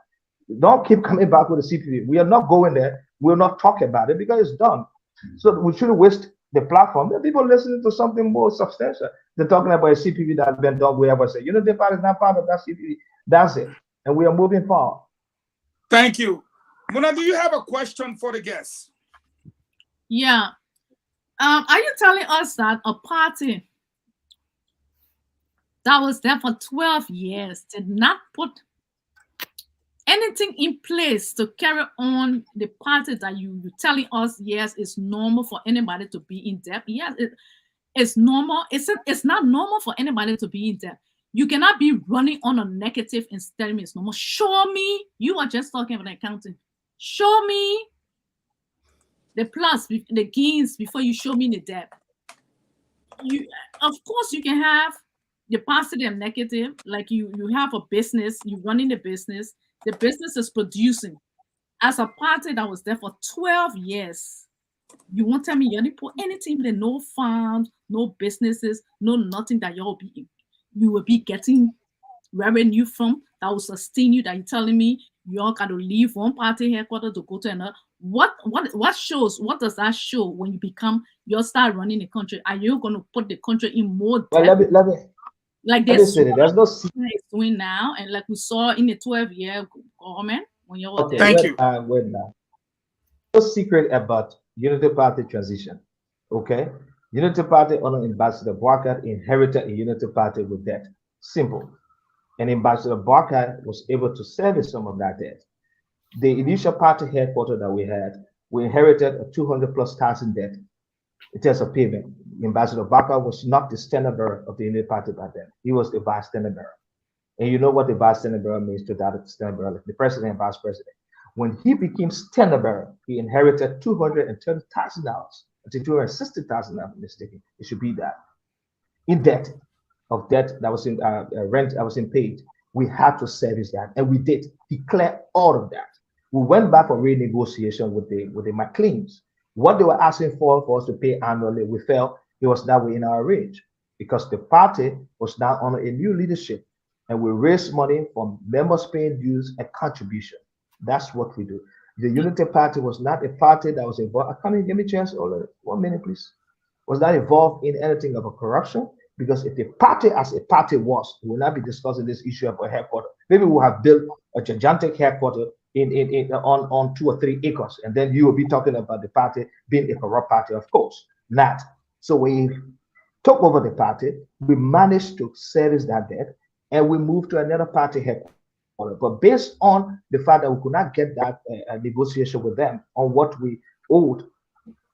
Don't keep coming back with the CPP. We are not going there. We're not talking about it because it's done. So we shouldn't waste the platform. There are people listening to something more substantial. They're talking about a CPP that has been done. We ever say Unity Party is not part of that CPP. That's it. And we are moving forward. Thank you. Muna, do you have a question for the guests? Yeah. Are you telling us that a party that was there for 12 years did not put anything in place to carry on the party that you're telling us, yes, it's normal for anybody to be in debt? Yes, it's normal. It's not normal for anybody to be in debt. You cannot be running on a negative and telling me it's normal. Show me. You are just talking about accounting. Show me the plus, the gains before you show me the debt. Of course, you can have you're positive, negative. Like you have a business, you're running the business is producing. As a party that was there for 12 years, you won't tell me you didn't put anything there, no farms, no businesses, no nothing that you will be getting revenue from that will sustain you, that you're telling me you all got to leave one party headquarters to go to another. What does that show when you start running the country? Are you going to put the country in more debt? Well, let me like this say that there's no it's doing now, and like we saw in the 12-year government when you were okay, there. Thank you. Wait now. No secret about Unity Party transition. Okay, Unity Party under Ambassador Barker inherited a Unity Party with debt. Simple. And Ambassador Barker was able to service some of that debt. The initial party headquarters that we inherited a 200,000+ debt. It has a payment. Ambassador Barker was not the standard bearer of the Unity Party back then. He was the vice standard bearer. And you know what the vice standard bearer means to that standard bearer, like the president and vice president. When he became standard bearer, he inherited $230,000. I think $260,000, if I'm mistaken. It should be that. In debt that was in rent that was in paid. We had to service that, and we did. He cleared all of that. We went back for renegotiation with the McLeans. What they were asking for us to pay annually, we felt it was that way in our range, because the party was now under a new leadership, and we raised money from members paying dues and contribution. That's what we do. The Unity Party was not a party that was involved. Can you give me a chance? 1 minute, please. Was not involved in anything of a corruption, because if the party as a party was, we will not be discussing this issue of a headquarters. Maybe we'll have built a gigantic headquarters on 2 or 3 acres, and then you will be talking about the party being a corrupt party. Of course not. So we took over the party, we managed to service that debt, and we moved to another party headquarters. But based on the fact that we could not get that negotiation with them on what we owed,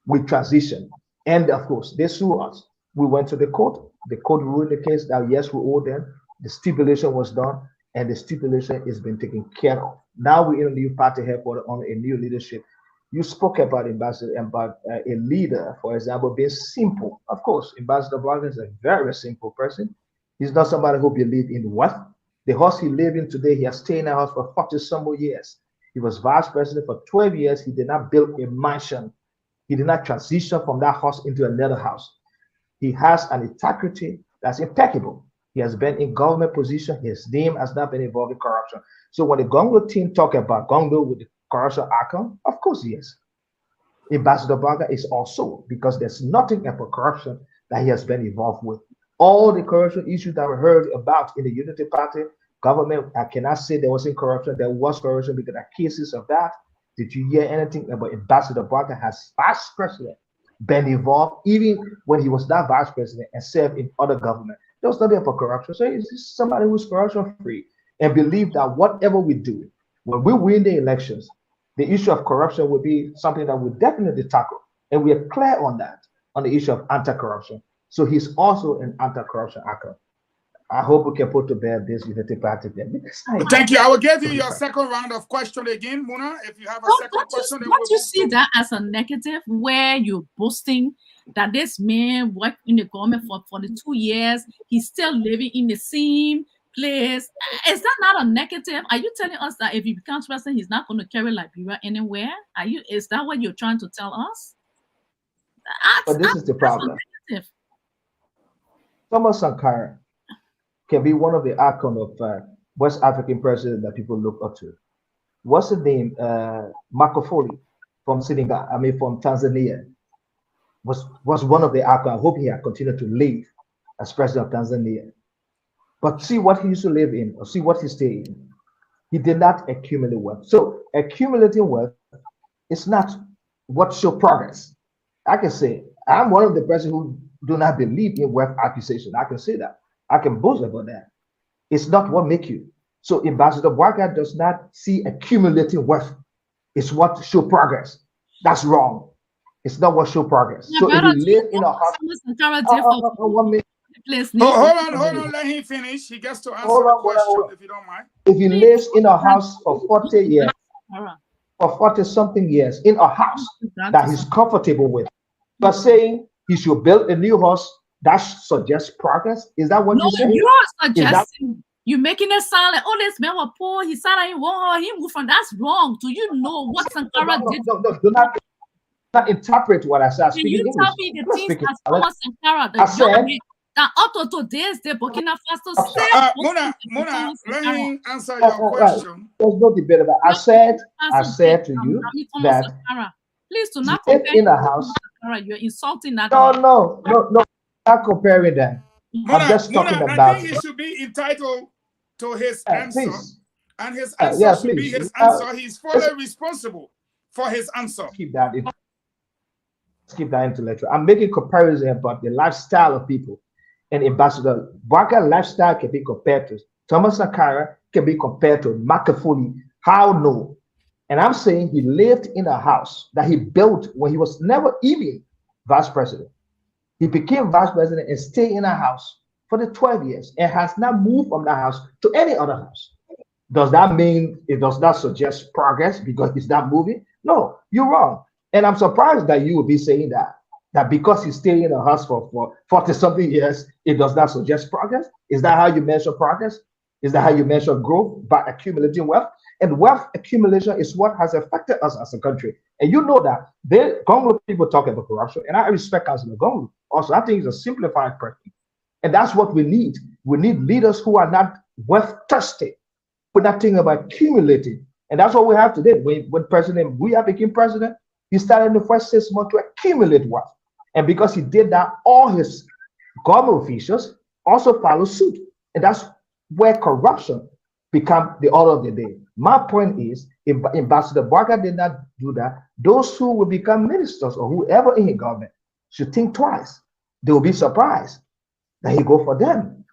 we transitioned. And of course, they sued us. We went to the court. The court ruled the case that yes, we owe them. The stipulation was done, and the stipulation has been taken care of. Now we're in a new party headquarters on a new leadership. You spoke about Ambassador, about a leader, for example, being simple. Of course, Ambassador Barker is a very simple person. He's not somebody who believes in wealth. The house he lives in today, he has stayed in a house for 40-some more years. He was vice president for 12 years. He did not build a mansion. He did not transition from that house into another house. He has an integrity that's impeccable. He has been in government position. His name has not been involved in corruption. So when the Gongo team talk about Gongo with the corruption outcome, of course he is. Ambassador Barker is also, because there's nothing about corruption that he has been involved with. All the corruption issues that were heard about in the Unity Party government, I cannot say there wasn't corruption. There was corruption because there are cases of that. Did you hear anything about Ambassador Barker has vice president been involved, even when he was not vice president and served in other government? There was nothing about corruption. So it's somebody who's corruption free and believe that whatever we do, when we win the elections, the issue of corruption will be something that we definitely tackle. And we are clear on that, on the issue of anti-corruption. So he's also an anti-corruption actor. I hope we can put to bear this Unity Party then. Thank you. I will give you your second round of question again, Muna. If you have a second question, don't you see that as a negative, where you're boasting that this man worked in the government for 42 years, he's still living in the same place? Is that not a negative? Are you telling us that if he becomes president, he's not going to carry Liberia anywhere? Is that what you're trying to tell us? But this is the problem. Thomas Sankara can be one of the icon of West African president that people look up to. What's the name? Magufuli from Senegal, from Tanzania, was one of the icons. I hope he had continued to live as president of Tanzania. But see what he used to live in, or see what he stayed in. He did not accumulate wealth. So accumulating wealth is not what show progress. I can say I'm one of the presidents who do not believe in wealth accumulation. I can say that. I can boast about that. It's not what makes you. So Ambassador Barker does not see accumulating wealth. It's what show progress. That's wrong. It's not what show progress. Yeah, so if you live in a house, 1 minute. Hold on, let him finish. He gets to answer the question if you don't mind. If he lives in a house for 40 years, for 40-something years, in a house that he's comfortable with, but saying he should build a new house that suggests progress? Is that what No, you're saying? you're Is that suggesting. You're making it sound like, oh, this man was poor. He said I want her. He moved from. That's wrong. Do you know what Sankara did? no, do not interpret what I said. I'm Can speaking you English. tell me the I'm not things speaking. that Thomas Sankara, I the said- young man, that up to today's day, Burkina Faso still. Mona, let me answer Right. your question. There's no debate about it. I said to you that please do not you live compare in a house. Sankara. You're insulting that. No, not comparing them. Mona, I'm just talking Mona, about I think he should be entitled to his Yeah, answer. please. And his Yeah, answer yeah, should be please. his answer. He's fully responsible for his answer. keep that intellectual. I'm making comparison about the lifestyle of people. And Ambassador Barker lifestyle can be compared to Thomas Sankara, can be compared to Machiavelli. How no? And I'm saying he lived in a house that he built when he was never even vice president. He became vice president and stayed in a house for the 12 years and has not moved from that house to any other house. Does that mean it does not suggest progress because it's not moving? No, you're wrong. And I'm surprised that you would be saying that because you stay in a house for 40 something years, it does not suggest progress. Is that how you measure progress? Is that how you measure growth? By accumulating wealth? And wealth accumulation is what has affected us as a country. And you know that Gonglo people talk about corruption, and I respect Councilor Gonglo. Also, I think he's a simplified person. And that's what we need. We need leaders who are not wealth thirsty. We're not thinking about accumulating. And that's what we have today. When President Buya became president, he started in the first 6 months to accumulate wealth. And because he did that, all his government officials also follow suit. And that's where corruption become the order of the day. My point is, if Ambassador Barker did not do that, those who will become ministers or whoever in his government should think twice. They will be surprised that he go for them.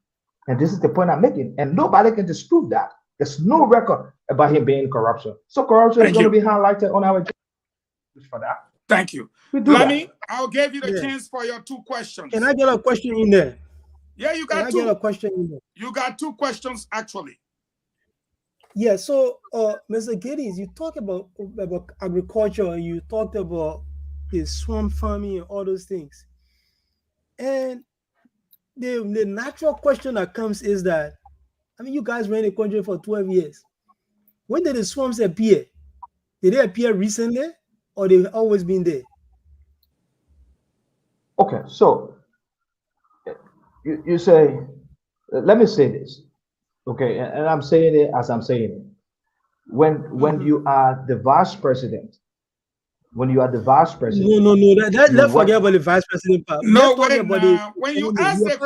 And this is the point I'm making. And nobody can dispute that. There's no record about him being corruption. So corruption is going to be highlighted on our agenda for that. Thank you. Lami, I'll give you the chance for your 2 questions. Can I get a question in there? Yeah, you got Can I 2. get a question in there? You got 2 questions, actually. Yeah, so Mr. Giddings, you talk about agriculture, and you talked about the swamp farming and all those things. And the natural question that comes is that, I mean, you guys ran the country for 12 years. When did the swamps appear? Did they appear recently, or they've always been there? Okay, so you say, let me say this, okay, and I'm saying it as I'm saying it. When you are the vice president, No, let's forget about the vice president part. No, Let's talk wait about now. When you ask the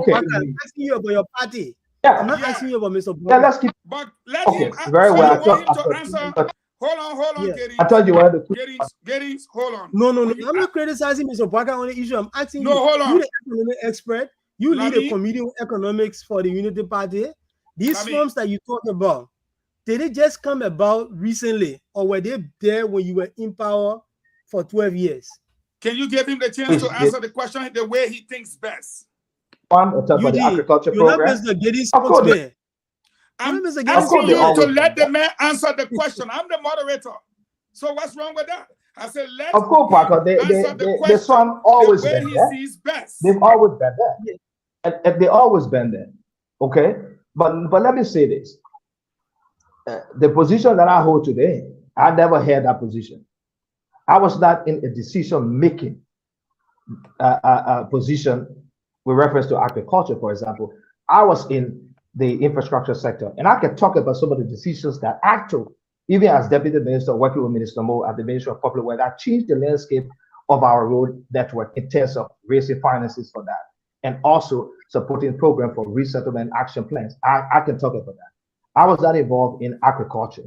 when I'm asking you about your party. Yeah. I'm not asking you about Mr. Yeah, Barker. let's keep. But let Okay, him very well. I want him to answer. Hold on, Yeah. Giddings. I told you one of the Giddings, hold on. No. I'm not criticizing Mr. Barker on the issue. I'm asking No, you. hold on. You the economic expert. You lead Lami. a committee on economics for the Unity Party. These Lami. slums that you talk about, did it just come about recently, or were they there when you were in power for 12 years? Can you give him the chance to answer the question the way he thinks best? the agriculture You're not program. Mr. Giddings Of course. spokesman. I'm Mr. Giddings asking Of you course, to let the man answer the question. I'm the moderator. So what's wrong with that? I said, let Of course, Parker, the swamp always the way been he there. sees best. They've always been there. And they always been there. Okay, but let me say this: the position that I hold today, I never had that position. I was not in a decision-making position with reference to agriculture, for example. I was in the infrastructure sector, and I can talk about some of the decisions that I took, even as deputy minister, working with Minister Mo at the Ministry of Public Works, that changed the landscape of our road network in terms of raising finances for that, and also supporting program for resettlement action plans. I can talk about that. I was not involved in agriculture,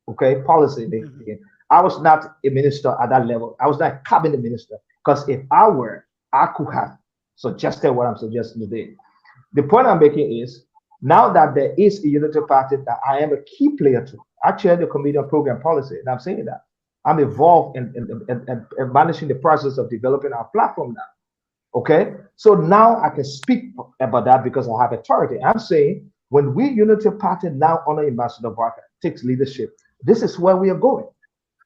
okay, policy making. I was not a minister at that level. I was not a cabinet minister, because if I were, I could have suggested what I'm suggesting today. The point I'm making is, now that there is a unity party that I am a key player to, I chair the committee on program policy, and I'm saying that I'm involved in managing the process of developing our platform now. Okay, so now I can speak about that because I have authority. I'm saying when we Unity Party now honor Ambassador Barker, takes leadership, this is where we are going.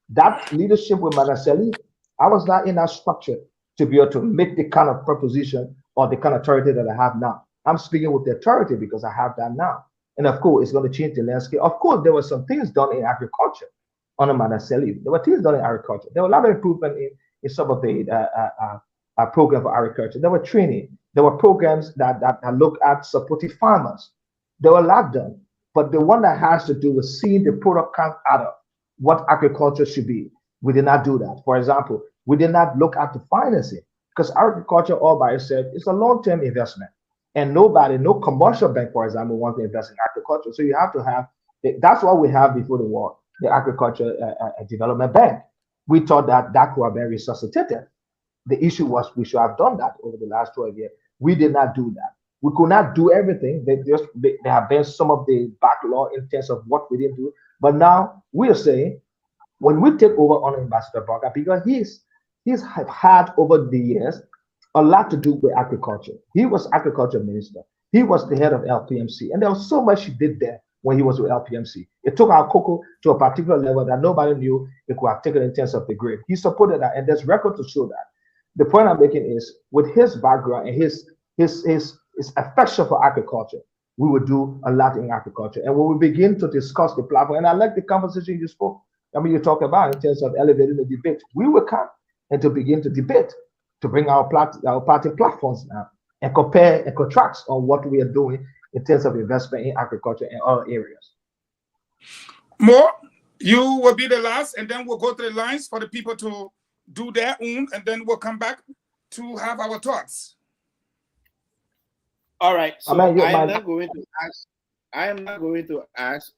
That leadership with Manaseli, I was not in that structure to be able to make the kind of proposition or the kind of authority that I have now. I'm speaking with the authority because I have that now. And of course, it's going to change the landscape. Of course, there were some things done in agriculture under Manaseli. There were things done in agriculture. There were a lot of improvement in some of the program for agriculture. There were training. There were programs that look at supporting farmers. There were a lot done. But the one that has to do with seeing the product come out of what agriculture should be, we did not do that. For example, we did not look at the financing because agriculture all by itself is a long-term investment. And nobody, no commercial bank, for example, wants to invest in agriculture. So you have to have, that's what we have before the war, the Agriculture Development Bank. We thought that could have been resuscitated. The issue was we should have done that over the last 12 years. We did not do that. We could not do everything. There have been some of the backlog in terms of what we didn't do. But now we are saying, when we take over on Ambassador Barker, because he's had over the years a lot to do with agriculture. He was agriculture minister. He was the head of LPMC. And there was so much he did there when he was with LPMC. It took our cocoa to a particular level that nobody knew it could have taken in terms of the grid. He supported that, and there's record to show that. The point I'm making is, with his background and his affection for agriculture, we would do a lot in agriculture. And when we begin to discuss the platform, and I like the conversation you spoke, you talk about in terms of elevating the debate, we will come and to begin to debate, to bring our party platforms now and compare and contrast on what we are doing in terms of investment in agriculture and other areas. More, you will be the last, and then we'll go to the lines for the people to do their own, and then we'll come back to have our thoughts. All right. So I am not going to ask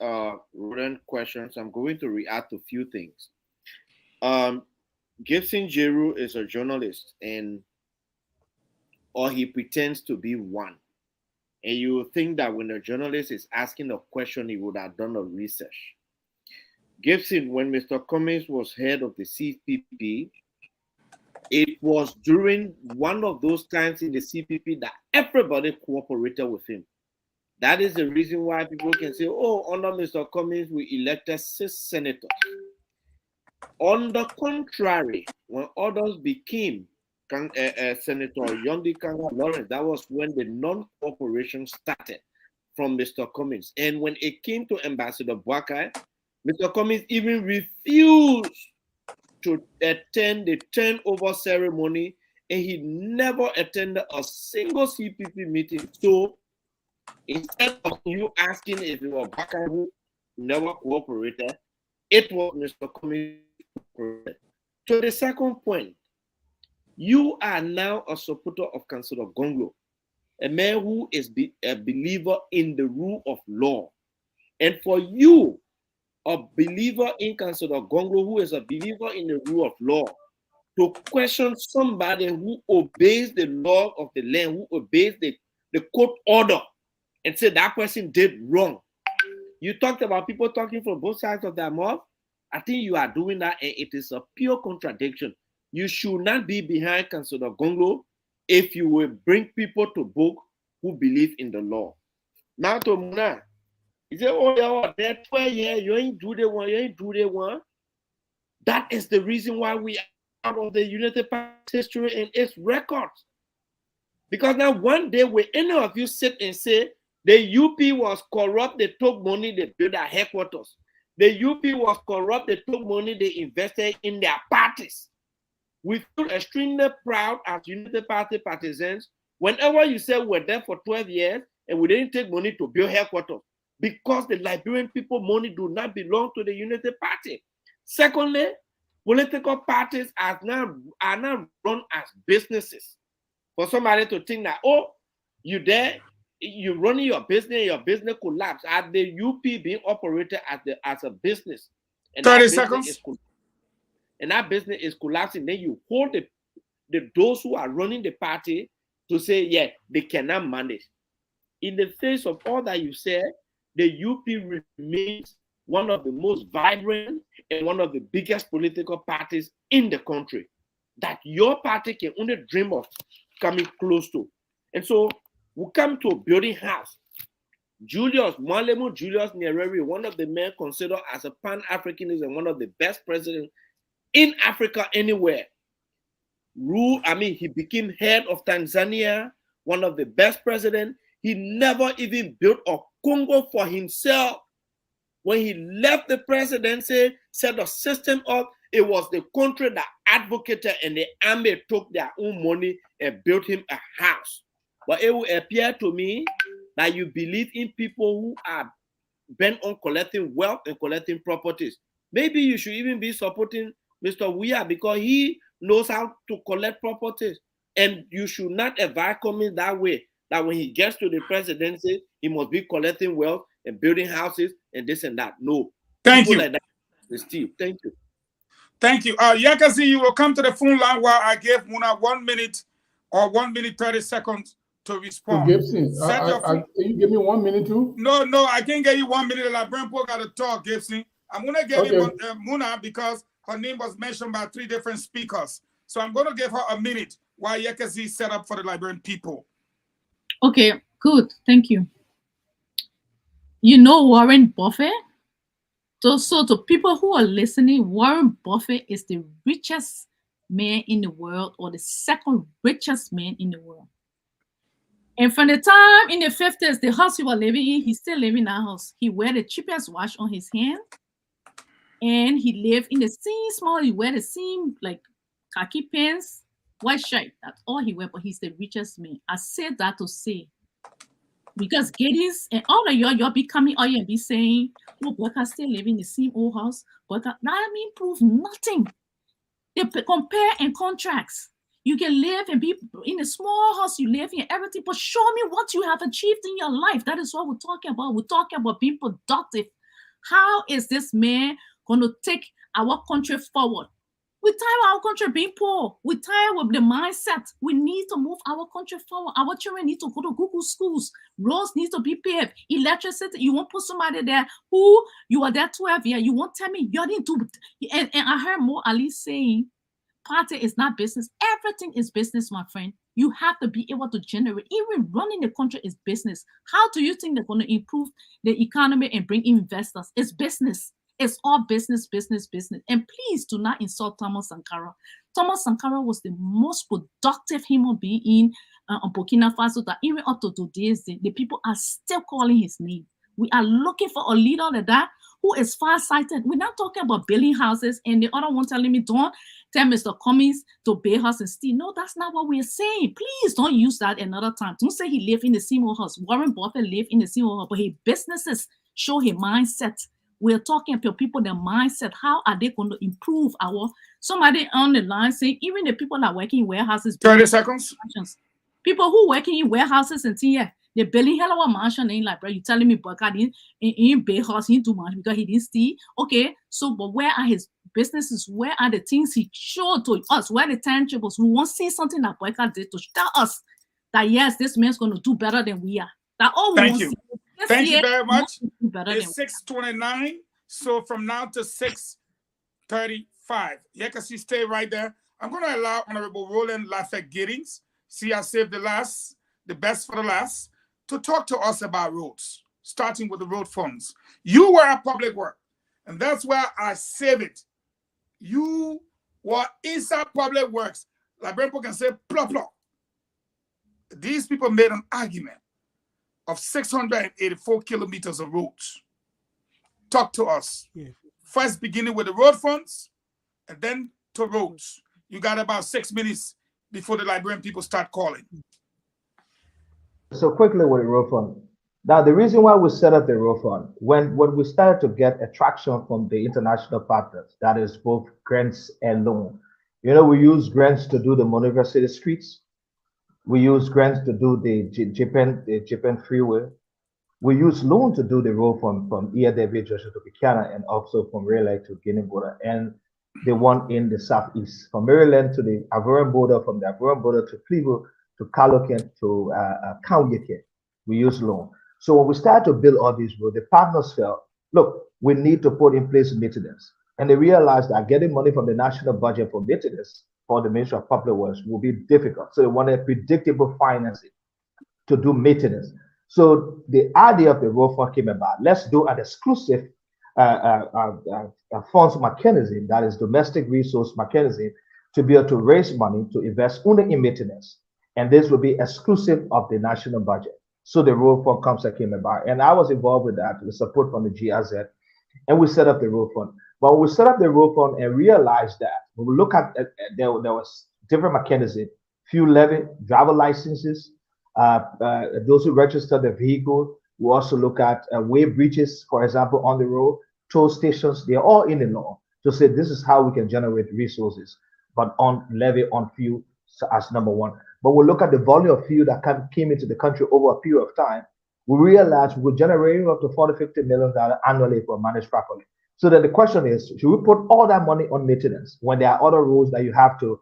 Roland questions. I'm going to react to a few things. Gibson Jeru is a journalist, or he pretends to be one. And you think that when a journalist is asking a question, he would have done a research. Gibson, when Mr. Cummings was head of the CPP, it was during one of those times in the CPP that everybody cooperated with him. That is the reason why people can say, oh, under Mr. Cummings, we elected 6 senators. On the contrary, when others became Senator Yondi Kanga Lawrence, that was when the non-cooperation started from Mr. Cummings. And when it came to Ambassador Boakai, Mr. Cummings even refused to attend the turnover ceremony, and he never attended a single CPP meeting. So instead of you asking if it was Boakai who never cooperated, it was Mr. Cummings. To the second point, you are now a supporter of Councillor Gonglo, a man who is a believer in the rule of law. And for you, a believer in Councillor Gonglo, who is a believer in the rule of law, to question somebody who obeys the law of the land, who obeys the court order, and say that person did wrong. You talked about people talking from both sides of their mouth. I think you are doing that, and it is a pure contradiction. You should not be behind Councillor Gonglo if you will bring people to book who believe in the law. Now to Muna, he said, oh, yeah, they're 12 years, you ain't do the one, you ain't do the one. That is the reason why we are out of the United Party history and its records. Because now one day, when any of you sit and say, the UP was corrupt, they took money, they built their headquarters. The UP was corrupt, they took money, they invested in their parties. We feel extremely proud as United Party partisans whenever you say we're there for 12 years and we didn't take money to build headquarters, because the Liberian people money do not belong to the United Party. Secondly, political parties are now run as businesses. For somebody to think that, oh, you're running your business collapse. Are the UP being operated as a business? And 30 seconds. And that business is collapsing. Then you hold those who are running the party to say, yeah, they cannot manage. In the face of all that you said, the UP remains one of the most vibrant and one of the biggest political parties in the country that your party can only dream of coming close to. And so we come to a building house. Malemu Julius Nyerere, one of the men considered as a Pan-Africanist and one of the best presidents in Africa anywhere. He became head of Tanzania, one of the best presidents. He never even built a Congo for himself. When he left the presidency, set the system up, it was the country that advocated and the army took their own money and built him a house. But it will appear to me that you believe in people who are bent on collecting wealth and collecting properties. Maybe you should even be supporting Mr. Weah because he knows how to collect properties. And you should not advise coming that way, that when he gets to the presidency, he must be collecting wealth and building houses and this and that. No. Thank you. Like that, Steve. Thank you. Thank you. Yakazi, you will come to the phone line while I gave Muna 1 minute or 1 minute 30 seconds to respond. Gibson, can you give me 1 minute too? No, I can't get you 1 minute. Librarian Paul got to talk, Gibson. I'm going to give you Muna because her name was mentioned by 3 different speakers. So I'm going to give her a minute while Yakazi set up for the Liberian people. Okay, good. Thank you. You know Warren Buffett? So to people who are listening, Warren Buffett is the richest man in the world, or the second richest man in the world. And from the time in the 50s, the house he was living in, he's still living in that house. He wear the cheapest watch on his hand. And he lived in the same small, he wear the same like khaki pants, white shirt. That's all he wear, but he's the richest man. I said that to say, because Geddes and all of y'all be coming out here and be saying, oh, Boyka still living in the same old house. But that mean prove nothing. They compare and contracts. You can live and be in a small house you live in, everything, but show me what you have achieved in your life. That is what we're talking about. We're talking about being productive. How is this man going to take our country forward? We're tired of our country being poor. We're tired of the mindset. We need to move our country forward. Our children need to go to Google schools. Roads need to be paved. Electricity. You won't put somebody there who you are there 12 years. You won't tell me you didn't do it. And I heard Mo Ali saying, party is not business. Everything is business, my friend. You have to be able to generate. Even running the country is business. How do you think they're going to improve the economy and bring investors? It's business. It's all business, business, business. And please do not insult Thomas Sankara. Thomas Sankara was the most productive human being in Burkina Faso that even up to today's day, the people are still calling his name. We are looking for a leader like that who is far-sighted. We're not talking about building houses and the other one telling me, don't tell Mr. Cummings to build house and steal. No, that's not what we're saying. Please don't use that another time. Don't say he lived in the same old house. Warren Buffett lived in the same old house, but his businesses show his mindset. We're talking to people, their mindset. How are they going to improve our... Somebody on the line saying, even the people that working in warehouses... 30 seconds. People who working in warehouses and here, they're building hell of a mansion ain't like, bro, you telling me Boyka didn't build house, he didn't do much because he didn't steal. Okay, so but where are his businesses? Where are the things he showed to us? Where are the tangibles? We want to see something that Boyka did to tell us that yes, this man's going to do better than we are. That all we want to see. Thank you very much. It's 6:29, so from now to 6:35. Yekasi, stay right there. I'm going to allow Honorable Roland Lafayette Giddings, see I saved the best for the last, to talk to us about roads, starting with the road funds. You were at Public Work, and that's where I save it. You were inside Public Works. Like people can say, plop, plop. These people made an argument of 684 kilometers of roads. Talk to us. Yeah. First, beginning with the road funds, and then to roads. You got about 6 minutes before the Liberian people start calling. So quickly with the road fund. Now, the reason why we set up the road fund, when we started to get attraction from the international partners, that is both grants and loan. You know, we use grants to do the Monrovia City streets. We use grants to do the Japan freeway. We use loan to do the road from Iyadevi Joshua to Buchanan, and also from Maryland to Guinea border, and the one in the southeast, from Maryland to the Ivorian border, from the Ivorian border to Cleveland, to Kalokin, to Kauyeke. We use loan. So when we started to build all these roads, the partners felt, look, we need to put in place maintenance. And they realized that getting money from the national budget for maintenance for the Ministry of Public Works will be difficult. So they wanted predictable financing to do maintenance. So the idea of the road fund came about. Let's do an exclusive funds mechanism, that is domestic resource mechanism, to be able to raise money to invest only in maintenance. And this will be exclusive of the national budget. So the road fund concept came about. And I was involved with that with support from the GIZ. And we set up the road fund. But when we set up the road fund and realized that when we look at there was different mechanisms, fuel levy, driver licenses, those who register the vehicle. We also look at way bridges, for example, on the road, toll stations. They're all in the law to say this is how we can generate resources, but on levy on fuel as number one. But we look at the volume of fuel that came into the country over a period of time. We realized we're generating up to $40–50 million annually if we're managed properly. So then the question is, should we put all that money on maintenance when there are other roads that you have to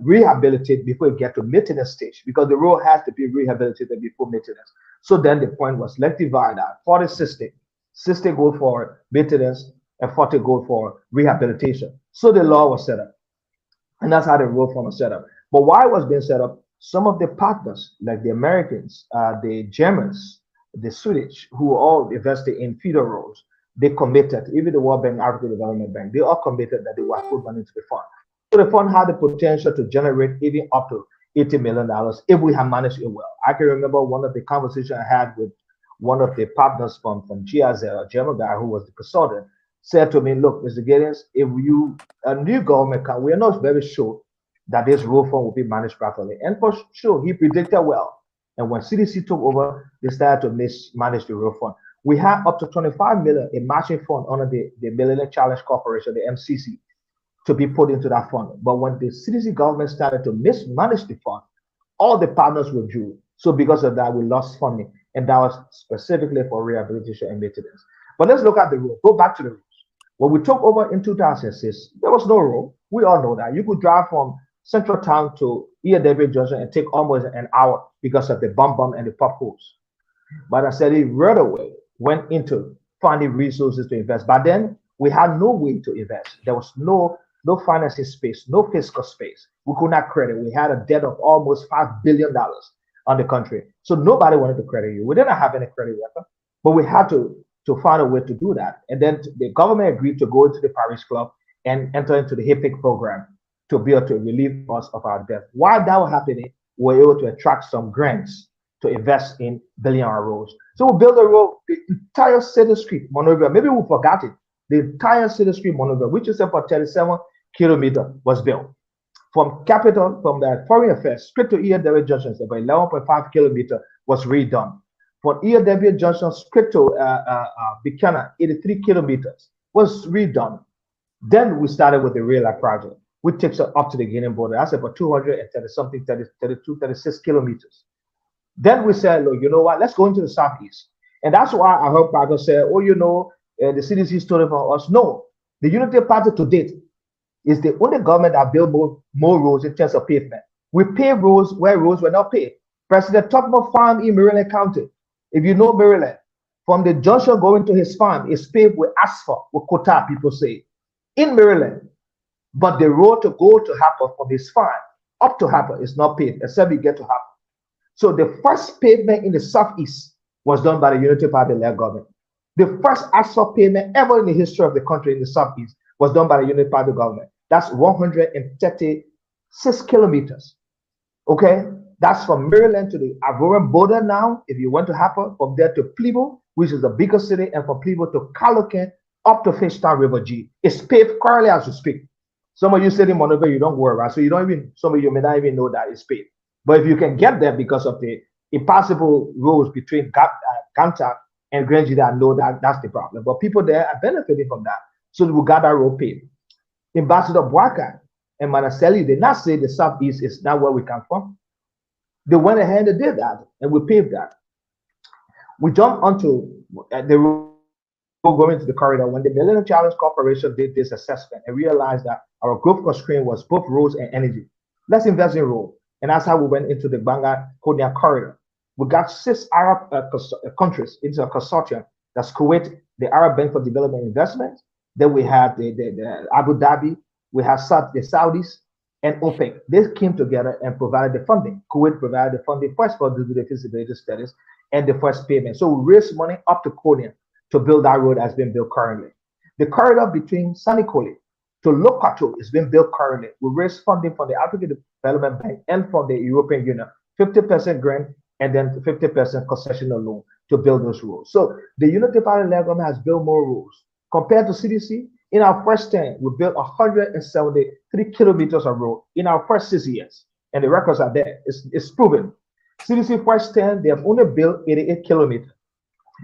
rehabilitate before you get to maintenance stage? Because the road has to be rehabilitated before maintenance. So then the point was, let's divide that 40–60. 60 go for maintenance and 40 go for rehabilitation. So the law was set up. And that's how the road fund was set up. But while it was being set up, some of the partners, like the Americans, the Germans, the Swedish, who all invested in feeder roads, they committed, even the World Bank, African Development Bank, they all committed that they would put money into the fund. So the fund had the potential to generate even up to $80 million if we had managed it well. I can remember one of the conversations I had with one of the partners from GIZ, a German guy who was the consultant, said to me, look, Mr. Giddens, if a new government come, we are not very sure that this road fund will be managed properly. And for sure, he predicted well. And when CDC took over, they started to mismanage the road fund. We had up to $25 million in matching fund under the Millennium Challenge Corporation, the MCC, to be put into that fund. But when the CDC government started to mismanage the fund, all the partners withdrew. So because of that, we lost funding. And that was specifically for rehabilitation and maintenance. But let's look at the road. Go back to the roads. When we took over in 2006, there was no road. We all know that. You could drive from Central Town to EAW Junction and take almost an hour because of the bump and the potholes. But I said it right away went into finding resources to invest. But then we had no way to invest. There was no financing space, no fiscal space. We could not credit. We had a debt of almost $5 billion on the country. So nobody wanted to credit you. We didn't have any credit record, but we had to find a way to do that. And then the government agreed to go into the Paris Club and enter into the HIPIC program to be able to relieve us of our debt. While that was happening, we were able to attract some grants to invest in billion-dollar roads. So we built a road, the entire City Street, Monrovia. Maybe we forgot it. The entire City Street, Monrovia, which is about 37 kilometers, was built. From Capitol, from the Foreign Affairs, straight to EAW Junction, about 11.5 kilometers, was redone. From EAW Junction straight to Buchanan, 83 kilometers, was redone. Then we started with the Rail Line project, which takes us up to the Guinean border. That's about 32, 36 kilometers. Then we said, look, you know what, let's go into the Southeast. And that's why I heard Pago say, oh, you know, the CDC story for us. No, the Unity Party to date is the only government that built more roads in terms of pavement. We pave roads where roads were not paved. President Tuckmore Farm in Maryland County, if you know Maryland, from the junction going to his farm is paved with asphalt, with quota, people say, in Maryland. But the road to go to Harper from his farm up to Harper is not paved, except you get to Harper. So the first pavement in the Southeast was done by the Unity Party-led government. The first asphalt pavement ever in the history of the country in the Southeast was done by the Unity Party government. That's 136 kilometers. Okay, that's from Maryland to the Ivorian border now. If you went to Harper, from there to Plebo, which is the biggest city, and from Plebo to Calocan up to Fishtown River G. It's paved currently as we speak. Some of you sit in Monrovia, you don't go around, so you don't even, some of you may not even know that it's paved. But if you can get there because of the impassable roads between Ganta and Grange, I know that that's the problem. But people there are benefiting from that. So we got that road paved. Ambassador Boakai and Manasseh did not say the Southeast is not where we come from. They went ahead and did that, and we paved that. We jumped onto the road going to the corridor when the Millennium Challenge Corporation did this assessment and realized that our growth constraint was both roads and energy. Let's invest in road. And that's how we went into the Banga-Konya corridor. We got 6 Arab countries into a consortium. That's Kuwait, the Arab Bank for Development Investment. Then we have the Abu Dhabi, we have the Saudis, and OPEC. They came together and provided the funding. Kuwait provided the funding first for to do the feasibility studies, and the first payment. So we raised money up to Konya to build that road that's been built currently. The corridor between Sanikole to Lokato is being built currently. We raised funding from the African Development Bank and from the European Union, 50% grant and then 50% concessional loan to build those roads. So the Unity Party-led government has built more roads. Compared to CDC, in our first term, we built 173 kilometers of road in our first 6 years. And the records are there. It's proven. CDC first term, they have only built 88 kilometers.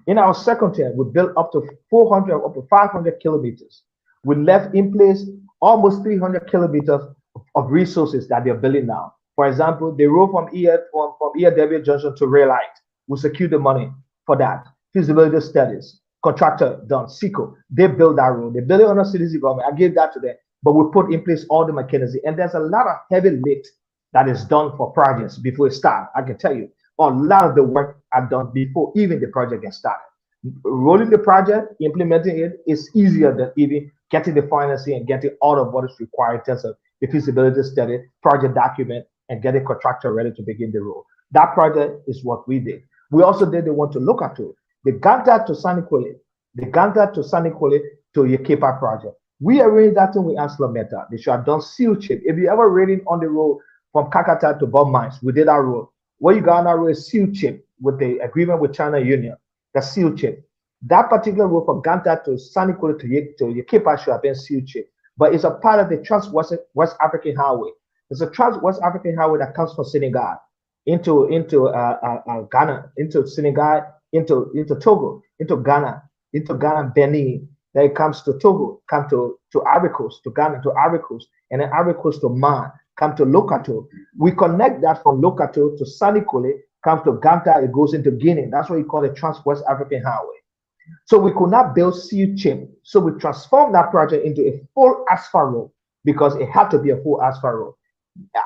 In our second term, we built up to 400, up to 500 kilometers. We left in place almost 300 kilometers of resources that they're building now. For example, the road from ERW Junction to Railite, we secured the money for that. Feasibility studies, contractor done, SECO, they built that road. They built it under CDC government. I gave that to them, but we put in place all the mechanism. And there's a lot of heavy lift that is done for projects before it starts. I can tell you, a lot of the work I've done before even the project gets started. Rolling the project, implementing it is easier than even getting the financing and getting all of what is required in terms of the feasibility study, project document, and getting contractor ready to begin the road. That project is what we did. We also did the one to Lokato, the Ganta to Sanikole, the Ganta to Sanikole to Yekepa project. We arranged that thing with ArcelorMittal. They should have done seal chip. If you ever raiding on the road from Kakata to Bob Mines, we did that road. What you got on that road is seal chip with the agreement with China Union, the seal chip. That particular road from Ganta to Sanikole to Yekepa should have been seal chip, but it's a part of the Trans-West African Highway. It's a Trans-West African Highway that comes from Senegal into Ghana, into Senegal, into Togo, into Ghana, Benin. Then it comes to Togo, come to Ivory Coast, to Ghana, to Ivory Coast, and then Ivory Coast to Man, come to Lokato. We connect that from Lokato to Sanikole, come to Ganta, it goes into Guinea. That's what you call the Trans-West African Highway. So we could not build seal chip. So we transformed that project into a full asphalt road because it had to be a full asphalt road.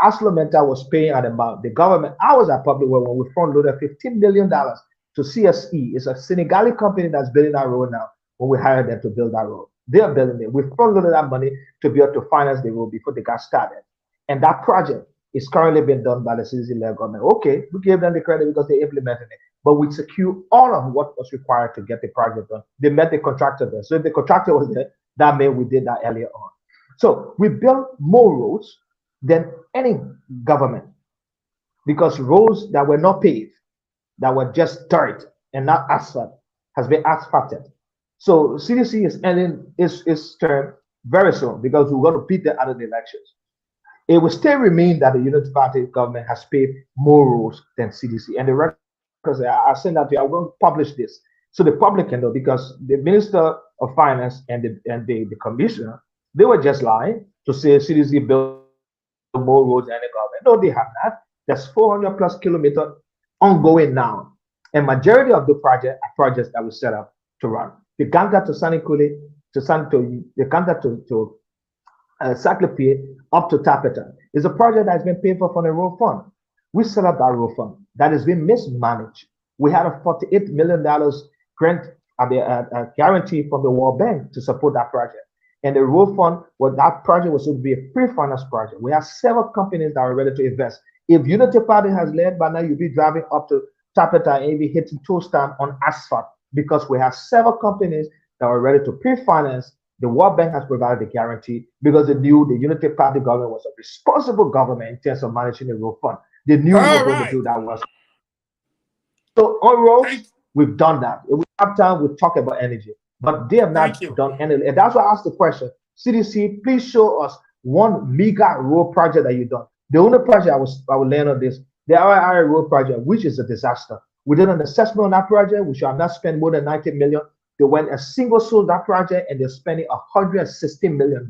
ArcelorMittal was paying at about the government. I was at Public Works when we front loaded $15 million to CSE. It's a Senegalese company that's building that road now. When we hired them to build that road, they are building it. We front loaded that money to be able to finance the road before they got started. And that project is currently being done by the CDC-led government. Okay, we gave them the credit because they implemented it, but we secure all of what was required to get the project done. They met the contractor there. So if the contractor was there, that meant we did that earlier on. So we built more roads than any government because roads that were not paved, that were just dirt and not asphalt, has been asphalted. So CDC is ending its term very soon because we're going to beat them out of the elections. It will still remain that the Unity Party government has paved more roads than CDC. And the records, I send that to you, I will publish this so the public can know, because the Minister of Finance and the Commissioner, they were just lying to say CDC built more roads than the government. No, they have not. There's 400 plus kilometers ongoing now. And majority of the projects are projects that we set up to run. The Ganta to Sanikole, the Ganta to Saclapie up to Tapeta is a project that has been paid for from the road fund. We set up that road fund that has been mismanaged. We had a $48 million grant, guarantee from the World Bank to support that project. And the road fund, well, that project was going to be a pre-finance project. We have several companies that are ready to invest. If Unity Party has led, by now you'll be driving up to Tapeta and be hitting toll stamp on asphalt, because we have several companies that are ready to pre-finance. The World Bank has provided the guarantee because they knew the Unity Party government was a responsible government in terms of managing the road fund. They knew we were going to do that. So on roads, we've done that. If we have time, we'll talk about energy. But they have not done any. And that's why I asked the question, CDC, please show us one mega road project that you've done. The only project I will land on this, the RIR road project, which is a disaster. We did an assessment on that project. We should have not spent more than 90 million. They went a single source that project and they're spending $160 million.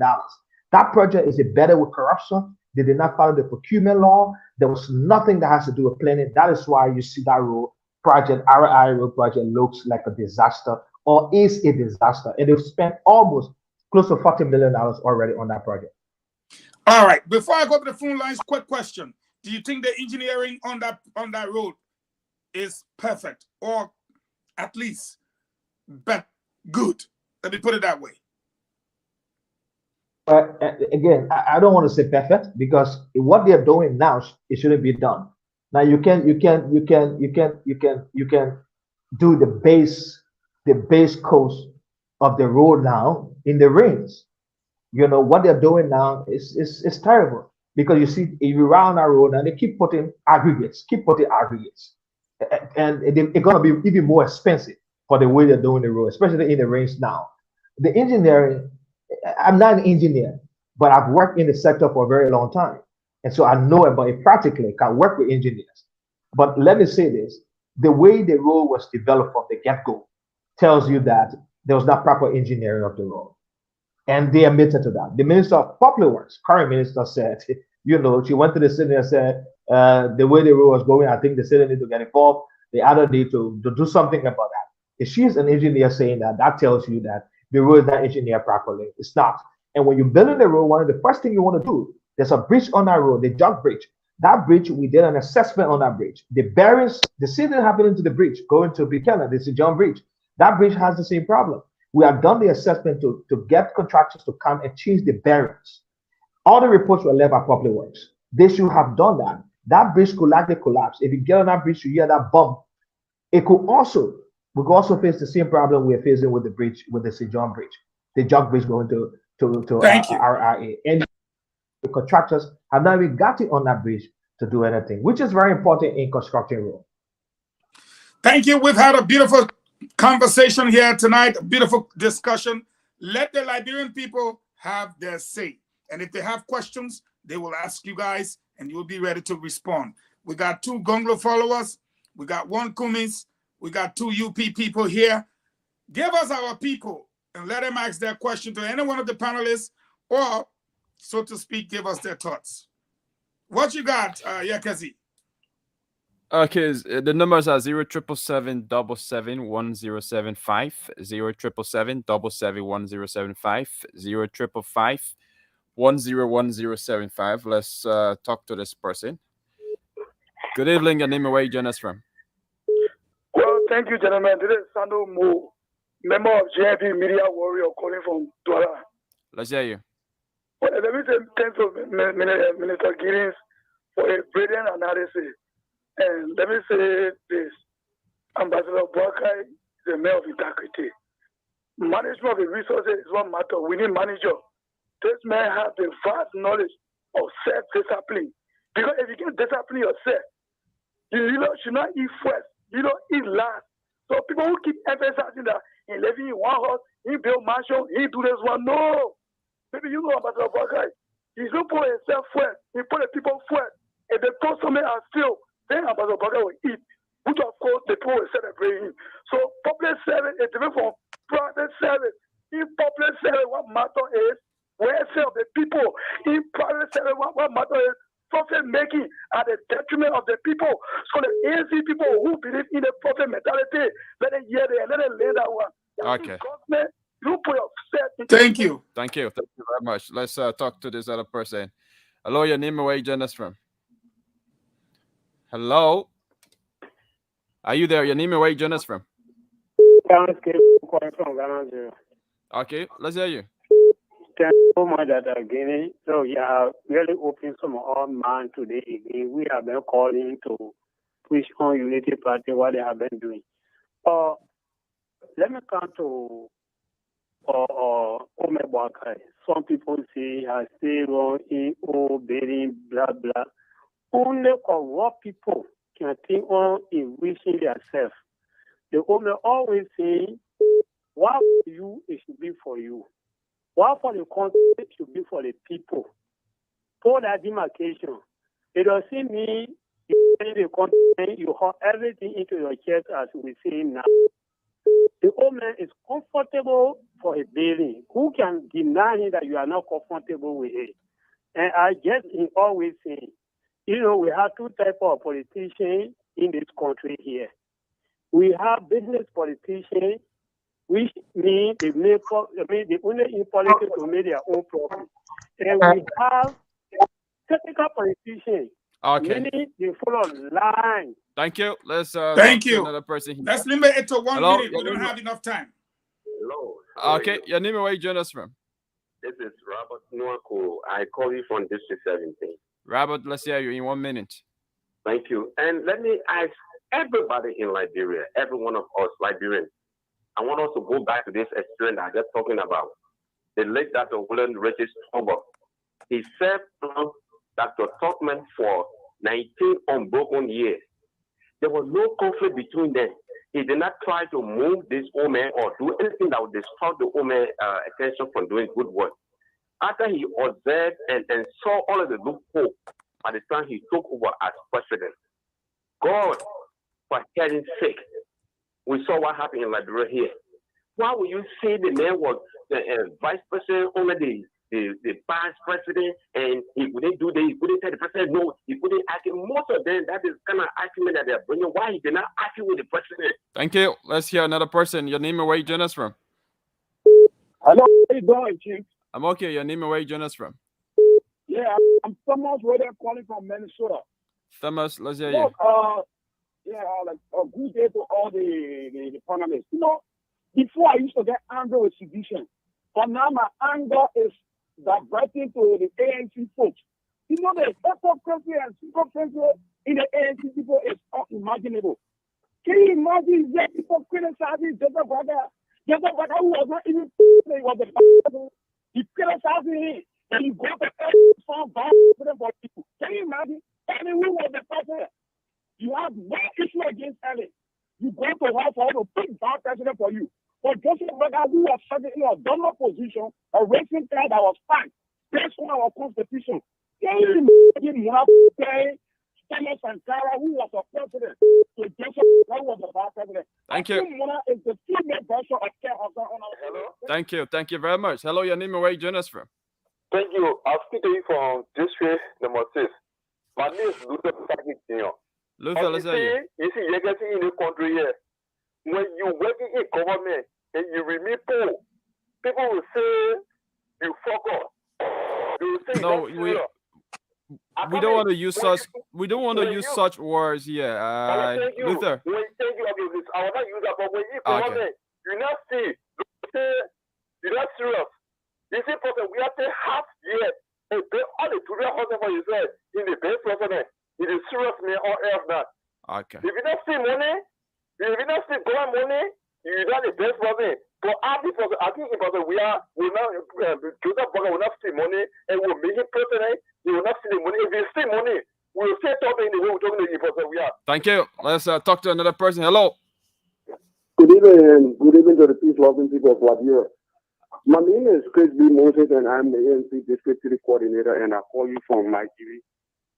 That project is embedded with corruption. They did not follow the procurement law. There was nothing that has to do with planning. That is why you see that road project, RIR road project, looks like a disaster or is a disaster. And they've spent almost close to $40 million already on that project. All right. Before I go to the phone lines, quick question. Do you think the engineering on that road is perfect, or at least good? Let me put it that way. Again, I don't want to say perfect, because what they're doing now, it shouldn't be done. Now you can do the base course of the road now in the rains. You know what they're doing now is terrible because you see if you round that road and they keep putting aggregates, and it's gonna be even more expensive for the way they're doing the road, especially in the rains now. The engineering, I'm not an engineer, but I've worked in the sector for a very long time, and so I know about it practically. I work with engineers, but let me say this: the way the road was developed from the get-go tells you that there was not proper engineering of the road. And they admitted to that. The Minister of Public Works, current minister, said, you know, she went to the city and said, the way the road was going, I think the city need to get involved. They either need to do something about that. If she's an engineer saying that, that tells you that the road is not engineered properly. It's not. And when you're building the road, one of the first things you want to do, there's a bridge on that road, the jog bridge. That bridge, we did an assessment on that bridge. The bearings, the same thing happening to the bridge, going to Buchanan, the St. John Bridge. That bridge has the same problem. We have done the assessment to get contractors to come and change the bearings. All the reports were left by Public Works. They should have done that. That bridge could likely collapse. If you get on that bridge, you hear that bump. We could also face the same problem we're facing with the bridge, with the St. John Bridge, the jog bridge going to RIA. And the contractors have not even got it on that bridge to do anything, which is very important in constructing road. Thank you. We've had a beautiful conversation here tonight, a beautiful discussion. Let the Liberian people have their say. And if they have questions, they will ask you guys and you'll be ready to respond. We got 2 Gonglo followers. We got 1 Kumis. We got 2 UP people here. Give us our people and let them ask their question to any one of the panelists or, so to speak, give us their thoughts. What you got, Yakazi? Okay, the numbers are 077771075, 077771075, 05551101075. Let's talk to this person. Good evening, your name and where you join us from? Well, thank you, gentlemen. This is Sando Mo, member of JNP Media Warrior, calling from Douala. Let's hear you. Well, let me say thanks to Minister Giddens for a brilliant analysis. And let me say this, Ambassador Boakai is a man of integrity. Management of the resources is one matter. We need manager. This man has the vast knowledge of self-discipline. Because if you can discipline yourself, you should not eat first. You don't eat last. So people who keep emphasizing that he living in one house, he build mansion, he do this one. No. Maybe you know Ambassador Boakai. He's not put himself first. He put the people first. If they told something and still, then Ambassador Boakai will eat, which of course the people will celebrate him. So public service is different from private service. In public service, what matter is welfare of the people. In private service, what matter is profit making at the detriment of the people. So the ANC people who believe in the profit mentality, let them hear it and let them lay that one. Okay. Government, you put yourself into Thank you. Thank you very much. Let's talk to this other person. Hello, your name and where you join us from? Hello? Are you there? Your name and where you join us from? Okay, let's hear you. Thank you so much that again. So yeah, really open some our mind today again. We have been calling to push on Unity Party what they have been doing. Let me come to Ome Boakai. Some people say I stay wrong in obeying blah blah. Only corrupt people can think on enriching themselves. The owner always say, what for you, it should be for you. What for the country, it should be for the people. For that demarcation, it doesn't mean you say the country, you hold everything into your chest as we say now. The owner is comfortable for a building. Who can deny him that you are not comfortable with it? And I guess in always saying, you know, we have 2 types of politicians in this country here. We have business politicians, which mean they only in politics to make their own profit. And we have technical politicians. Okay. Many they follow line. Thank you. Let's Thank you. another person here. Let's limit it to 1 Hello? minute. We don't have enough time. Hello. Okay, your name and where you join us from? This is Robert Nwako. I call you from District 17. Robert, let's hear you in 1 minute. Thank you. And let me ask everybody in Liberia, every one of us Liberians, I want us to go back to this experience I just talking about. The late Dr. William Regis Turnbull. He served Dr. Tubman for 19 unbroken years. There was no conflict between them. He did not try to move this old man or do anything that would distract the old man's attention from doing good work. After he observed and saw all of the loopholes, by the time he took over as president, God, for heaven's sake, we saw what happened in Liberia here. Why would you say the man was the vice president under the past president, and he couldn't do this, he couldn't tell the president no, he couldn't act? Most of them, that is kind of argument that they're bringing. Why he did not argue with the president? Thank you. Let's hear another person. Your name and where you join us from? Hello, how you doing, Chief? I'm okay. Your name and where you join us from? Yeah, I'm Thomas Rhoda calling from Minnesota. Thomas, let's hear you. Look, like a good day to all the panelists. You know, before I used to get angry with sedition, but now my anger is diverting to the ANC folks. You know, the hypocrisy and hypocrisy in the ANC people is unimaginable. Can you imagine that people criticizing Joseph Brother? Joseph Brother, who was not even he was the president. He criticizing him, and he got the some vice for people. Can you imagine? And who was the president? You have no issue against Ellie. You go to White House to pick that president for you. But Joseph Brother, who was serving in a donor position, a racing car that was fine, based on our constitution. Can you imagine Thomas Sankara, who was a president, to Joseph Brother, who was a vice president? Thank you. Is the female version of Hello? Thank you. Thank you very much. Hello, your name and where you join us from? Thank you. I'll speak to you from district number 6. My name is Luther Patrick Senior. Luther, let's hear you. You see, you're getting in the country here. When you're working in government and you remain poor, people will say you fuck up. They will say no, we don't want to use such words here. Luther. Thank you. I will not use that, but when you government, you not see, you're not serious. You see, person, we have to half year and pay all the children housing for yourself in the best president. It is serious man or else not. Okay. If you don't see money, if you don't see government money, you're not the best person. But I think we now Joseph Boga will not see money and we'll make him president. You will not see the money. If you see money, we'll say something in the way we're talking to you, person. We are. Thank you. Let's talk to another person. Hello. Good evening. Good evening to the peace-loving people of Liberia. My name is Chris B. Moses, and I'm the ANC District City Coordinator, and I call you from Nigeria.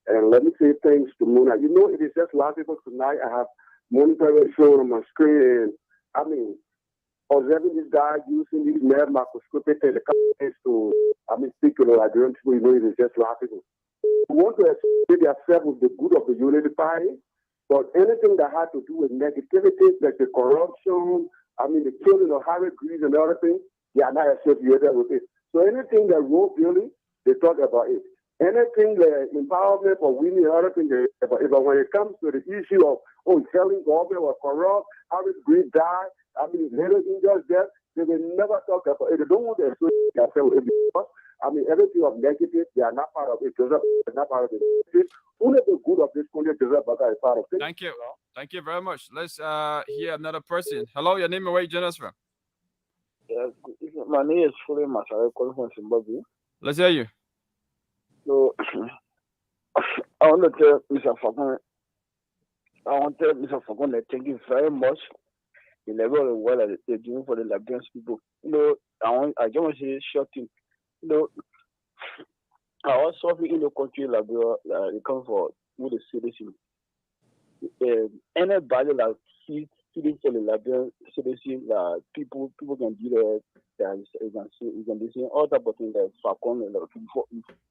And let me say thanks to Mona. You know, it is just last week tonight. I have monitor shown on my screen. I mean, observing this guy using these mad microscopic telecameras to, speak to the Liberian people. You know, it is just laughable. We want to associate ourselves with the good of the Unity Party, but anything that had to do with negativity, like the corruption, the killing of Harry Greaves and other things, they are not associated with it. So anything that wrote really, they talk about it. Anything like empowerment for women and other things, but when it comes to the issue of telling government was corrupt, Harry Greaves died, little injuries death, they will never talk about it. They don't want to associate themselves with it because everything of negative, they are not part of it. Joseph is not part of it. Only the good of this country, Joseph is part of it. Thank you. Thank you very much. Let's hear another person. Hello, your name and where you join us from? Yes, my name is Fully Masare, calling from Zimbabwe. Let's hear you. So, I want to tell Mr. Fakon that thank you very much. The level of work that they're doing for the Liberian people. You know, I just want to say a short thing. You know, I also in the country Liberia, they come for with the citizen. Anybody that feeds for the Liberian citizen, people can do that. You can be seeing all type of things like Fakon.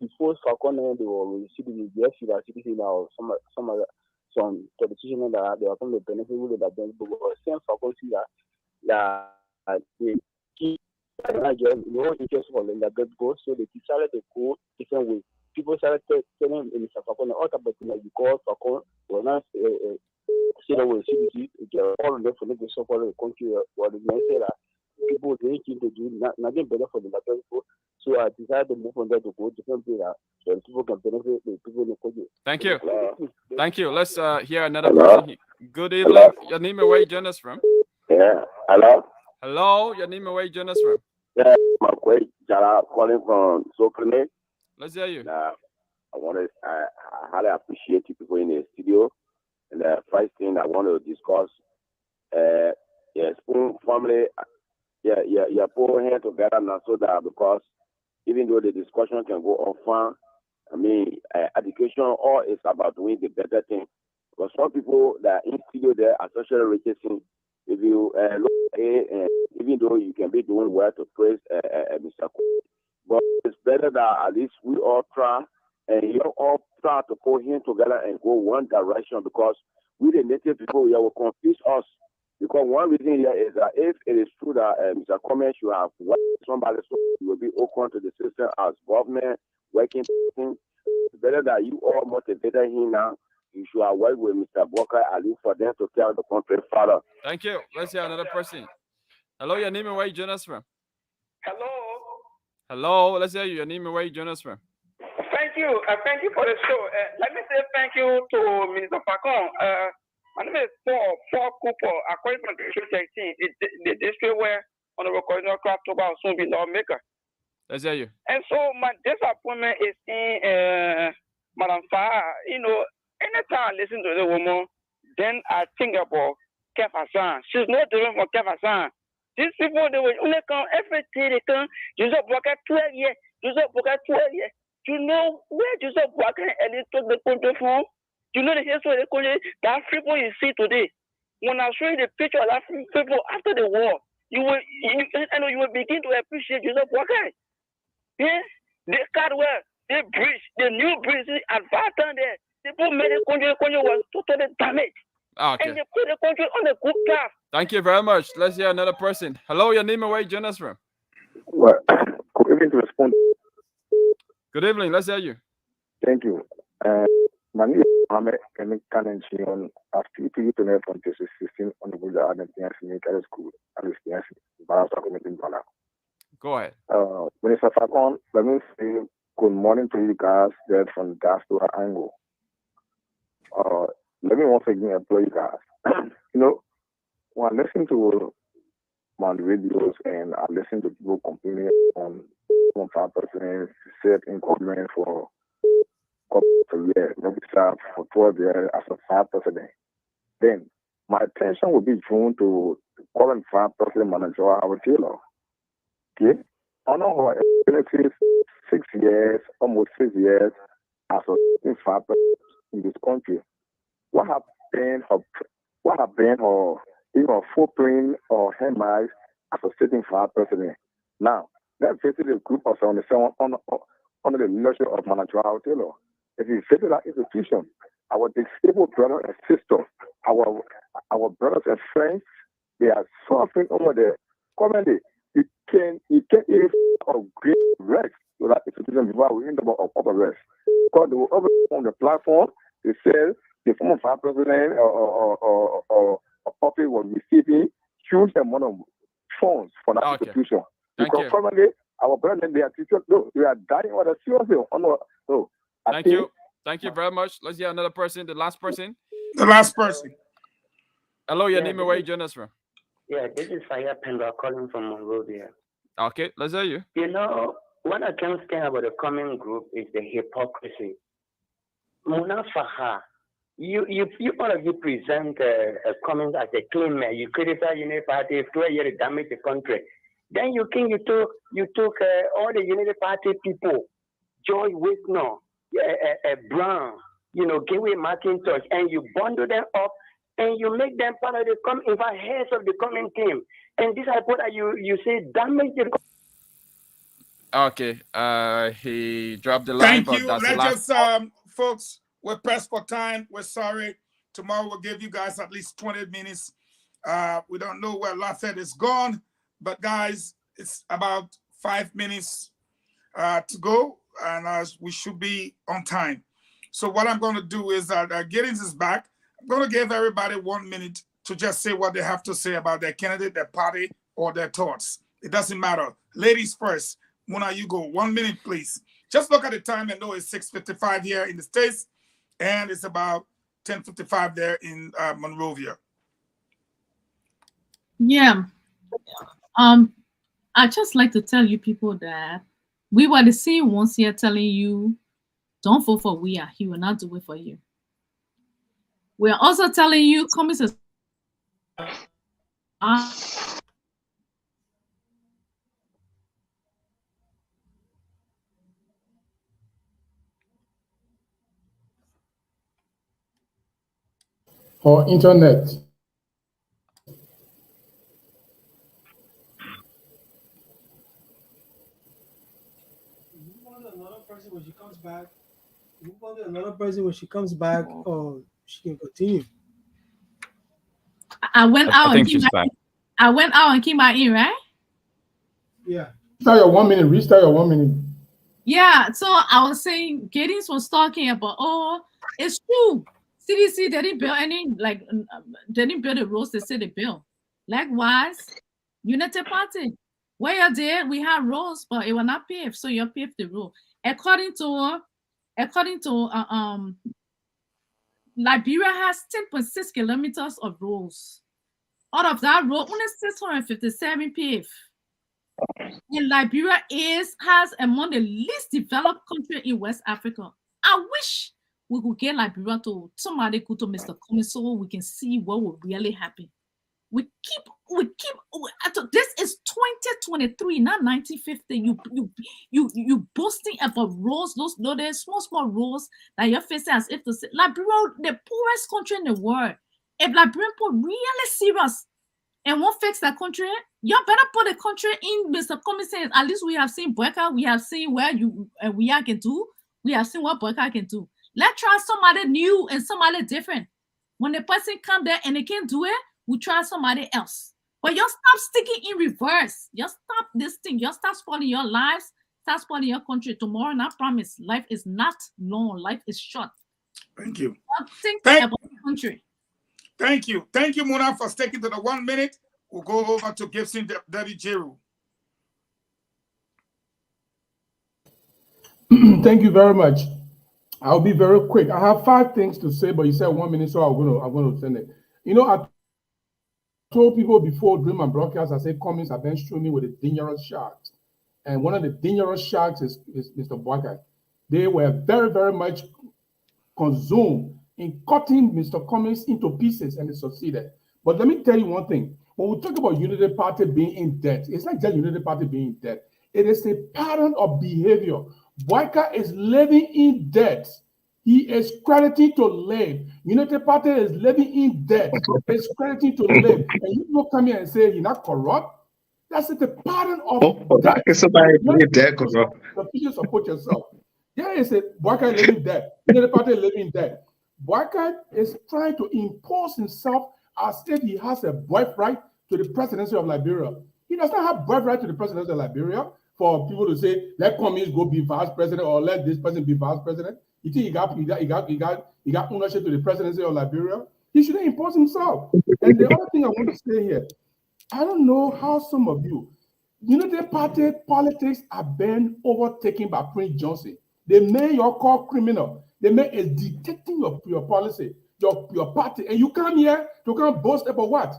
Before Fakon, they were receiving the citizen or some politicians that they are going to benefit with the Liberian people. But same Fakon see that they keep no interest for the Liberian people, so they decided to go different ways. People started telling Mr. Fakon all type of things like because Fakon will not say that with CBC, all of them for them to support the country, or the men say that people they need to do nothing better for the Liberian people. So I decided to move from there to go to different place where people can benefit, the people in Kogi. Thank you. Thank you. Let's hear another Hello? person. Good evening. Your name and where you join us from? Yeah. Hello? Hello. Your name and where you join us from? Yeah, Marquay Jala calling from Sokene. Let's hear you. I highly appreciate you people in the studio. And the first thing I want to discuss, Spoon family, put hands together now so that because even though the discussion can go on far, I mean, education all is about doing the better thing. Because some people that in studio there are socially rejecting. If you look even though you can be doing well to praise Mr. Cook, but it's better that at least we all try and you all try to put him together and go one direction because we the native people here will confuse us. Because one reason here is that if it is true that Mr. Comment should have somebody so you will be open to the system as government working, it's better that you all motivated him now. You should have worked with Mr. Walker at least for them to carry the country further. Thank you. Let's hear another person. Hello, your name and where you join us from? Hello. Hello, let's hear you. Your name and where you join us from? Thank you. Thank you for the show. Let me say thank you to Minister Facon. My name is Paul Cooper. According to the District 13, the district where Honorable Coordinator October will soon be lawmaker. Let's hear you. And so my disappointment is in Madam Farr. You know, anytime I listen to the woman, then I think about Kef Hassan. She's not different from Kef Hassan. These people, they will only come every day. They come. Joseph Boakai 12 years. Joseph Boakai 12 years. You know where Joseph Boakai and they took the country from? You know the history of the country? That people you see today. When I show you the picture of that people after the war, you will begin to appreciate Joseph Boakai. Yeah, they cut well, they bridge, the new bridge at Baton there. People made the country was totally damaged. Okay. And they put the country on the good path. Thank you very much. Let's hear another person. Hello, your name and where you join us from? Well, good evening to respond. Good evening. Let's hear you. Thank you. My name is Mohammed Kanenchi on activity to net from 2016 on the Buddha Argentina Military School at the Barasa Community in Ghana. Go ahead. Minister Facon, let me say good morning to you guys there from diaspora angle. Let me once again employ you guys. You know, when I listen to my videos and I listen to people complaining on 5% set in government for a year, maybe for 12 years as a 5%, then my attention will be drawn to the current 5% manager, our Taylor. Okay? I know her experiences 6 years, almost 6 years as a 5% in this country. What have been her footprint or her marks as a sitting 5%? Now, let's visit the group of on under the leadership of Manager Taylor. If you visit that institution, our disabled brothers and sisters, our brothers and friends, they are suffering over there. Currently, you can't even of great rest to that institution before we end up of upper rest. Because they will over on the platform, they say the former 5% or public was receiving huge amount of funds for that institution. Because currently, our brothers, they are teachers, they are dying on the seriously. Thank you. Thank you very much. Let's hear another person, the last person. The last person. Hello, your name and where you join us from? Yeah, this is Faya Pemba calling from Monrovia. Okay, let's hear you. You know, what I can say about the common group is the hypocrisy. Mona Faha, you all of you present a comment as a claim. You criticize Unity Party for a year to damage the country. Then you took all the Unity Party people, Joy Wisner, Brown, Gateway McIntosh, and you bundle them up and you make them part of the heads of the coming team. And this I put that you say damage the. Okay, he dropped the line. Thank you. Let's just, folks, we're pressed for time. We're sorry. Tomorrow we'll give you guys at least 20 minutes. We don't know where Lafayette is gone, but guys, it's about 5 minutes to go, and we should be on time. So what I'm going to do is Giddings is back. I'm going to give everybody 1 minute to just say what they have to say about their candidate, their party, or their thoughts. It doesn't matter. Ladies first. Muna, you go. 1 minute, please. Just look at the time and know it's 6:55 here in the States, and it's about 10:55 there in Monrovia. Yeah. I just like to tell you people that we were the same ones here telling you, don't vote for we are. He will not do it for you. We are also telling you, communists. Or internet. Another person when she comes back. Another person when she comes back, or she can continue. I went out. I think she's back. I went out and came back in, right? Yeah. Restart your 1 minute. Restart your 1 minute. Yeah. So I was saying, Giddings was talking about, oh, it's true. CDC didn't build any, like, they didn't build the rules they said they built. Likewise, Unity Party. Where you're there, we have rules, but it will not paved, so you paved the rule. According to Liberia has 10.6 kilometers of roads. Out of that road, only 657 paved. And Liberia has among the least developed country in West Africa. I wish we could get Liberia to somebody go to Mr. Cummings so we can see what will really happen. This is 2023, not 1950. You boasting about roads, those small roads that you're facing as if to say Liberia, the poorest country in the world. If Liberia put really serious and won't fix that country, you better put the country in Mr. Cummings says. At least we have seen Boyka, we have seen where we can do. We have seen what Boyka can do. Let's try somebody new and somebody different. When the person come there and they can't do it, we try somebody else. But you stop sticking in reverse. You stop this thing. You stop spoiling your lives. Stop spoiling your country. Tomorrow, and I promise, life is not long. Life is short. Thank you. Think about the country. Thank you. Thank you, Muna, for sticking to the 1 minute. We'll go over to Gibson Daddy Jeru. Thank you very much. I'll be very quick. I have 5 things to say, but you said 1 minute, so I'm going to send it. You know, I told people before during my broadcast, I said Cummings have been showing me with the dangerous sharks. And one of the dangerous sharks is Mr. Boyka. They were very, very much consumed in cutting Mr. Cummings into pieces, and they succeeded. But let me tell you one thing. When we talk about Unity Party being in debt, it's not just Unity Party being in debt. It is a pattern of behavior. Boyka is living in debt. He is crediting to live. Unity Party is living in debt. It's crediting to live. And you don't come here and say he's not corrupt. That's the pattern of debt. You support yourself. There is a Boyka living debt. Unity Party living debt. Boyka is trying to impose himself as if he has a birthright to the presidency of Liberia. He does not have birthright to the presidency of Liberia for people to say, let Cummings go be vice president or let this person be vice president. You think he got ownership to the presidency of Liberia? He shouldn't impose himself. And the other thing I want to say here, I don't know how some of you, Unity Party politics are being overtaken by Prince Johnson. They made your call criminal. They made a dictating your policy, your party, and you come here to come boast about what?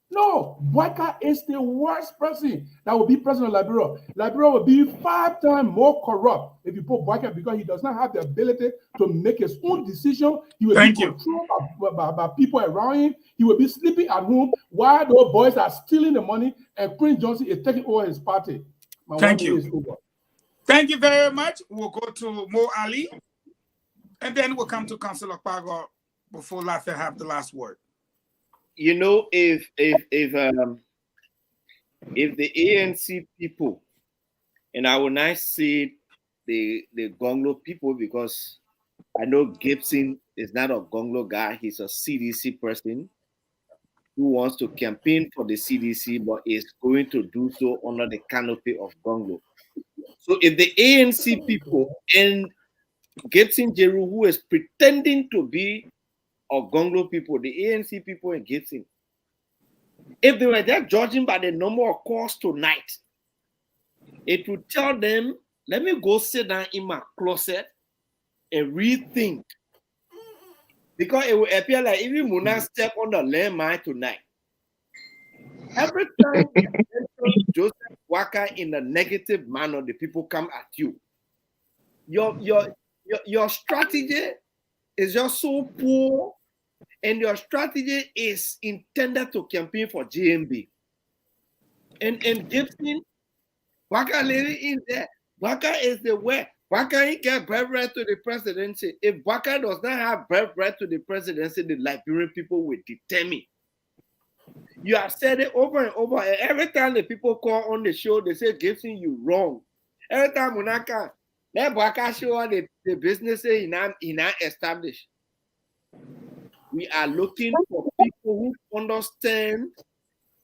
No, Boyka is the worst person that will be president of Liberia. Liberia will be 5 times more corrupt if you put Boyka because he does not have the ability to make his own decision. He will be controlled by people around him. He will be sleeping at home while those boys are stealing the money and Prince Johnson is taking over his party. Thank you. Thank you very much. We'll go to Mo Ali, and then we'll come to Councillor Kpago before Lafayette have the last word. You know, if the ANC people, and I will not say the Gonglo people because I know Gibson is not a Gonglo guy, he's a CDC person who wants to campaign for the CDC, but is going to do so under the canopy of Gonglo. So if the ANC people and Gibson Jeru, who is pretending to be of Gonglo people, the ANC people in Gibson, if they were there judging by the number of calls tonight, it would tell them, let me go sit down in my closet and rethink. Because it will appear like even Muna step on the landmine tonight. Every time you mention Joseph Boakai in a negative manner, the people come at you. Your strategy is just so poor, and your strategy is intended to campaign for GMB. And Gibson, Boakai lady in there. Boakai is the way. Boakai get birthright to the presidency. If Boakai does not have birthright to the presidency, the Liberian people will determine. You have said it over and over. And every time the people call on the show, they say, Gibson, you wrong. Every time Munaka, let Boakai show the business he now established. We are looking for people who understand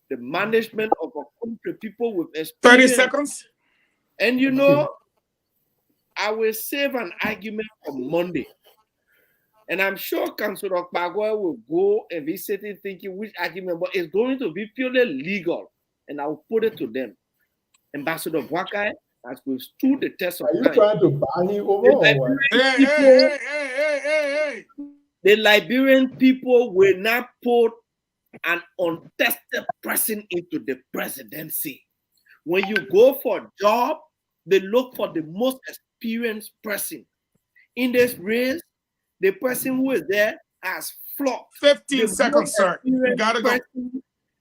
the management of a country, people with experience. 30 seconds. And you know, I will save an argument for Monday. And I'm sure Councillor Okpagwa will go and be sitting thinking which argument, but it's going to be purely legal. And I will put it to them. Ambassador Boakai has withstood the test of time. Are you trying to buy him over or what? Hey. The Liberian people will not put an untested person into the presidency. When you go for a job, they look for the most experienced person. In this race, the person who is there has flaws. 15 seconds, sir. You gotta go.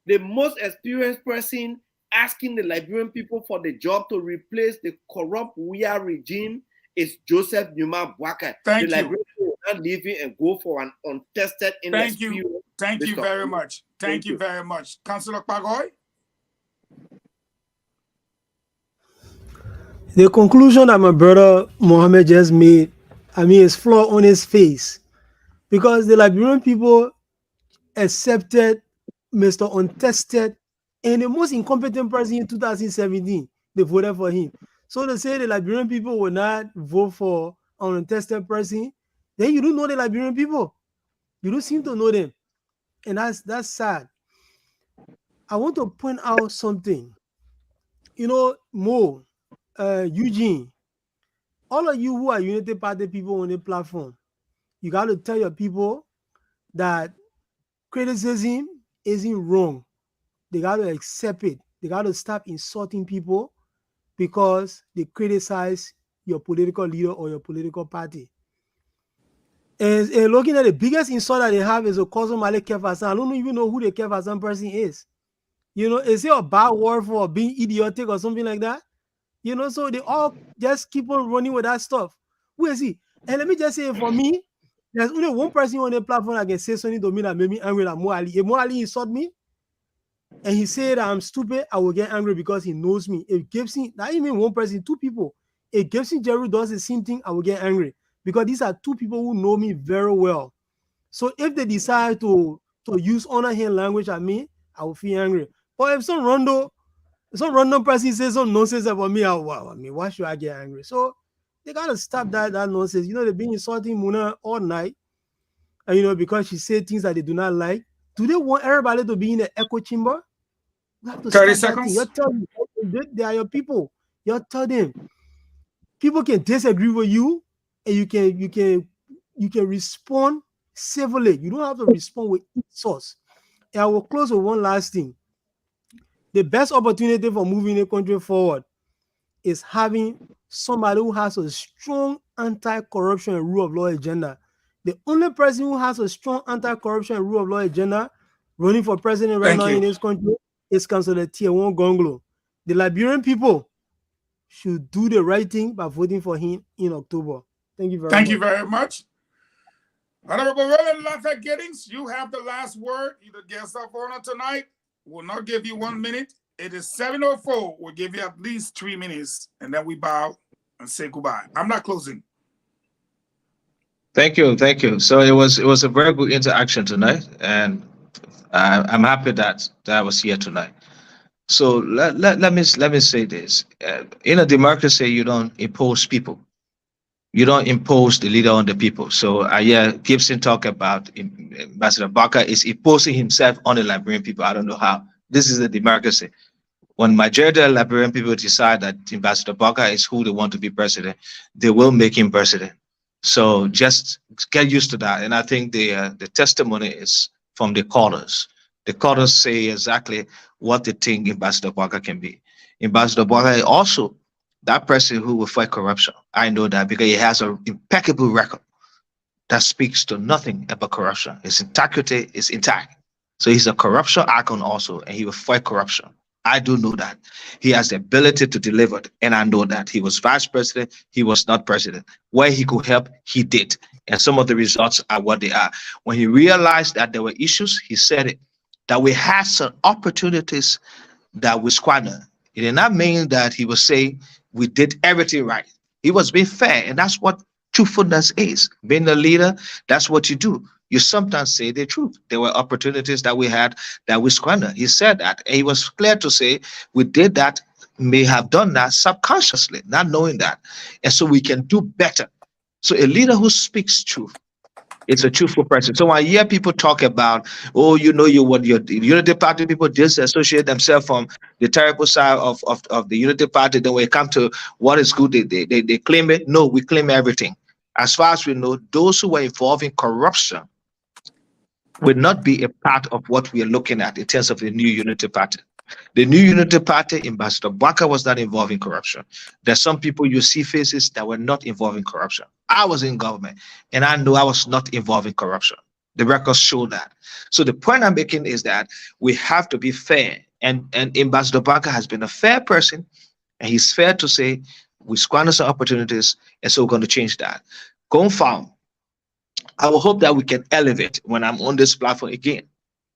The most experienced person asking the Liberian people for the job to replace the corrupt WIA regime is Joseph Numa Boakai. Thank the you. Liberian will not leave him and go for an untested, inexperienced. Thank you very much. Thank you very much. Councillor Okpagwa. The conclusion that my brother Mohammed just made, I mean, is flaw on his face, because the Liberian people accepted Mr. Untested and the most incompetent person in 2017. They voted for him. So to say the Liberian people will not vote for an untested person, then you don't know the Liberian people. You don't seem to know them, and that's sad. I want to point out something. You know, Mo, Eugene, all of you who are Unity Party people on the platform, you got to tell your people that criticism isn't wrong. They got to accept it. They got to stop insulting people because they criticize your political leader or your political party. And looking at the biggest insult that they have is a cousin Malik Kefasan. I don't even know who the Kefasan person is. You know, is it a bad word for being idiotic or something like that? You know, so they all just keep on running with that stuff. Who is he? And let me just say, for me, there's only one person on the platform that can say something to me that made me angry, like Mo Ali. If Mo Ali insult me and he said I'm stupid, I will get angry because he knows me. If Gibson, not even one person, two people, if Gibson Jerry does the same thing, I will get angry because these are two people who know me very well. So if they decide to use honor hand language at me, I will feel angry. But if some random person says some nonsense about me, why should I get angry? So they gotta stop that nonsense. You know, they've been insulting Muna all night, and you know, because she said things that they do not like. Do they want everybody to be in the echo chamber? You have to 30 seconds. You tell them they are your people. You tell them people can disagree with you, and you can respond civilly. You don't have to respond with insults. And I will close with one last thing. The best opportunity for moving the country forward is having somebody who has a strong anti-corruption and rule of law agenda. The only person who has a strong anti-corruption and rule of law agenda running for president right now in this country is Councillor Tier-1 Gonglo. The Liberian people should do the right thing by voting for him in October. Thank you very much. Thank you very much. Honorable Roland Lafayette Giddings, you have the last word. You're the guest of honor tonight. We'll not give you 1 minute. It is 7:04. We'll give you at least 3 minutes, and then we bow and say goodbye. I'm not closing. Thank you. So it was a very good interaction tonight, and I'm happy that I was here tonight. So let me say this: in a democracy, you don't impose people. You don't impose the leader on the people. So Gibson talk about Ambassador Boakai is imposing himself on the Liberian people. I don't know how. This is a democracy. when majority of Liberian people decide that Ambassador Barker is who they want to be president, they will make him president. So just get used to that. And I think the testimony is from the callers. The callers say exactly what they think Ambassador Barker can be. Ambassador Barker is also that person who will fight corruption. I know that because he has an impeccable record that speaks to nothing about corruption. His integrity is intact. So he's a corruption icon also, and he will fight corruption. I do know that. He has the ability to deliver, and I know that. He was vice president, he was not president. Where he could help, he did. And some of the results are what they are. When he realized that there were issues, he said it, that we had some opportunities that we squandered. It did not mean that he was saying we did everything right. He was being fair, and that's what truthfulness is. Being a leader, that's what you do. You sometimes say the truth. There were opportunities that we had that we squandered. He said that. And he was clear to say we did that, may have done that subconsciously, not knowing that. And so we can do better. So a leader who speaks truth, it's a truthful person. So when I hear people talk about, oh, you know, you what your Unity Party people disassociate themselves from the terrible side of the Unity Party, then when it comes to what is good, they claim it. No, we claim everything. As far as we know, those who were involved in corruption will not be a part of what we are looking at in terms of the new Unity Party. The new Unity Party, Ambassador Barker was not involved in corruption. There's some people you see faces that were not involved in corruption. I was in government, and I know I was not involved in corruption. The records show that. So the point I'm making is that we have to be fair, and Ambassador Barker has been a fair person, and he's fair to say we squander some opportunities, and so we're going to change that. Going forward, I will hope that we can elevate when I'm on this platform again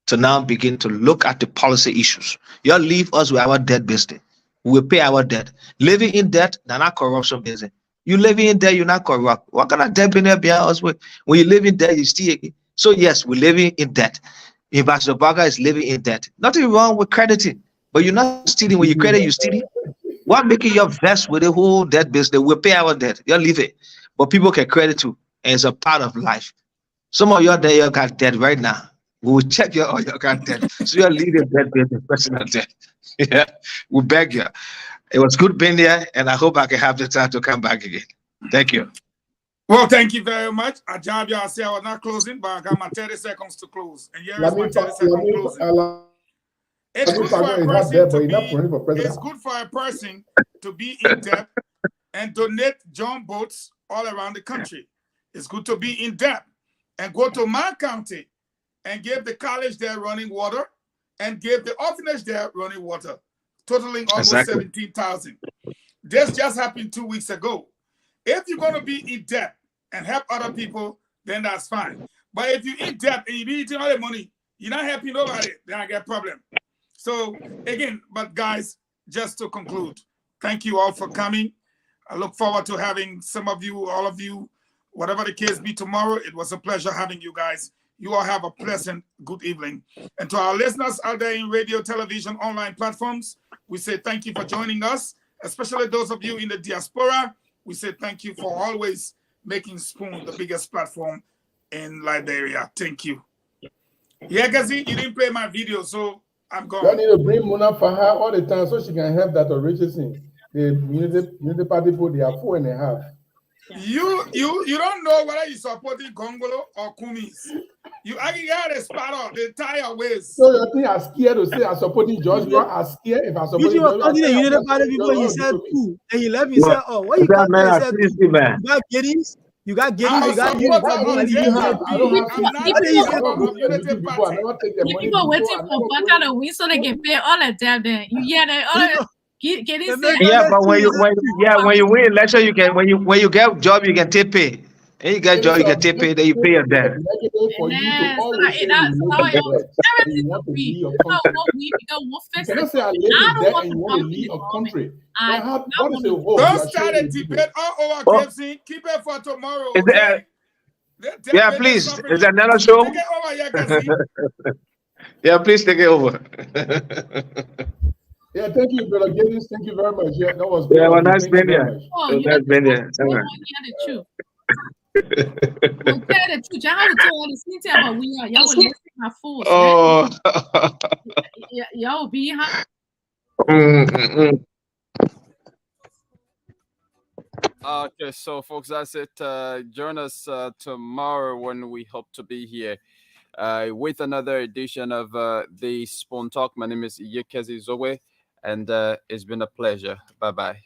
to now begin to look at the policy issues. You leave us with our debt business. We will pay our debt. Living in debt, they're not corruption business. You living in debt, you're not corrupt. What kind of debt behind us with? When you live in debt, you steal. So yes, we're living in debt. Ambassador Barker is living in debt. Nothing wrong with crediting, but you're not stealing. When you credit, you're stealing. What making your vest with the whole debt business? We'll pay our debt. You leave it. But people can credit too. And it's a part of life. Some of your debt, you got debt right now. We will check your debt. So you're leading debt business, personal debt. Yeah, we beg you. It was good being here, and I hope I can have the time to come back again. Thank you. Well, thank you very much. Ajabia, I say I was not closing, but I got my 30 seconds to close. And here is my 30-second closing. It's good for a person to be in debt and donate John boats all around the country. It's good to be in debt and go to my county and give the college there running water and give the orphanage there running water, totaling almost 17,000. This just happened 2 weeks ago. If you're going to be in debt and help other people, then that's fine. But if you're in debt and you're eating all the money, you're not helping nobody, then I get a problem. So again, but guys, just to conclude, thank you all for coming. I look forward to having some of you, all of you, whatever the case be tomorrow. It was a pleasure having you guys. You all have a pleasant good evening. And to our listeners out there in radio, television, online platforms, we say thank you for joining us, especially those of you in the diaspora. We say thank you for always making Spoon the biggest platform in Liberia. Thank you. Yeah, Gazi, you didn't play my video, so I'm gone. You need to bring Mona Faha all the time so she can help that Richardson. The Unity Party people, they are 4.5. You don't know whether you're supporting Gongolo or Kumis. You actually got a spot on the entire ways. So you think I'm scared to say I'm supporting George? You are scared if I'm supporting George? You were Unity Party people, you said 2, and you left me say, oh, what you got? You got Giddings? You got Giddings? You got you. People waiting for Baka to win so they can pay all of them. Then you hear that all of yeah, but when you win election, you can when you get job, you can take pay. And you get job, you can take pay, then you pay your debt. Don't start a debate all over Gibson. Keep it for tomorrow. Okay? Yeah, please. Is that another show? Take it over, yeah, yeah, please take it over. Yeah, thank you, Brother Giddings. Thank you very much. Yeah, that was good. Yeah, well, nice being here. Nice being here. Y'all be Okay, so folks, that's it. Join us tomorrow when we hope to be here with another edition of the Spawn Talk. My name is Yekezi Zoe, and it's been a pleasure. Bye bye.